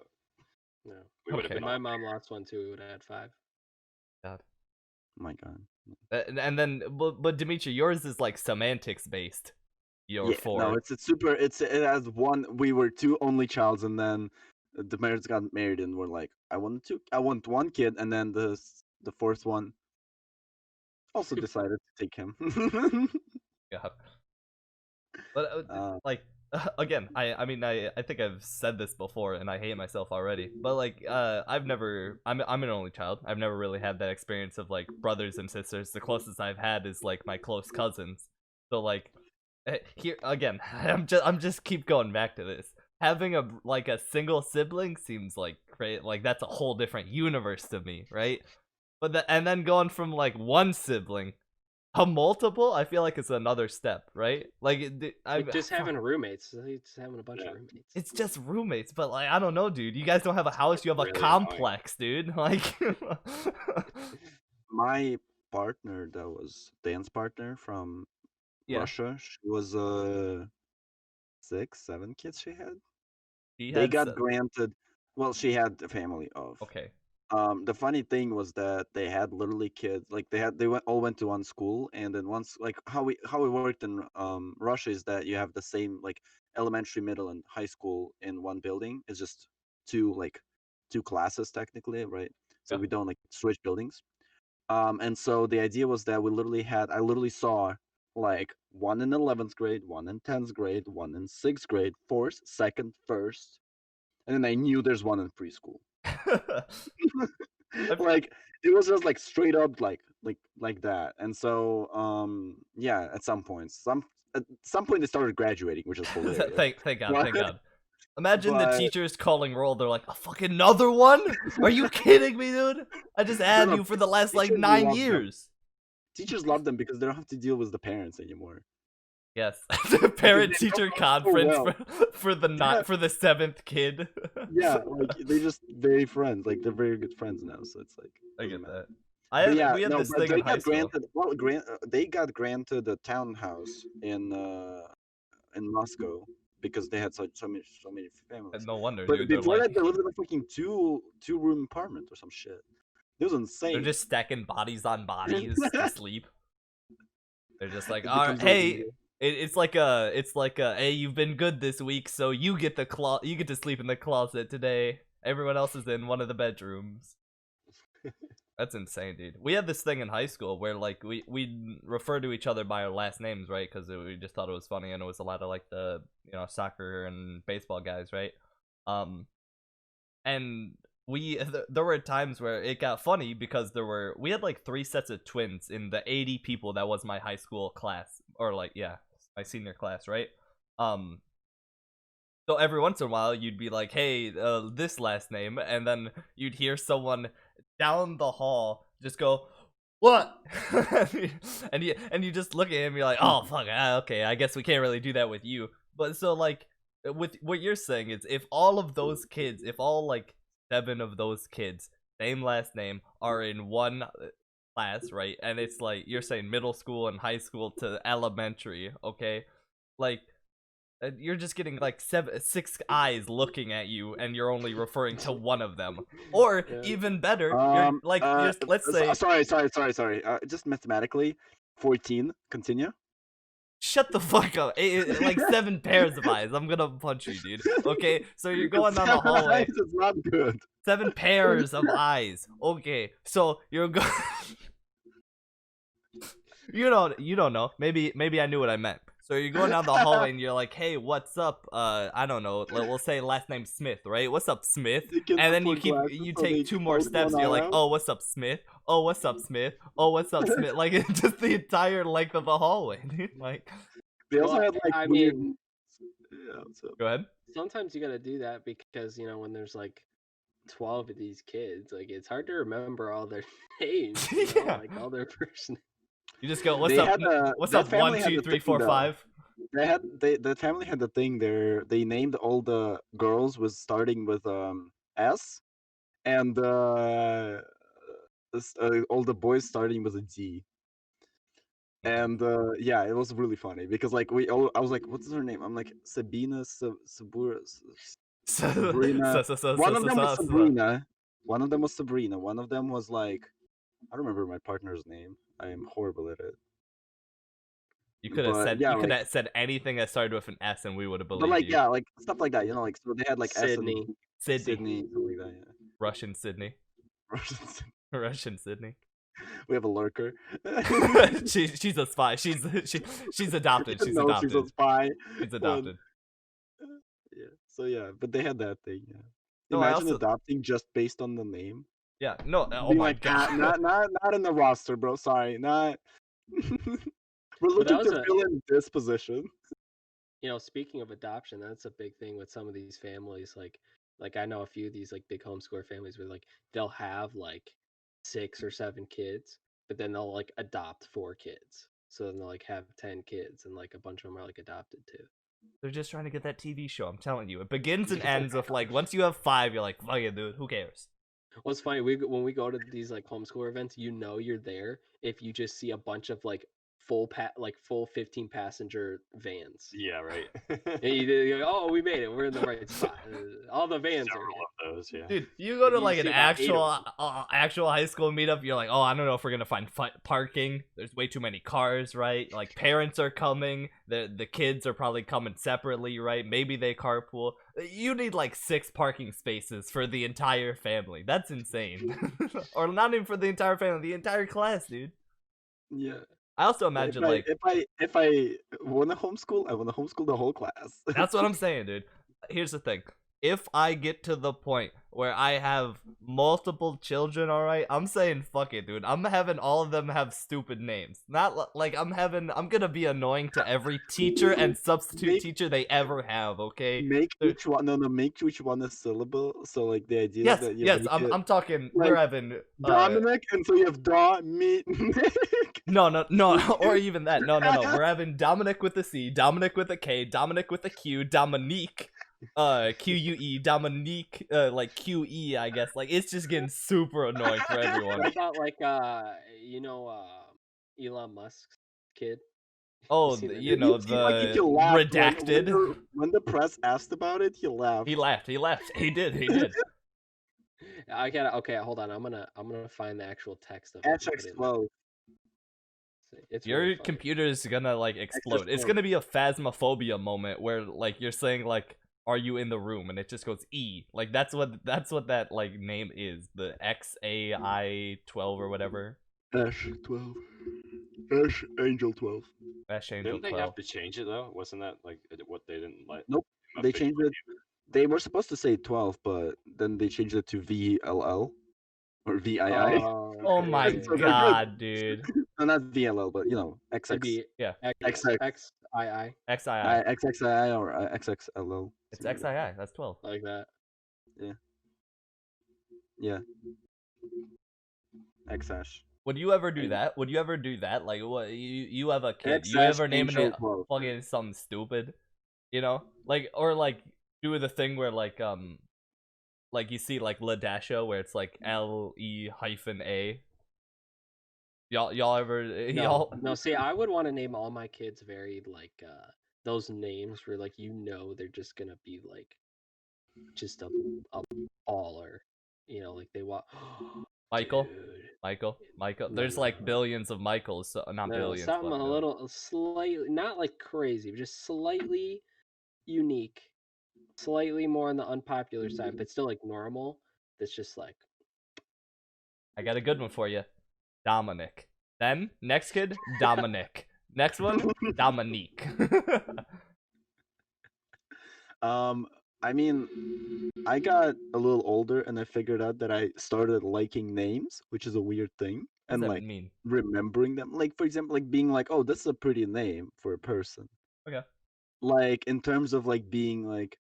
[SPEAKER 4] No.
[SPEAKER 3] we would have
[SPEAKER 1] Okay.
[SPEAKER 3] been.
[SPEAKER 4] My
[SPEAKER 3] all
[SPEAKER 4] mom
[SPEAKER 3] there.
[SPEAKER 4] lost 1 too. We would have had 5.
[SPEAKER 2] Oh my god.
[SPEAKER 1] And then, but Dmitry, yours is like semantics based. Your
[SPEAKER 2] Yeah,
[SPEAKER 1] 4.
[SPEAKER 2] no, it's super. It has one. We were 2 only childs, and then the parents got married, and we're like, I want 1 kid, and then the 4th one also decided to take him.
[SPEAKER 1] God. But like again, I mean I think I've said this before and I hate myself already. But like I'm an only child. I've never really had that experience of like brothers and sisters. The closest I've had is like my close cousins. So like here again, I'm just keep going back to this. Having a single sibling seems like like that's a whole different universe to me, right? But and then going from like 1 sibling A multiple? I feel like it's another step, right? Like,
[SPEAKER 4] just having roommates. Just having a bunch of roommates.
[SPEAKER 1] It's just roommates, but like I don't know, dude. You guys don't have a house, you have a
[SPEAKER 3] really
[SPEAKER 1] complex, dude. Like
[SPEAKER 2] My partner, that was Dan's partner from Russia, she was 6, 7 kids she had. They got granted. Well, she had a family of.
[SPEAKER 1] Okay.
[SPEAKER 2] The funny thing was that they had literally kids. Like they all went to one school, and then once like how it worked in Russia is that you have the same like elementary, middle, and high school in one building. It's just two classes technically, right? So we don't like switch buildings. And so the idea was that I literally saw like one in 11th grade, one in 10th grade, one in 6th grade, fourth, second, first, and then I knew there's one in preschool. Like it was just like straight up like that. And so yeah, at some point they started graduating, which is hilarious.
[SPEAKER 1] thank God. Imagine the teachers calling roll. They're like, a fucking another one? Are you kidding me, dude? I just had you for the last like 9 years.
[SPEAKER 2] Teachers love them because they don't have to deal with the parents anymore.
[SPEAKER 1] Yes, the parent-teacher conference for the 7th kid.
[SPEAKER 2] Yeah, like they just very friends. Like they're very good friends now. So it's like
[SPEAKER 1] I get that. We had this
[SPEAKER 2] but
[SPEAKER 1] thing in high school.
[SPEAKER 2] They got granted a townhouse in Moscow because they had so many families.
[SPEAKER 1] And no wonder,
[SPEAKER 2] but
[SPEAKER 1] dude.
[SPEAKER 2] Before
[SPEAKER 1] like...
[SPEAKER 2] that, they lived in a fucking two-room apartment or some shit. It was insane.
[SPEAKER 1] They're just stacking bodies on bodies to sleep. They're just like, all right, hey. It's like a hey, you've been good this week, so you get to sleep in the closet today. Everyone else is in one of the bedrooms. That's insane, dude. We had this thing in high school where like we refer to each other by our last names, right? Because we just thought it was funny, and it was a lot of like the soccer and baseball guys, right? And there were times where it got funny because we had like 3 sets of twins in the 80 people that was my high school class, or like my senior class, right? So every once in a while you'd be like, hey, this last name, and then you'd hear someone down the hall just go, what? and you just look at him, you're like, oh fuck, okay, I guess we can't really do that with you. But so like with what you're saying is if all of those kids, if all like 7 of those kids, same last name, are in one class, right? And it's like you're saying middle school and high school to elementary, okay? Like you're just getting like 6 eyes looking at you, and you're only referring to one of them. Or even better, you're like let's say.
[SPEAKER 2] Sorry. Just mathematically, 14. Continue.
[SPEAKER 1] Shut the fuck up. Like 7 pairs of eyes. I'm gonna punch you, dude. Okay, so you're going down the hallway.
[SPEAKER 2] It's not good.
[SPEAKER 1] 7 pairs of eyes. Okay, so you're going. You don't know. Maybe I knew what I meant. So you're going down the hallway and you're like, hey, what's up? I don't know. We'll say last name Smith, right? What's up, Smith? And then you take 2 more steps. And you're like, oh, what's up, Smith? Oh, what's up, Smith? Oh, what's up, Smith? Like it's just the entire length of the hallway, dude. Like
[SPEAKER 2] they also had like
[SPEAKER 1] go ahead.
[SPEAKER 4] Sometimes you gotta do that because when there's like 12 of these kids, like it's hard to remember all their names, like all their person.
[SPEAKER 1] You just go, what's up? What's up? 1, 2, 3, 4, 5.
[SPEAKER 2] The family had the thing there. They named all the girls with starting with S, and all the boys starting with a D. And yeah, it was really funny because like I was like, what's her name? I'm like Sabina, Sabrina. One of them was Sabrina. One of them was Sabrina. One of them was like, I don't remember my partner's name. I am horrible at it.
[SPEAKER 1] You could have said you could have said anything that started with an S, and we would have believed
[SPEAKER 2] you. But like
[SPEAKER 1] you.
[SPEAKER 2] like stuff like that, like so they had like
[SPEAKER 4] Sydney,
[SPEAKER 2] Sydney, something like that. Yeah.
[SPEAKER 1] Russian Sydney. Russian Sydney.
[SPEAKER 2] We have a lurker.
[SPEAKER 1] she's a spy. She's adopted. She's adopted.
[SPEAKER 2] She's a spy.
[SPEAKER 1] She's adopted.
[SPEAKER 2] Yeah. So yeah, but they had that thing. Yeah. No, imagine adopting just based on the name.
[SPEAKER 1] Yeah. No. Oh my god.
[SPEAKER 2] Not in the roster, bro. Sorry. Not. We're looking to fill in this position.
[SPEAKER 4] Speaking of adoption, that's a big thing with some of these families. Like I know a few of these like big homeschooler families where like they'll have like 6 or 7 kids, but then they'll like adopt 4 kids. So then they'll like have 10 kids, and like a bunch of them are like adopted too.
[SPEAKER 1] They're just trying to get that TV show. I'm telling you, it begins and ends with like once you have 5, you're like, fuck it, dude. Who cares?
[SPEAKER 4] What's funny, when we go to these like homeschool events, you know you're there if you just see a bunch of like full 15 passenger vans.
[SPEAKER 3] Yeah, right.
[SPEAKER 4] And you're like, oh, we made it. We're in the right spot. All the vans are
[SPEAKER 3] Several
[SPEAKER 4] here.
[SPEAKER 3] of those, yeah.
[SPEAKER 1] Dude, you go to
[SPEAKER 4] You
[SPEAKER 1] like an
[SPEAKER 4] see about 8 of
[SPEAKER 1] actual high school meetup, you're like, oh, I don't know if we're gonna find parking. There's way too many cars, right? Like parents are coming, the kids are probably coming separately, right? Maybe they carpool. You need like 6 parking spaces for the entire family. That's insane. Or not even for the entire family, the entire class, dude.
[SPEAKER 2] Yeah.
[SPEAKER 1] I also imagine
[SPEAKER 2] if I want to homeschool, I want to homeschool the whole class.
[SPEAKER 1] That's what I'm saying, dude. Here's the thing. If I get to the point where I have multiple children, alright, I'm saying fuck it, dude. I'm having all of them have stupid names. Not like I'm gonna be annoying to every teacher and substitute teacher they ever have, okay?
[SPEAKER 2] Make each one a syllable. So like the idea
[SPEAKER 1] Yes,
[SPEAKER 2] that you
[SPEAKER 1] yes, I'm talking,
[SPEAKER 2] like,
[SPEAKER 1] we're having
[SPEAKER 2] Dominic, and so you have Dominic.
[SPEAKER 1] No, or even that. No. We're having Dominic with a C, Dominic with a K, Dominic with a Q, Dominique, QUE, Dominique, like QE, I guess. Like, it's just getting super annoying for everyone.
[SPEAKER 4] What about like Elon Musk's kid?
[SPEAKER 1] Oh,
[SPEAKER 4] seen that
[SPEAKER 1] you
[SPEAKER 4] video?
[SPEAKER 1] know, the redacted.
[SPEAKER 2] When the press asked about it, he laughed.
[SPEAKER 1] He laughed. He did.
[SPEAKER 4] I gotta. Okay, hold on. I'm gonna find the actual text of it.
[SPEAKER 2] HX12.
[SPEAKER 4] It's
[SPEAKER 1] Your
[SPEAKER 4] really funny.
[SPEAKER 1] computer is gonna like explode. It's gonna be a phasmophobia moment where like you're saying like, "Are you in the room?" and it just goes E. Like that's what that like name is. The XAI12 or whatever.
[SPEAKER 2] Ash12. Ash Angel 12.
[SPEAKER 1] Ash Angel
[SPEAKER 3] Didn't they
[SPEAKER 1] 12.
[SPEAKER 3] have to change it though? Wasn't that like what they didn't let?
[SPEAKER 2] Nope. They changed it. They were supposed to say 12, but then they changed it to VLL or VII.
[SPEAKER 1] Oh my
[SPEAKER 2] So
[SPEAKER 1] god, dude.
[SPEAKER 2] No, not VLL, but you know, XX.
[SPEAKER 1] Yeah.
[SPEAKER 2] XX.
[SPEAKER 4] XII.
[SPEAKER 1] XII.
[SPEAKER 2] XXI or XXLL.
[SPEAKER 1] It's XII. That's 12.
[SPEAKER 4] Like that.
[SPEAKER 2] Yeah. XAsh.
[SPEAKER 1] Would you ever do that? Like, what? You have a kid. You
[SPEAKER 2] XAsh
[SPEAKER 1] ever name
[SPEAKER 2] Angel
[SPEAKER 1] it
[SPEAKER 2] 12.
[SPEAKER 1] fucking something stupid? You know, like or like do the thing where like you see like Ladasha where it's like LE-A. Y'all ever
[SPEAKER 4] No, see, I would want to name all my kids very like those names where like they're just gonna be like just a baller. You know, like they want
[SPEAKER 1] Michael.
[SPEAKER 4] Dude.
[SPEAKER 1] Michael.
[SPEAKER 4] No,
[SPEAKER 1] There's like billions of Michaels, so not billions.
[SPEAKER 4] Something
[SPEAKER 1] but
[SPEAKER 4] a little slightly, not like crazy, but just slightly unique, slightly more on the unpopular side, but still like normal. That's just like.
[SPEAKER 1] I got a good one for you. Dominic. Then next kid, Dominic. Next one, Dominique.
[SPEAKER 2] I mean, I got a little older and I figured out that I started liking names, which is a weird thing,
[SPEAKER 1] What
[SPEAKER 2] and
[SPEAKER 1] does that
[SPEAKER 2] like
[SPEAKER 1] mean?
[SPEAKER 2] remembering them. Like for example, like being like, oh, this is a pretty name for a person.
[SPEAKER 1] Okay.
[SPEAKER 2] Like in terms of like being like,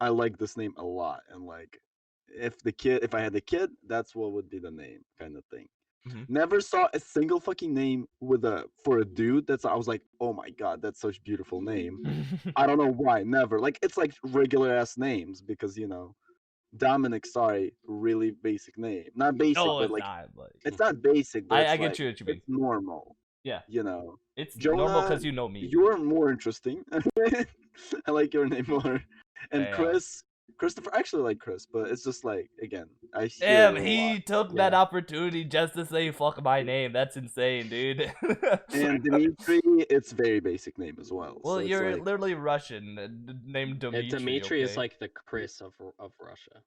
[SPEAKER 2] I like this name a lot, and like if I had a kid, that's what would be the name, kind of thing.
[SPEAKER 1] Mhm.
[SPEAKER 2] Never saw a single fucking name for a dude I was like, oh my god, that's such a beautiful name. I don't know why, never. Like it's like regular ass names because you know, Dominic, sorry, really basic name. Not basic,
[SPEAKER 1] No,
[SPEAKER 2] but
[SPEAKER 1] it's
[SPEAKER 2] like
[SPEAKER 1] not. Like,
[SPEAKER 2] it's not basic, but
[SPEAKER 1] I
[SPEAKER 2] it's
[SPEAKER 1] get
[SPEAKER 2] like,
[SPEAKER 1] you what you mean.
[SPEAKER 2] it's normal.
[SPEAKER 1] Yeah.
[SPEAKER 2] You know.
[SPEAKER 1] It's
[SPEAKER 2] Jonah,
[SPEAKER 1] normal because you know me.
[SPEAKER 2] You're more interesting. I like your name more. And
[SPEAKER 1] Damn.
[SPEAKER 2] Christopher, I actually like Chris, but it's just like again, I hear
[SPEAKER 1] Damn,
[SPEAKER 2] it a
[SPEAKER 1] he
[SPEAKER 2] lot.
[SPEAKER 1] took that opportunity just to say fuck my name. That's insane, dude.
[SPEAKER 2] And Dmitry, it's very basic name as well.
[SPEAKER 1] Well,
[SPEAKER 2] so it's
[SPEAKER 1] you're
[SPEAKER 2] like,
[SPEAKER 1] literally Russian, named Dmitry.
[SPEAKER 4] Dmitry is
[SPEAKER 1] okay?
[SPEAKER 4] like the Chris of Russia.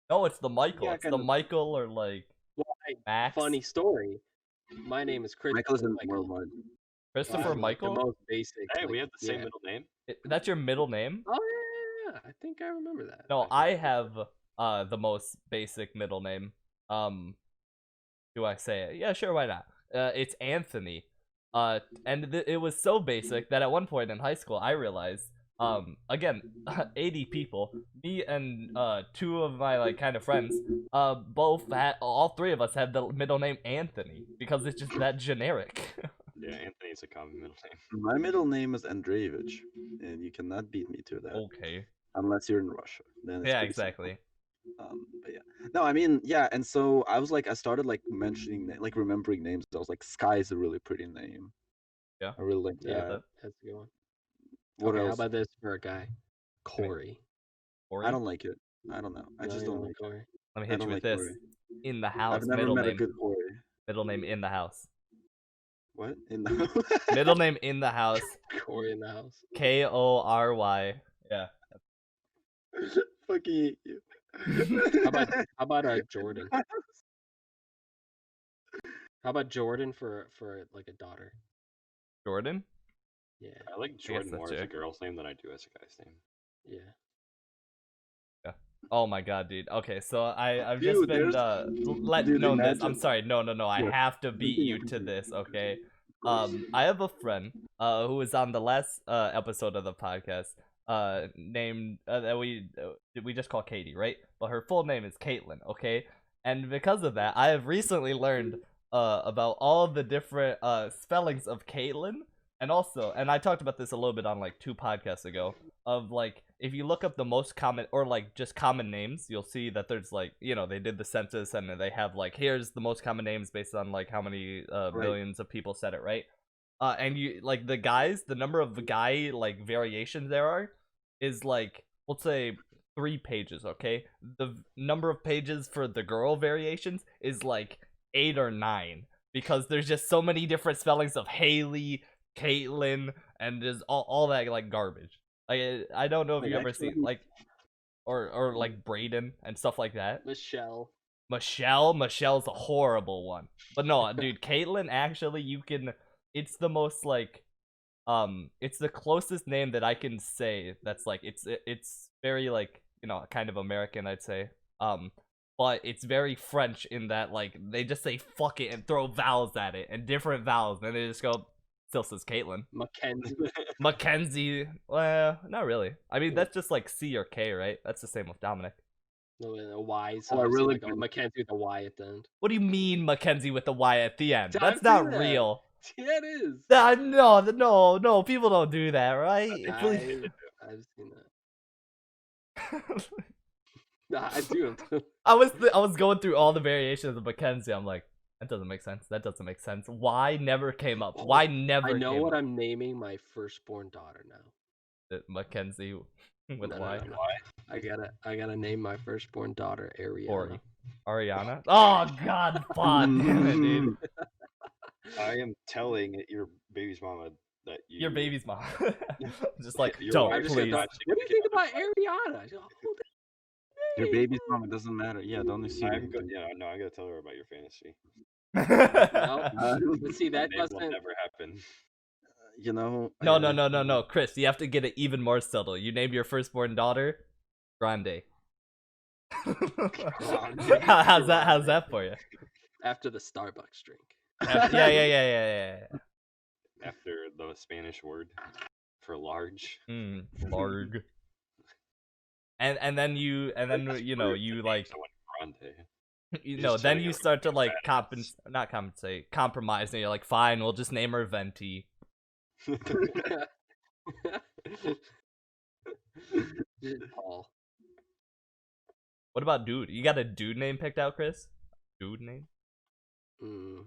[SPEAKER 1] No, it's the Michael.
[SPEAKER 2] Yeah,
[SPEAKER 1] it's
[SPEAKER 2] kind
[SPEAKER 1] the
[SPEAKER 2] of.
[SPEAKER 1] Michael or like Max.
[SPEAKER 4] Funny story. My name is Chris.
[SPEAKER 2] Michael isn't worldwide.
[SPEAKER 1] Christopher
[SPEAKER 4] Like
[SPEAKER 1] Michael.
[SPEAKER 4] the most basic.
[SPEAKER 3] Hey, we
[SPEAKER 4] like,
[SPEAKER 3] have the same
[SPEAKER 4] yeah.
[SPEAKER 3] middle name.
[SPEAKER 1] That's your middle name?
[SPEAKER 4] Oh yeah, I think I remember that.
[SPEAKER 1] No, I have the most basic middle name. Do I say it? Yeah, sure, why not? It's Anthony. And it was so basic that at one point in high school I realized again, 80 people. Me and 2 of my like kind of friends, both had, all 3 of us had the middle name Anthony because it's just that generic.
[SPEAKER 3] Yeah, Anthony's a common middle name.
[SPEAKER 2] My middle name is Andreevich, and you cannot beat me to that.
[SPEAKER 1] Okay.
[SPEAKER 2] Unless you're in Russia. Then it's
[SPEAKER 1] Yeah,
[SPEAKER 2] pretty
[SPEAKER 1] exactly.
[SPEAKER 2] simple. But yeah. No, I mean, yeah, and so I was like, I started like mentioning, like remembering names. I was like, Sky is a really pretty name.
[SPEAKER 1] Yeah.
[SPEAKER 2] I really like
[SPEAKER 4] Yeah,
[SPEAKER 2] that.
[SPEAKER 4] that's a good one.
[SPEAKER 2] What
[SPEAKER 4] Okay, how
[SPEAKER 2] else?
[SPEAKER 4] about this for a guy? Corey.
[SPEAKER 1] Corey?
[SPEAKER 2] I don't like it. I don't know. I
[SPEAKER 4] No,
[SPEAKER 2] just
[SPEAKER 4] you
[SPEAKER 2] don't like it.
[SPEAKER 4] Corey.
[SPEAKER 1] Let me
[SPEAKER 2] I
[SPEAKER 1] hit
[SPEAKER 2] don't
[SPEAKER 1] you with
[SPEAKER 2] like
[SPEAKER 1] this.
[SPEAKER 2] Corey.
[SPEAKER 1] In the house,
[SPEAKER 2] I've never
[SPEAKER 1] middle
[SPEAKER 2] met a
[SPEAKER 1] name.
[SPEAKER 2] good Corey.
[SPEAKER 1] Middle name in the house.
[SPEAKER 2] What? In the
[SPEAKER 1] Middle name in the house.
[SPEAKER 4] Corey in the house.
[SPEAKER 1] Kory. Yeah.
[SPEAKER 2] Fucking hate you.
[SPEAKER 4] How about Jordan? How about Jordan for like a daughter?
[SPEAKER 1] Jordan?
[SPEAKER 4] Yeah,
[SPEAKER 3] I like Jordan
[SPEAKER 1] that's
[SPEAKER 3] more as a
[SPEAKER 1] it.
[SPEAKER 3] girl's name than I do as a guy's name.
[SPEAKER 4] yeah.
[SPEAKER 1] Oh my god, dude. Okay, so I've
[SPEAKER 2] Dude,
[SPEAKER 1] just been
[SPEAKER 2] there's-
[SPEAKER 1] let
[SPEAKER 2] dude,
[SPEAKER 1] known this. I'm
[SPEAKER 2] imagine-
[SPEAKER 1] sorry. No. I
[SPEAKER 2] Yeah.
[SPEAKER 1] have to beat you to
[SPEAKER 2] Continue.
[SPEAKER 1] this, okay?
[SPEAKER 2] course.
[SPEAKER 1] I have a friend who was on the last episode of the podcast named that we just call Katie, right? But her full name is Caitlin, okay? And because of that, I have recently learned about all the different spellings of Caitlin, and I talked about this a little bit on like 2 podcasts ago, of like if you look up the most common or like just common names, you'll see that there's like, you know, they did the census and they have like, here's the most common names based on like how many millions of people said it, right? And you like the number of guy like variations there are is like, let's say 3 pages, okay? The number of pages for the girl variations is like 8 or 9 because there's just so many different spellings of Haley, Caitlin, and there's all that like garbage. Like I don't know if
[SPEAKER 2] Like,
[SPEAKER 1] you ever
[SPEAKER 2] actually-
[SPEAKER 1] seen like or like Brayden and stuff like that.
[SPEAKER 4] Michelle.
[SPEAKER 1] Michelle's a horrible one. But no, dude, Caitlin actually it's the most like it's the closest name that I can say that's like it's very like, you know, kind of American, I'd say. But it's very French in that like they just say fuck it and throw vowels at it and different vowels and they just go still says Caitlin.
[SPEAKER 4] Mackenzie.
[SPEAKER 1] Mackenzie, well, not really. I mean, that's just like C or K, right? That's the same with Dominic.
[SPEAKER 4] No, a Y. So
[SPEAKER 2] I
[SPEAKER 4] it's
[SPEAKER 2] really
[SPEAKER 4] like
[SPEAKER 2] could-
[SPEAKER 4] Mackenzie with a Y at the end.
[SPEAKER 1] What do you mean Mackenzie with the Y at the end?
[SPEAKER 4] I've
[SPEAKER 1] That's
[SPEAKER 4] seen
[SPEAKER 1] not
[SPEAKER 4] that.
[SPEAKER 1] real.
[SPEAKER 4] Yeah, it is.
[SPEAKER 1] No, people don't do that, right? Please.
[SPEAKER 4] I've seen that. Nah, I do.
[SPEAKER 1] I was going through all the variations of Mackenzie. I'm like, that doesn't make sense. That doesn't make sense. Why never came up? Why never
[SPEAKER 4] I know
[SPEAKER 1] came
[SPEAKER 4] what
[SPEAKER 1] up?
[SPEAKER 4] I'm naming my firstborn daughter now.
[SPEAKER 1] Mackenzie with
[SPEAKER 4] No,
[SPEAKER 1] Y.
[SPEAKER 4] no, no. I gotta name my firstborn daughter Ariana.
[SPEAKER 1] Ori. Ariana? Oh god, fuck, damn it, dude.
[SPEAKER 3] I am telling your baby's mama that you.
[SPEAKER 1] Your baby's mom. Just like,
[SPEAKER 3] Your
[SPEAKER 1] don't,
[SPEAKER 3] wife's
[SPEAKER 1] please.
[SPEAKER 3] not
[SPEAKER 4] What do you think about Ariana? She's like, "Oh,
[SPEAKER 2] Your
[SPEAKER 4] hey,
[SPEAKER 2] baby's mom, it doesn't matter. Yeah, don't assume.
[SPEAKER 3] I'm good. Yeah, no, I'm gonna tell her about your fantasy.
[SPEAKER 4] No, but see that
[SPEAKER 3] It will
[SPEAKER 4] doesn't.
[SPEAKER 3] never happen.
[SPEAKER 2] You know.
[SPEAKER 1] No, Chris, you have to get it even more subtle. You name your firstborn daughter Grande. How's that for you?
[SPEAKER 4] After the Starbucks drink.
[SPEAKER 1] Yeah.
[SPEAKER 3] After the Spanish word for large.
[SPEAKER 1] Larg. And then you know you like
[SPEAKER 3] Someone grande.
[SPEAKER 1] you
[SPEAKER 3] Just
[SPEAKER 1] know then
[SPEAKER 3] telling
[SPEAKER 1] you
[SPEAKER 3] her
[SPEAKER 1] start to
[SPEAKER 3] to
[SPEAKER 1] like
[SPEAKER 3] badass.
[SPEAKER 1] compromise and you're like, fine, we'll just name her Venti.
[SPEAKER 4] Paul.
[SPEAKER 1] What about dude? You got a dude name picked out, Chris? Dude name?
[SPEAKER 4] Mm.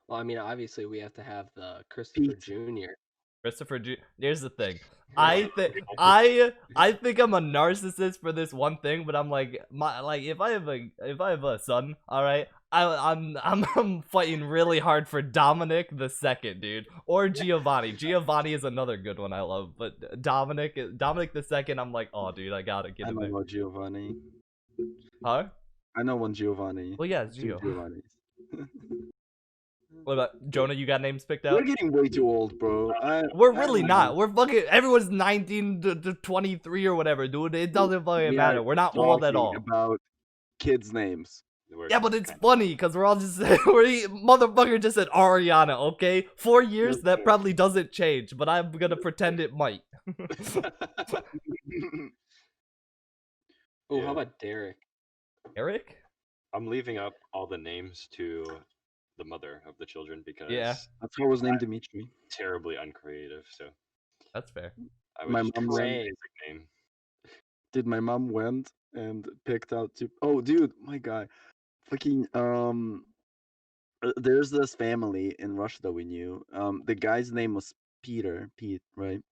[SPEAKER 4] Well, I mean, obviously we have to have the Christopher Jr.
[SPEAKER 1] Christopher Jr. Here's the thing. I think I'm a narcissist for this one thing, but I'm like if I have a son, all right, I'm fighting really hard for Dominic the second, dude, or Giovanni. Giovanni is another good one I love, but Dominic the second, I'm like, oh, dude, I gotta get
[SPEAKER 2] I
[SPEAKER 1] him
[SPEAKER 2] know
[SPEAKER 1] there.
[SPEAKER 2] one Giovanni.
[SPEAKER 1] Huh?
[SPEAKER 2] I know one Giovanni.
[SPEAKER 1] Well, yeah, it's
[SPEAKER 2] Two
[SPEAKER 1] Gio.
[SPEAKER 2] Giovannis.
[SPEAKER 1] What about Jonah? You got names picked
[SPEAKER 2] We're
[SPEAKER 1] out?
[SPEAKER 2] getting way too old, bro.
[SPEAKER 1] We're really not. We're fucking. Everyone's 19 to 23 or whatever, dude. It doesn't fucking
[SPEAKER 2] We
[SPEAKER 1] matter.
[SPEAKER 2] are
[SPEAKER 1] We're not old at all.
[SPEAKER 2] talking about kids' names.
[SPEAKER 1] Yeah, but it's funny because we're all just motherfucker just said Ariana, okay? 4 years, that probably doesn't change, but I'm gonna pretend it might.
[SPEAKER 4] Oh, how about Derek?
[SPEAKER 1] Eric?
[SPEAKER 3] I'm leaving up all the names to the mother of the children because
[SPEAKER 2] that's how I was named Dmitry.
[SPEAKER 3] Terribly uncreative, so
[SPEAKER 1] that's fair.
[SPEAKER 3] I would
[SPEAKER 2] My
[SPEAKER 3] just
[SPEAKER 2] mom
[SPEAKER 3] pick
[SPEAKER 2] went.
[SPEAKER 3] a basic name.
[SPEAKER 2] Dude, my mom went and picked out two. Oh, dude, my guy, fucking there's this family in Russia that we knew. The guy's name was Pete, right?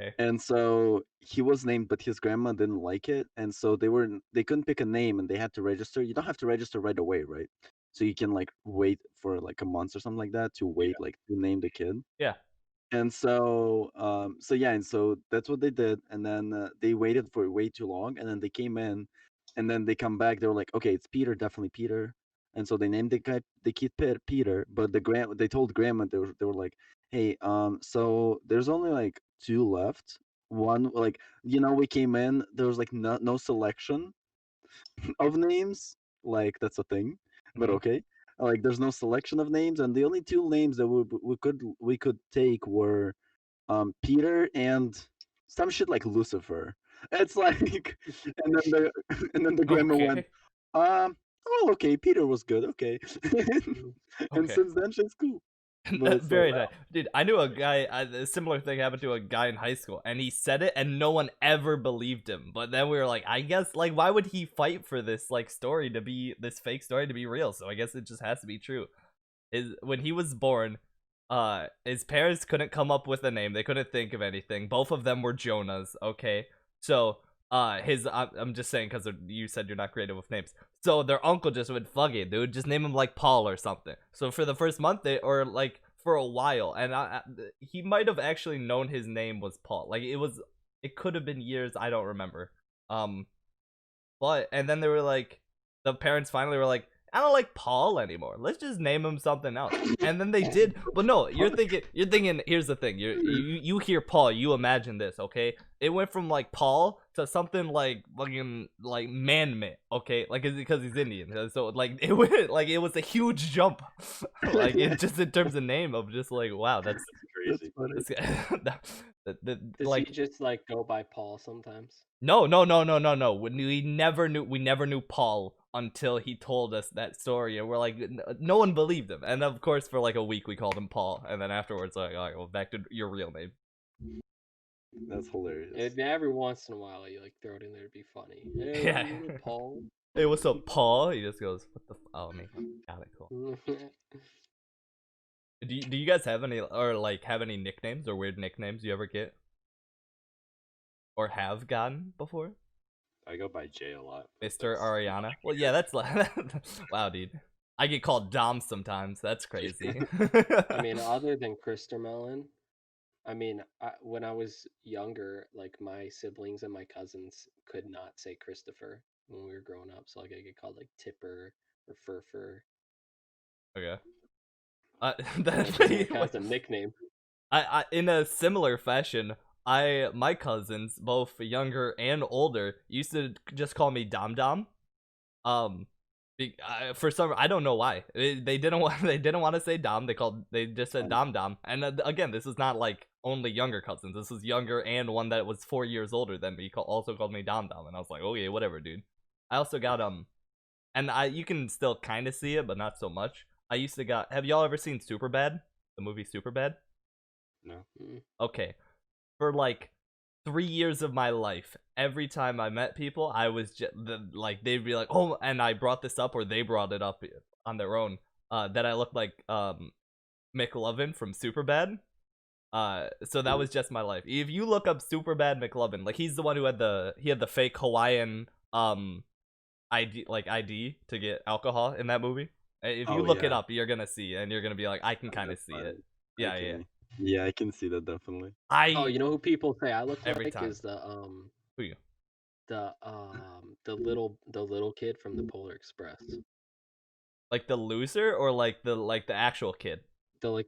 [SPEAKER 1] Okay.
[SPEAKER 2] And so he was named, but his grandma didn't like it, and so they couldn't pick a name, and they had to register. You don't have to register right away, right? So you can like wait for like a month or something like that to wait like to name the kid.
[SPEAKER 1] Yeah.
[SPEAKER 2] And so and so that's what they did, and then they waited for way too long, and then they came in, and then they come back. They were like, okay, it's Peter, definitely Peter. And so they named the kid Peter, but they told grandma, they were like, hey, so there's only like 2 left. One, like, we came in, there was like no selection of names, like that's a thing, but okay. Like there's no selection of names, and the only 2 names that we could take were Peter and some shit like Lucifer. It's like, and then the grandma went, oh, okay, Peter was good, okay. And since then she's cool. But it's
[SPEAKER 1] Very
[SPEAKER 2] like,
[SPEAKER 1] nice. Dude, I knew a guy, a similar thing happened to a guy in high school, and he said it, and no one ever believed him. But then we were like, I guess, like, why would he fight for this, like, story to be, this fake story to be real? So I guess it just has to be true. When he was born, his parents couldn't come up with a name. They couldn't think of anything. Both of them were Jonahs, okay? So, I'm just saying because you said you're not creative with names. So their uncle just would, fuck it, dude, just name him like Paul or something. So for the first month, or like for a while, and he might have actually known his name was Paul. Like it could have been years, I don't remember. But and then they were like, the parents finally were like, I don't like Paul anymore. Let's just name him something else. And then they did. But no, you're thinking. Here's the thing. You hear Paul, you imagine this, okay? It went from like Paul to something like fucking like Manmit, okay? Like because he's Indian. So like it went like it was a huge jump. Like it just in terms of name of just like wow, that's
[SPEAKER 3] crazy.
[SPEAKER 4] Does he just like go by Paul sometimes?
[SPEAKER 1] No. We never knew Paul until he told us that story, and we're like, no one believed him. And of course, for like a week, we called him Paul, and then afterwards, like, all right, well, back to your real name.
[SPEAKER 2] That's hilarious.
[SPEAKER 4] Every once in a while, you like throw it in there to be funny. Hey,
[SPEAKER 1] Yeah.
[SPEAKER 4] Paul.
[SPEAKER 1] Hey, what's up, Paul? He just goes, what the? Oh, me. Got it. Cool. Do you guys have any nicknames or weird nicknames you ever get? Or have gotten before?
[SPEAKER 3] I go by Jay a lot.
[SPEAKER 1] Mr. Ariana. Well, yeah, that's like wow, dude. I get called Dom sometimes. That's crazy.
[SPEAKER 4] I mean, other than christermelon, I mean, when I was younger, like my siblings and my cousins could not say Christopher when we were growing up, so like I get called like Tipper or Furfur.
[SPEAKER 1] Okay.
[SPEAKER 4] That's my custom nickname.
[SPEAKER 1] I in a similar fashion, my cousins, both younger and older, used to just call me Dom Dom. For some, I don't know why. They didn't want to say Dom. They just said Dom Dom. And again, this is not like only younger cousins. This was younger and one that was 4 years older than me. Also called me Dom Dom, and I was like, okay, whatever, dude. I also got and you can still kind of see it, but not so much. I used to have y'all ever seen Superbad? The movie Superbad?
[SPEAKER 3] No.
[SPEAKER 1] Okay. For like 3 years of my life, every time I met people, I was just like, they'd be like, oh, and I brought this up, or they brought it up on their own, that I looked like McLovin from Superbad. So that was just my life. If you look up Superbad McLovin, like he's the one who had the fake Hawaiian ID to get alcohol in that movie. If you look it up, you're gonna see, and you're gonna be like, I can kind of see it. Yeah,
[SPEAKER 2] Okay.
[SPEAKER 1] yeah.
[SPEAKER 2] Yeah, I can see that definitely.
[SPEAKER 4] Oh, you know who people say I look
[SPEAKER 1] every
[SPEAKER 4] like
[SPEAKER 1] time.
[SPEAKER 4] is the
[SPEAKER 1] Who you?
[SPEAKER 4] the little kid from the Polar Express.
[SPEAKER 1] Like the loser, or like the actual kid?
[SPEAKER 4] The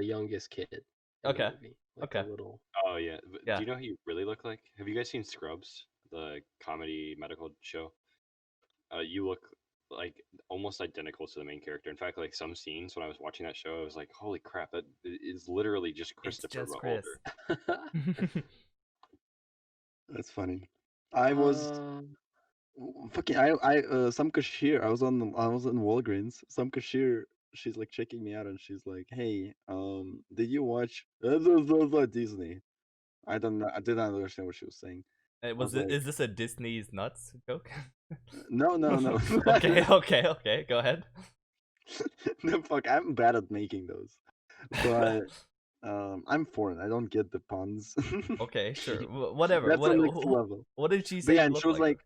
[SPEAKER 4] youngest kid. In
[SPEAKER 1] Okay.
[SPEAKER 4] The movie. Like
[SPEAKER 1] Okay.
[SPEAKER 4] Little...
[SPEAKER 3] Oh yeah.
[SPEAKER 1] Yeah.
[SPEAKER 3] Do you know who you really look like? Have you guys seen Scrubs, the comedy medical show? you look like almost identical to the main character. In fact, like some scenes when I was watching that show, I was like, holy crap, that is literally just
[SPEAKER 1] It's
[SPEAKER 3] Christopher
[SPEAKER 1] just
[SPEAKER 3] but
[SPEAKER 1] Chris.
[SPEAKER 3] older.
[SPEAKER 2] That's funny. I was fucking some cashier. I was in Walgreens. Some cashier. She's like checking me out, and she's like, "Hey, did you watch Disney?" I don't know. I did not understand what she was saying.
[SPEAKER 1] Is
[SPEAKER 2] was like-
[SPEAKER 1] this a Disney's nuts joke?
[SPEAKER 2] No.
[SPEAKER 1] Okay. Go ahead.
[SPEAKER 2] No, fuck. I'm bad at making those, but I'm foreign. I don't get the puns.
[SPEAKER 1] Okay, sure. Whatever.
[SPEAKER 2] That's the next
[SPEAKER 1] What,
[SPEAKER 2] level.
[SPEAKER 1] what did she
[SPEAKER 2] But
[SPEAKER 1] say?
[SPEAKER 2] yeah,
[SPEAKER 1] You
[SPEAKER 2] and
[SPEAKER 1] look
[SPEAKER 2] she was like,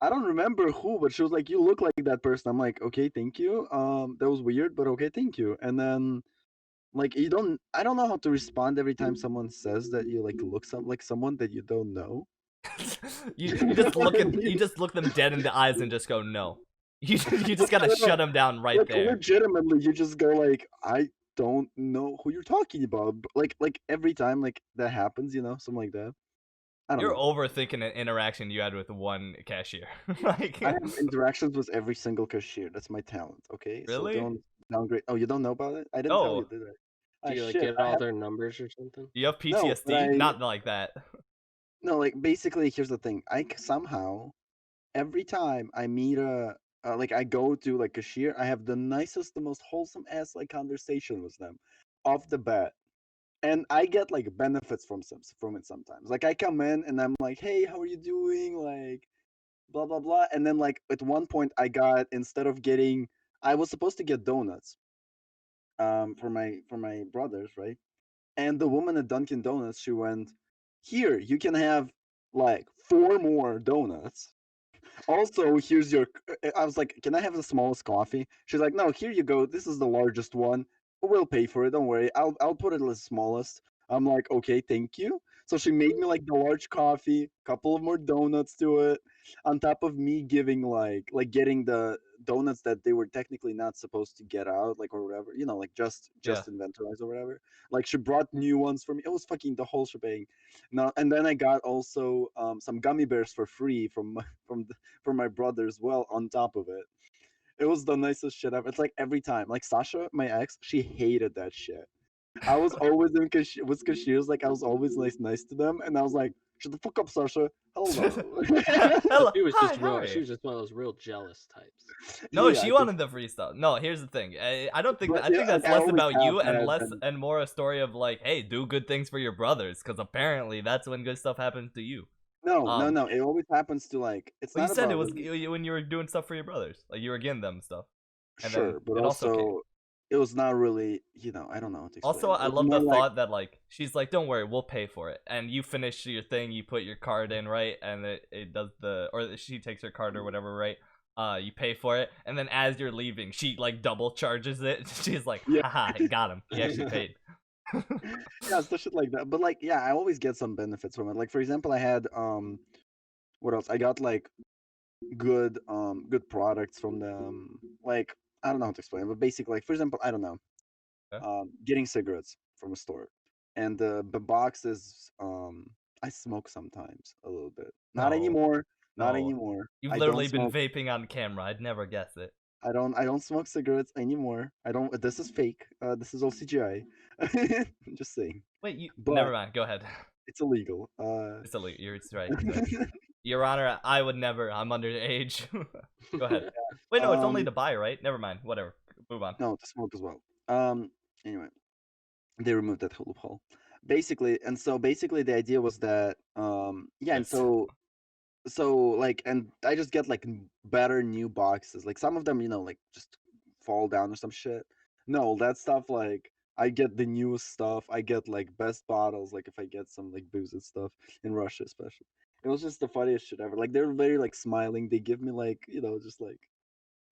[SPEAKER 2] I don't remember who, but she was like, "You look like that person." I'm like, "Okay, thank you. That was weird, but okay, thank you." And then, like, I don't know how to respond every time someone says that you like look like someone that you don't know.
[SPEAKER 1] you just look them dead in the eyes and just go no. You just gotta shut them down right
[SPEAKER 2] Like,
[SPEAKER 1] there.
[SPEAKER 2] legitimately, you just go like, "I don't know who you're talking about." Like every time like that happens, something like that. I don't
[SPEAKER 1] You're
[SPEAKER 2] know.
[SPEAKER 1] overthinking an interaction you had with one cashier. Like,
[SPEAKER 2] I have interactions with every single cashier. That's my talent. Okay,
[SPEAKER 1] Really?
[SPEAKER 2] So don't downgrade. Oh, you don't know about it? I didn't tell
[SPEAKER 1] No.
[SPEAKER 2] you, did I?
[SPEAKER 4] Do
[SPEAKER 2] Ah,
[SPEAKER 4] you like
[SPEAKER 2] shit.
[SPEAKER 4] get all their numbers or something?
[SPEAKER 1] You have
[SPEAKER 2] No, but
[SPEAKER 1] PTSD? Not like that.
[SPEAKER 2] No, like basically, here's the thing. Somehow every time I meet like I go to like cashier, I have the nicest, the most wholesome ass like conversation with them, off the bat, and I get like benefits from it sometimes. Like I come in and I'm like, "Hey, how are you doing?" Like blah blah blah, and then like at one point I got, instead of getting, I was supposed to get donuts, for my brothers, right? And the woman at Dunkin' Donuts, she went, "Here, you can have like 4 more donuts. Also, here's your." I was like, "Can I have the smallest coffee?" She's like, "No, here you go. This is the largest one. We'll pay for it. Don't worry. I'll put it as smallest." I'm like, "Okay, thank you." So she made me like the large coffee, couple of more donuts to it, on top of me giving like getting the donuts that they were technically not supposed to get out, like, or whatever, like just
[SPEAKER 1] Yeah.
[SPEAKER 2] inventorized or whatever. Like she brought new ones for me. It was fucking the whole shebang. Now and then I got also some gummy bears for free from my brother as well on top of it. It was the nicest shit ever. It's like every time. Like Sasha, my ex, she hated that shit. I was always with cashiers, like I was always nice to them, and I was like, "Shut the fuck up, Sasha. Hello."
[SPEAKER 1] Hello.
[SPEAKER 4] She was
[SPEAKER 1] Hi,
[SPEAKER 4] just real.
[SPEAKER 1] hi.
[SPEAKER 4] She was just one of those real jealous types.
[SPEAKER 1] No,
[SPEAKER 2] Yeah,
[SPEAKER 1] she wanted the free stuff. No, here's the thing. I don't think
[SPEAKER 2] But,
[SPEAKER 1] I think
[SPEAKER 2] yeah,
[SPEAKER 1] that's
[SPEAKER 2] I
[SPEAKER 1] less
[SPEAKER 2] always
[SPEAKER 1] about
[SPEAKER 2] have
[SPEAKER 1] you and
[SPEAKER 2] had
[SPEAKER 1] less
[SPEAKER 2] them.
[SPEAKER 1] and more a story of like, hey, do good things for your brothers, because apparently that's when good stuff happens to you.
[SPEAKER 2] No. It always happens to like. It's
[SPEAKER 1] Well,
[SPEAKER 2] not
[SPEAKER 1] you said
[SPEAKER 2] about
[SPEAKER 1] it was when you were doing stuff for your brothers, like you were giving them stuff. And then
[SPEAKER 2] sure, but
[SPEAKER 1] it also came.
[SPEAKER 2] also it was not really. I don't know how to explain.
[SPEAKER 1] Also,
[SPEAKER 2] it.
[SPEAKER 1] I
[SPEAKER 2] It was
[SPEAKER 1] love the
[SPEAKER 2] more like,
[SPEAKER 1] thought that like she's like, "Don't worry, we'll pay for it." And you finish your thing, you put your card in, right? And it does or she takes her card or whatever, right? You pay for it, and then as you're leaving, she like double charges it. She's like,
[SPEAKER 2] Yeah.
[SPEAKER 1] "Haha, I got him. He actually paid."
[SPEAKER 2] yeah, stuff shit like that. But like, yeah, I always get some benefits from it. Like for example, I had what else? I got like good products from them. Like I don't know how to explain it, but basically, like for example, I don't know,
[SPEAKER 1] Okay.
[SPEAKER 2] getting cigarettes from a store, and the box is I smoke sometimes a little bit. Not
[SPEAKER 1] No,
[SPEAKER 2] anymore. Not
[SPEAKER 1] no.
[SPEAKER 2] anymore.
[SPEAKER 1] You've
[SPEAKER 2] I don't
[SPEAKER 1] literally been
[SPEAKER 2] smoke.
[SPEAKER 1] vaping on camera. I'd never guess it.
[SPEAKER 2] I don't smoke cigarettes anymore. I don't. This is fake. This is all CGI. Just saying.
[SPEAKER 1] Wait, you
[SPEAKER 2] But
[SPEAKER 1] never mind. Go ahead.
[SPEAKER 2] it's illegal.
[SPEAKER 1] It's illegal. You're right. Your Honor, I would never. I'm underage. Go ahead. Wait, no, it's only to buy, right? Never mind. Whatever. Move on.
[SPEAKER 2] No, to smoke as well. Anyway, they removed that loophole. Basically, the idea was that yeah, and
[SPEAKER 1] Yes.
[SPEAKER 2] so like, and I just get like better new boxes. Like some of them, like just fall down or some shit. No, that stuff, like I get the newest stuff. I get like best bottles. Like if I get some like booze and stuff in Russia, especially. It was just the funniest shit ever. Like they're very like smiling. They give me like just like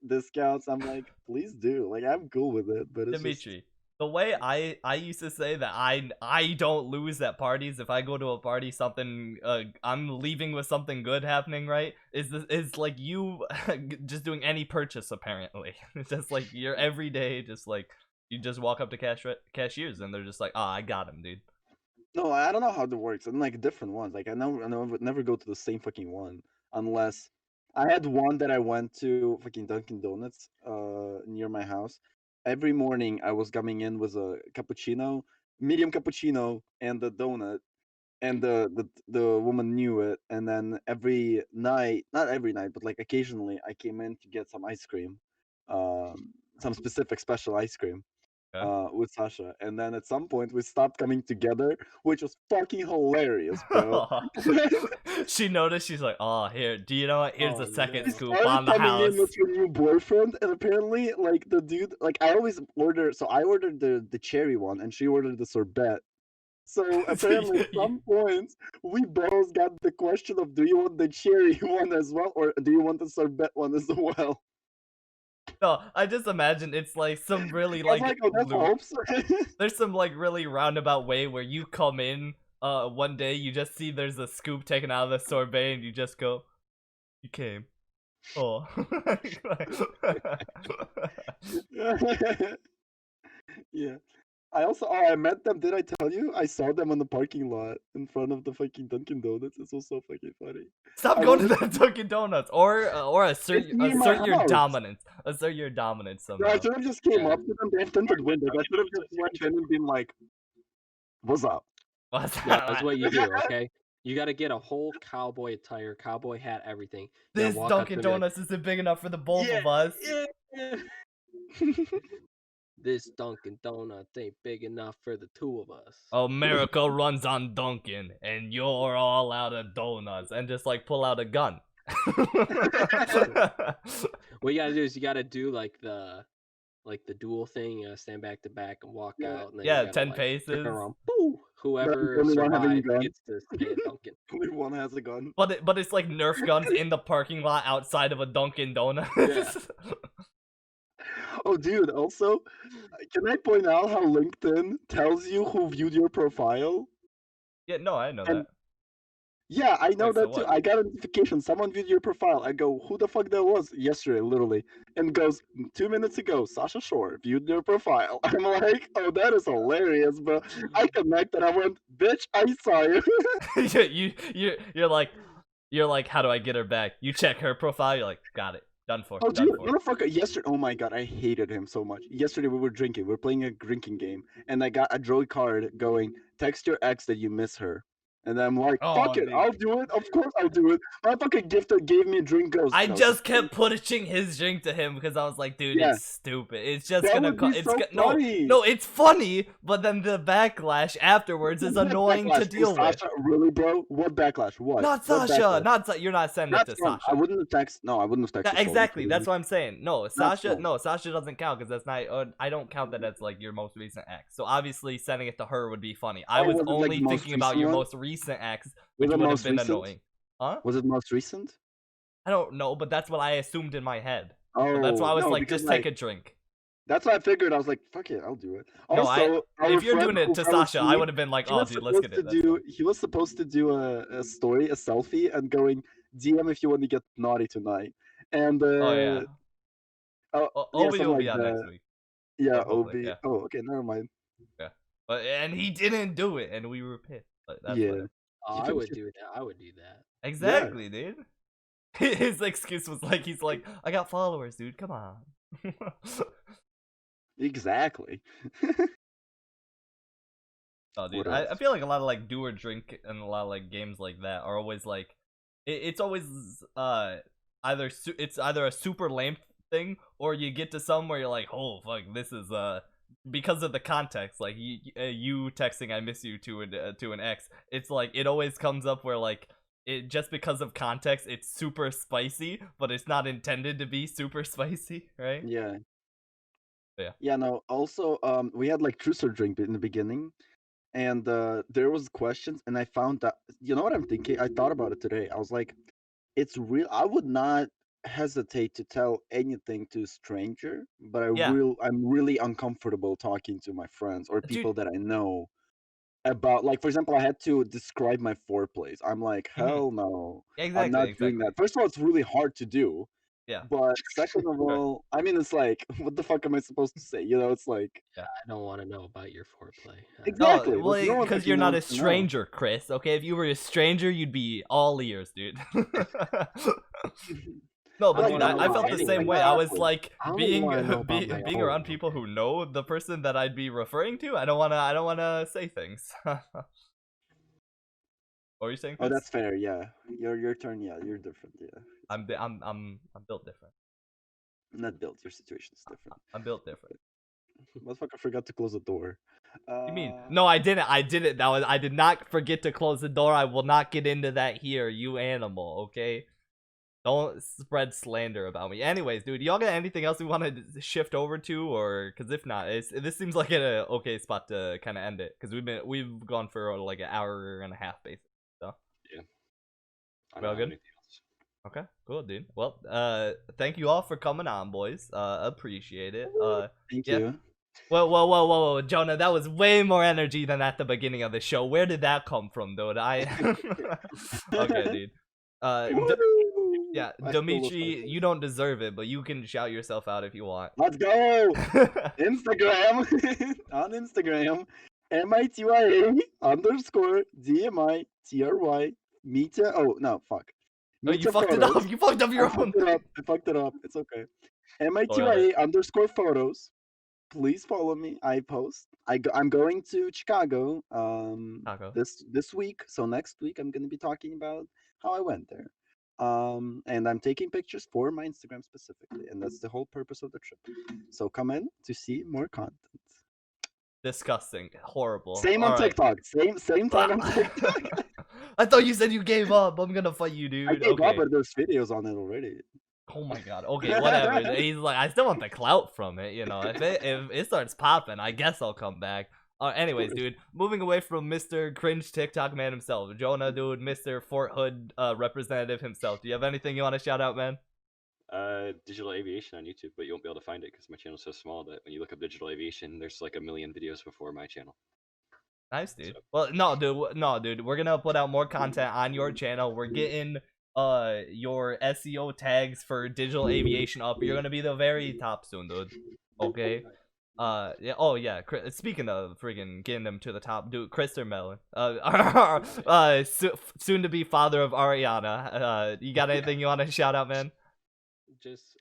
[SPEAKER 2] discounts. I'm like, please do. Like I'm cool with it, but it's just
[SPEAKER 1] Dmitry, the way I used to say that I don't lose at parties. If I go to a party, something I'm leaving with something good happening, right? Is like you just doing any purchase apparently. It's just like you're every day, just like you just walk up to cashiers and they're just like, I got him, dude.
[SPEAKER 2] no. I don't know how it works. And like different ones. Like I would never go to the same fucking one unless I had one that I went to fucking Dunkin' Donuts near my house. Every morning I was coming in with a cappuccino, medium cappuccino, and a donut. And the woman knew it. And then every night, not every night, but like occasionally, I came in to get some ice cream, some specific special ice cream.
[SPEAKER 1] Okay.
[SPEAKER 2] With Sasha, and then at some point we stopped coming together, which was fucking hilarious, bro.
[SPEAKER 1] She noticed. She's like, "Oh, here. Do you know what? Here's
[SPEAKER 4] Oh,
[SPEAKER 1] a second
[SPEAKER 4] no.
[SPEAKER 1] scoop
[SPEAKER 2] Started
[SPEAKER 1] on the
[SPEAKER 2] coming
[SPEAKER 1] house."
[SPEAKER 2] in with her new boyfriend, and apparently, like the dude, like I always order. So I ordered the cherry one, and she ordered the sorbet. So apparently, at some point, we both got the question of, do you want the cherry one as well, or do you want the sorbet one as well?
[SPEAKER 1] No, I just imagine it's like some really
[SPEAKER 2] I was
[SPEAKER 1] like,
[SPEAKER 2] like, oh, that's hopes.
[SPEAKER 1] there's some like really roundabout way where you come in one day, you just see there's a scoop taken out of the sorbet and you just go, "You came." Oh.
[SPEAKER 2] Yeah. I met them. Did I tell you? I saw them on the parking lot in front of the fucking Dunkin' Donuts. It was so fucking funny.
[SPEAKER 1] Stop
[SPEAKER 2] I
[SPEAKER 1] going to
[SPEAKER 2] wanted-
[SPEAKER 1] that Dunkin' Donuts, or assert
[SPEAKER 2] It's near my
[SPEAKER 1] your
[SPEAKER 2] house.
[SPEAKER 1] dominance. Assert your dominance
[SPEAKER 2] No,
[SPEAKER 1] somehow.
[SPEAKER 2] I should have just came
[SPEAKER 4] Yeah.
[SPEAKER 2] up to them. They have tinted windows. I should have just went in and been like, "What's up?"
[SPEAKER 1] What's
[SPEAKER 4] No,
[SPEAKER 1] that?
[SPEAKER 4] that's what you do, okay? You got to get a whole cowboy attire, cowboy hat, everything. You gotta
[SPEAKER 1] This
[SPEAKER 4] walk up to
[SPEAKER 1] Dunkin'
[SPEAKER 4] them and be like,
[SPEAKER 1] Donuts isn't big enough for the both
[SPEAKER 4] yeah,
[SPEAKER 1] of us.
[SPEAKER 4] yeah. This Dunkin' Donuts ain't big enough for the two of us.
[SPEAKER 1] America runs on Dunkin', and you're all out of donuts, and just like pull out a gun.
[SPEAKER 4] What you gotta do is you gotta do like the dual thing. You gotta stand back to back and walk
[SPEAKER 2] Yeah.
[SPEAKER 4] out, and then
[SPEAKER 1] Yeah,
[SPEAKER 4] you gotta,
[SPEAKER 1] 10
[SPEAKER 4] like,
[SPEAKER 1] paces.
[SPEAKER 4] turn around. Boo! Whoever
[SPEAKER 2] only one having a
[SPEAKER 4] survives
[SPEAKER 2] gun.
[SPEAKER 4] gets to stay at Dunkin'.
[SPEAKER 2] Only one has a gun.
[SPEAKER 1] But it's like Nerf guns in the parking lot outside of a Dunkin' Donuts.
[SPEAKER 2] Oh, dude. Also, can I point out how LinkedIn tells you who viewed your profile?
[SPEAKER 1] Yeah, no, I know
[SPEAKER 2] And-
[SPEAKER 1] that.
[SPEAKER 2] Yeah, I know
[SPEAKER 1] Wait, so
[SPEAKER 2] that too.
[SPEAKER 1] what?
[SPEAKER 2] I got a notification. Someone viewed your profile. I go, who the fuck that was? Yesterday, literally. And goes, 2 minutes ago, Sasha Shore viewed your profile. I'm like, oh, that is hilarious, bro. I connected. I went, bitch, I saw you.
[SPEAKER 1] You're like, how do I get her back? You check her profile. You're like, got it, done for.
[SPEAKER 2] Oh,
[SPEAKER 1] done
[SPEAKER 2] dude,
[SPEAKER 1] for.
[SPEAKER 2] motherfucker, yesterday, oh my god, I hated him so much. Yesterday we were drinking. We were playing a drinking game. And I got a droid card going, text your ex that you miss her. And I'm like, fuck
[SPEAKER 1] Oh,
[SPEAKER 2] it,
[SPEAKER 1] dude.
[SPEAKER 2] I'll do it. Of course I'll do it. Motherfucker gifted gave me a drink goes.
[SPEAKER 1] I
[SPEAKER 2] "No,
[SPEAKER 1] just
[SPEAKER 2] sister."
[SPEAKER 1] kept pushing his drink to him because I was like, dude,
[SPEAKER 2] Yeah.
[SPEAKER 1] it's stupid. It's just
[SPEAKER 2] That
[SPEAKER 1] gonna
[SPEAKER 2] would be
[SPEAKER 1] it's
[SPEAKER 2] so funny.
[SPEAKER 1] no, it's funny, but then the backlash afterwards is
[SPEAKER 2] What
[SPEAKER 1] annoying to
[SPEAKER 2] backlash?
[SPEAKER 1] deal with.
[SPEAKER 2] Sasha, really, bro? What backlash? What?
[SPEAKER 1] Not
[SPEAKER 2] What
[SPEAKER 1] Sasha,
[SPEAKER 2] backlash?
[SPEAKER 1] you're not sending it
[SPEAKER 2] That's
[SPEAKER 1] to
[SPEAKER 2] fun.
[SPEAKER 1] Sasha.
[SPEAKER 2] I wouldn't have texted. No, I wouldn't have texted.
[SPEAKER 1] Exactly, that's what I'm saying. No, Sasha,
[SPEAKER 2] fun.
[SPEAKER 1] no, Sasha doesn't count because that's not. I don't count that as like your most recent ex. So obviously, sending it to her would be funny. I
[SPEAKER 2] Oh,
[SPEAKER 1] was
[SPEAKER 2] was it, like,
[SPEAKER 1] only
[SPEAKER 2] the most
[SPEAKER 1] thinking about
[SPEAKER 2] recent
[SPEAKER 1] your
[SPEAKER 2] one?
[SPEAKER 1] most recent ex,
[SPEAKER 2] Was
[SPEAKER 1] which
[SPEAKER 2] it
[SPEAKER 1] would have
[SPEAKER 2] most
[SPEAKER 1] been
[SPEAKER 2] recent?
[SPEAKER 1] annoying. Huh?
[SPEAKER 2] Was it most recent?
[SPEAKER 1] I don't know, but that's what I assumed in my head.
[SPEAKER 2] Oh,
[SPEAKER 1] So that's why I was
[SPEAKER 2] no,
[SPEAKER 1] like,
[SPEAKER 2] because,
[SPEAKER 1] just take a drink.
[SPEAKER 2] That's what I figured. I was like, fuck it, I'll do it.
[SPEAKER 1] No,
[SPEAKER 2] Also,
[SPEAKER 1] if you're doing it to Sasha, I would have been like,
[SPEAKER 2] he
[SPEAKER 1] oh,
[SPEAKER 2] was
[SPEAKER 1] dude, let's get it.
[SPEAKER 2] supposed to do. He was supposed to do a story, a selfie, and going DM if you want to get naughty tonight. And
[SPEAKER 1] Oh yeah.
[SPEAKER 2] oh,
[SPEAKER 1] Obi
[SPEAKER 2] something
[SPEAKER 1] will
[SPEAKER 2] like
[SPEAKER 1] be on
[SPEAKER 2] that.
[SPEAKER 1] next week.
[SPEAKER 2] Yeah,
[SPEAKER 1] Hopefully,
[SPEAKER 2] Obi.
[SPEAKER 1] yeah.
[SPEAKER 2] Oh, okay, never mind.
[SPEAKER 1] And he didn't do it, and we were pissed. But that's
[SPEAKER 2] Yeah.
[SPEAKER 1] whatever.
[SPEAKER 4] Oh,
[SPEAKER 2] You
[SPEAKER 4] I
[SPEAKER 2] can
[SPEAKER 4] would
[SPEAKER 2] just-
[SPEAKER 4] do that. I would do that.
[SPEAKER 1] Exactly, dude. His excuse was like, he's like, I got followers, dude. Come on.
[SPEAKER 2] Exactly.
[SPEAKER 1] Oh, dude,
[SPEAKER 2] What
[SPEAKER 1] I
[SPEAKER 2] else?
[SPEAKER 1] feel like a lot of like do or drink and a lot of like games like that are always like, it's always either it's either a super lame thing or you get to some where you're like, oh fuck, this is because of the context, like you texting I miss you to an ex, it's like it always comes up where like it just because of context it's super spicy, but it's not intended to be super spicy, right?
[SPEAKER 2] Yeah.
[SPEAKER 1] Yeah.
[SPEAKER 2] Yeah. No. Also, we had like truth or drink in the beginning, and there was questions, and I found that, you know what I'm thinking. I thought about it today. I was like, it's real. I would not hesitate to tell anything to a stranger, but
[SPEAKER 1] Yeah.
[SPEAKER 2] I'm really uncomfortable talking to my friends or
[SPEAKER 1] Dude.
[SPEAKER 2] people that I know about, like, for example, I had to describe my foreplays. I'm like, hell no. I'm
[SPEAKER 1] Exactly,
[SPEAKER 2] not doing that. First of all, it's really hard to do.
[SPEAKER 1] Yeah.
[SPEAKER 2] But second of all, I mean, it's like, what the fuck am I supposed to say? You know, it's like,
[SPEAKER 4] I don't want to know about your foreplay.
[SPEAKER 2] exactly.
[SPEAKER 1] No,
[SPEAKER 2] like, no
[SPEAKER 1] well,
[SPEAKER 2] one
[SPEAKER 1] because
[SPEAKER 2] fucking
[SPEAKER 1] you're not a
[SPEAKER 2] wants to know.
[SPEAKER 1] stranger, Chris. Okay, if you were a stranger, you'd be all ears, dude. No, but
[SPEAKER 4] I
[SPEAKER 1] dude,
[SPEAKER 4] don't
[SPEAKER 1] I
[SPEAKER 4] know
[SPEAKER 1] felt the
[SPEAKER 4] anything.
[SPEAKER 1] same way. I was
[SPEAKER 2] Exactly.
[SPEAKER 1] like
[SPEAKER 4] I only
[SPEAKER 1] being
[SPEAKER 4] wanna know about my
[SPEAKER 1] being
[SPEAKER 4] own,
[SPEAKER 1] around people
[SPEAKER 4] okay?
[SPEAKER 1] who know the person that I'd be referring to. I don't wanna say things. What were you saying,
[SPEAKER 2] Oh,
[SPEAKER 1] Chris?
[SPEAKER 2] that's fair. Yeah, your turn. Yeah, you're different. Yeah,
[SPEAKER 1] I'm built different.
[SPEAKER 2] not built. Your situation's different.
[SPEAKER 1] I'm built different.
[SPEAKER 2] Motherfucker forgot to close the door.
[SPEAKER 1] You mean? No, I didn't. I didn't. I did not forget to close the door. I will not get into that here, you animal. Okay. Don't spread slander about me. Anyways, dude, y'all got anything else we want to shift over to, or because if not, this seems like an okay spot to kind of end it because we've gone for like an hour and a half, basically. So
[SPEAKER 3] Yeah. I
[SPEAKER 1] We
[SPEAKER 3] don't
[SPEAKER 1] all
[SPEAKER 3] have
[SPEAKER 1] good?
[SPEAKER 3] anything else.
[SPEAKER 1] okay, cool, dude. Well, thank you all for coming on, boys. Appreciate it.
[SPEAKER 2] Thank
[SPEAKER 1] yeah.
[SPEAKER 2] you.
[SPEAKER 1] Whoa, Jonah, that was way more energy than at the beginning of the show. Where did that come from, dude? Okay, dude. Yeah,
[SPEAKER 2] I stole those
[SPEAKER 1] Dmitry,
[SPEAKER 2] titles.
[SPEAKER 1] you don't deserve it, but you can shout yourself out if you want.
[SPEAKER 2] Let's go. Instagram on Instagram, MITYA_DMITRY. Mita. Oh no, fuck.
[SPEAKER 1] Oh, you
[SPEAKER 2] Mita
[SPEAKER 1] fucked it
[SPEAKER 2] photos.
[SPEAKER 1] up. You fucked up your own.
[SPEAKER 2] I fucked it up. It's okay.
[SPEAKER 1] Whatever.
[SPEAKER 2] MITYA_photos. Please follow me. I post. I'm going to Chicago
[SPEAKER 1] Taco.
[SPEAKER 2] this week. So next week I'm gonna be talking about how I went there. And I'm taking pictures for my Instagram specifically, and that's the whole purpose of the trip. So come in to see more content.
[SPEAKER 1] Disgusting. Horrible.
[SPEAKER 2] Same on
[SPEAKER 1] All right.
[SPEAKER 2] TikTok. Same time on TikTok.
[SPEAKER 1] I thought you said you gave up. I'm gonna fight you, dude.
[SPEAKER 2] I gave
[SPEAKER 1] Okay.
[SPEAKER 2] up, but there's videos on it already.
[SPEAKER 1] Oh my god. Okay, whatever. He's like, I still want the clout from it, you know. If it starts popping, I guess I'll come back. Anyways, dude, moving away from Mr. Cringe TikTok man himself, Jonah, dude, Mr. Fort Hood representative himself. Do you have anything you want to shout out, man?
[SPEAKER 3] Digital Aviation on YouTube, but you won't be able to find it because my channel's so small that when you look up Digital Aviation, there's like a million videos before my channel.
[SPEAKER 1] Nice, dude. Well, no, dude. We're gonna put out more content on your channel. We're getting your SEO tags for Digital Aviation up. You're gonna be the very top soon, dude. Okay. Yeah. Oh yeah. Speaking of freaking getting them to the top, dude, christermelon. Soon to be father of Ariana. You got anything you want to shout out, man?
[SPEAKER 4] Just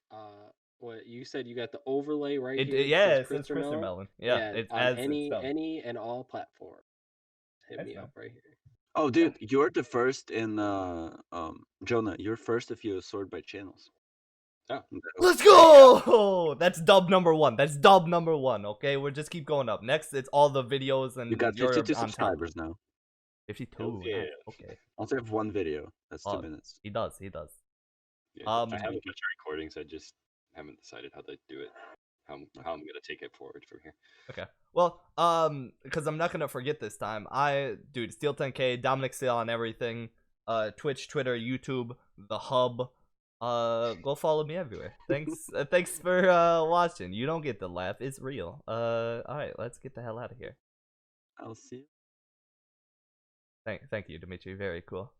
[SPEAKER 4] what you said, you got the overlay right here.
[SPEAKER 1] Yeah,
[SPEAKER 4] says
[SPEAKER 1] it says
[SPEAKER 4] christermelon.
[SPEAKER 1] christermelon. Yeah, it's
[SPEAKER 4] on
[SPEAKER 1] as
[SPEAKER 4] any and all platforms. Hit
[SPEAKER 1] Nice,
[SPEAKER 4] me
[SPEAKER 1] man.
[SPEAKER 4] up right here.
[SPEAKER 2] Oh, dude, you're the first in Jonah. You're first if you sort by channels.
[SPEAKER 3] Oh.
[SPEAKER 1] Let's go! That's dub number one. That's dub number one. Okay, we'll just keep going up. Next, it's all the videos and
[SPEAKER 2] You got
[SPEAKER 1] you're
[SPEAKER 2] 52
[SPEAKER 1] on top.
[SPEAKER 2] subscribers now.
[SPEAKER 1] 52.
[SPEAKER 3] Hell yeah.
[SPEAKER 1] Nice. Okay.
[SPEAKER 2] Also have one video. That's 2 minutes.
[SPEAKER 1] He does.
[SPEAKER 3] Yeah, I have a bunch of recordings. I just haven't decided how to do it. How I'm gonna take it forward from here.
[SPEAKER 1] Okay. Well, because I'm not gonna forget this time. Dude, Steel 10K, Dominic Sale on everything. Twitch, Twitter, YouTube, the hub. Go follow me everywhere. Thanks. Thanks for watching. You don't get the laugh. It's real. All right. Let's get the hell out of here.
[SPEAKER 2] I'll see you.
[SPEAKER 1] Thank you, Dmitry. Very cool.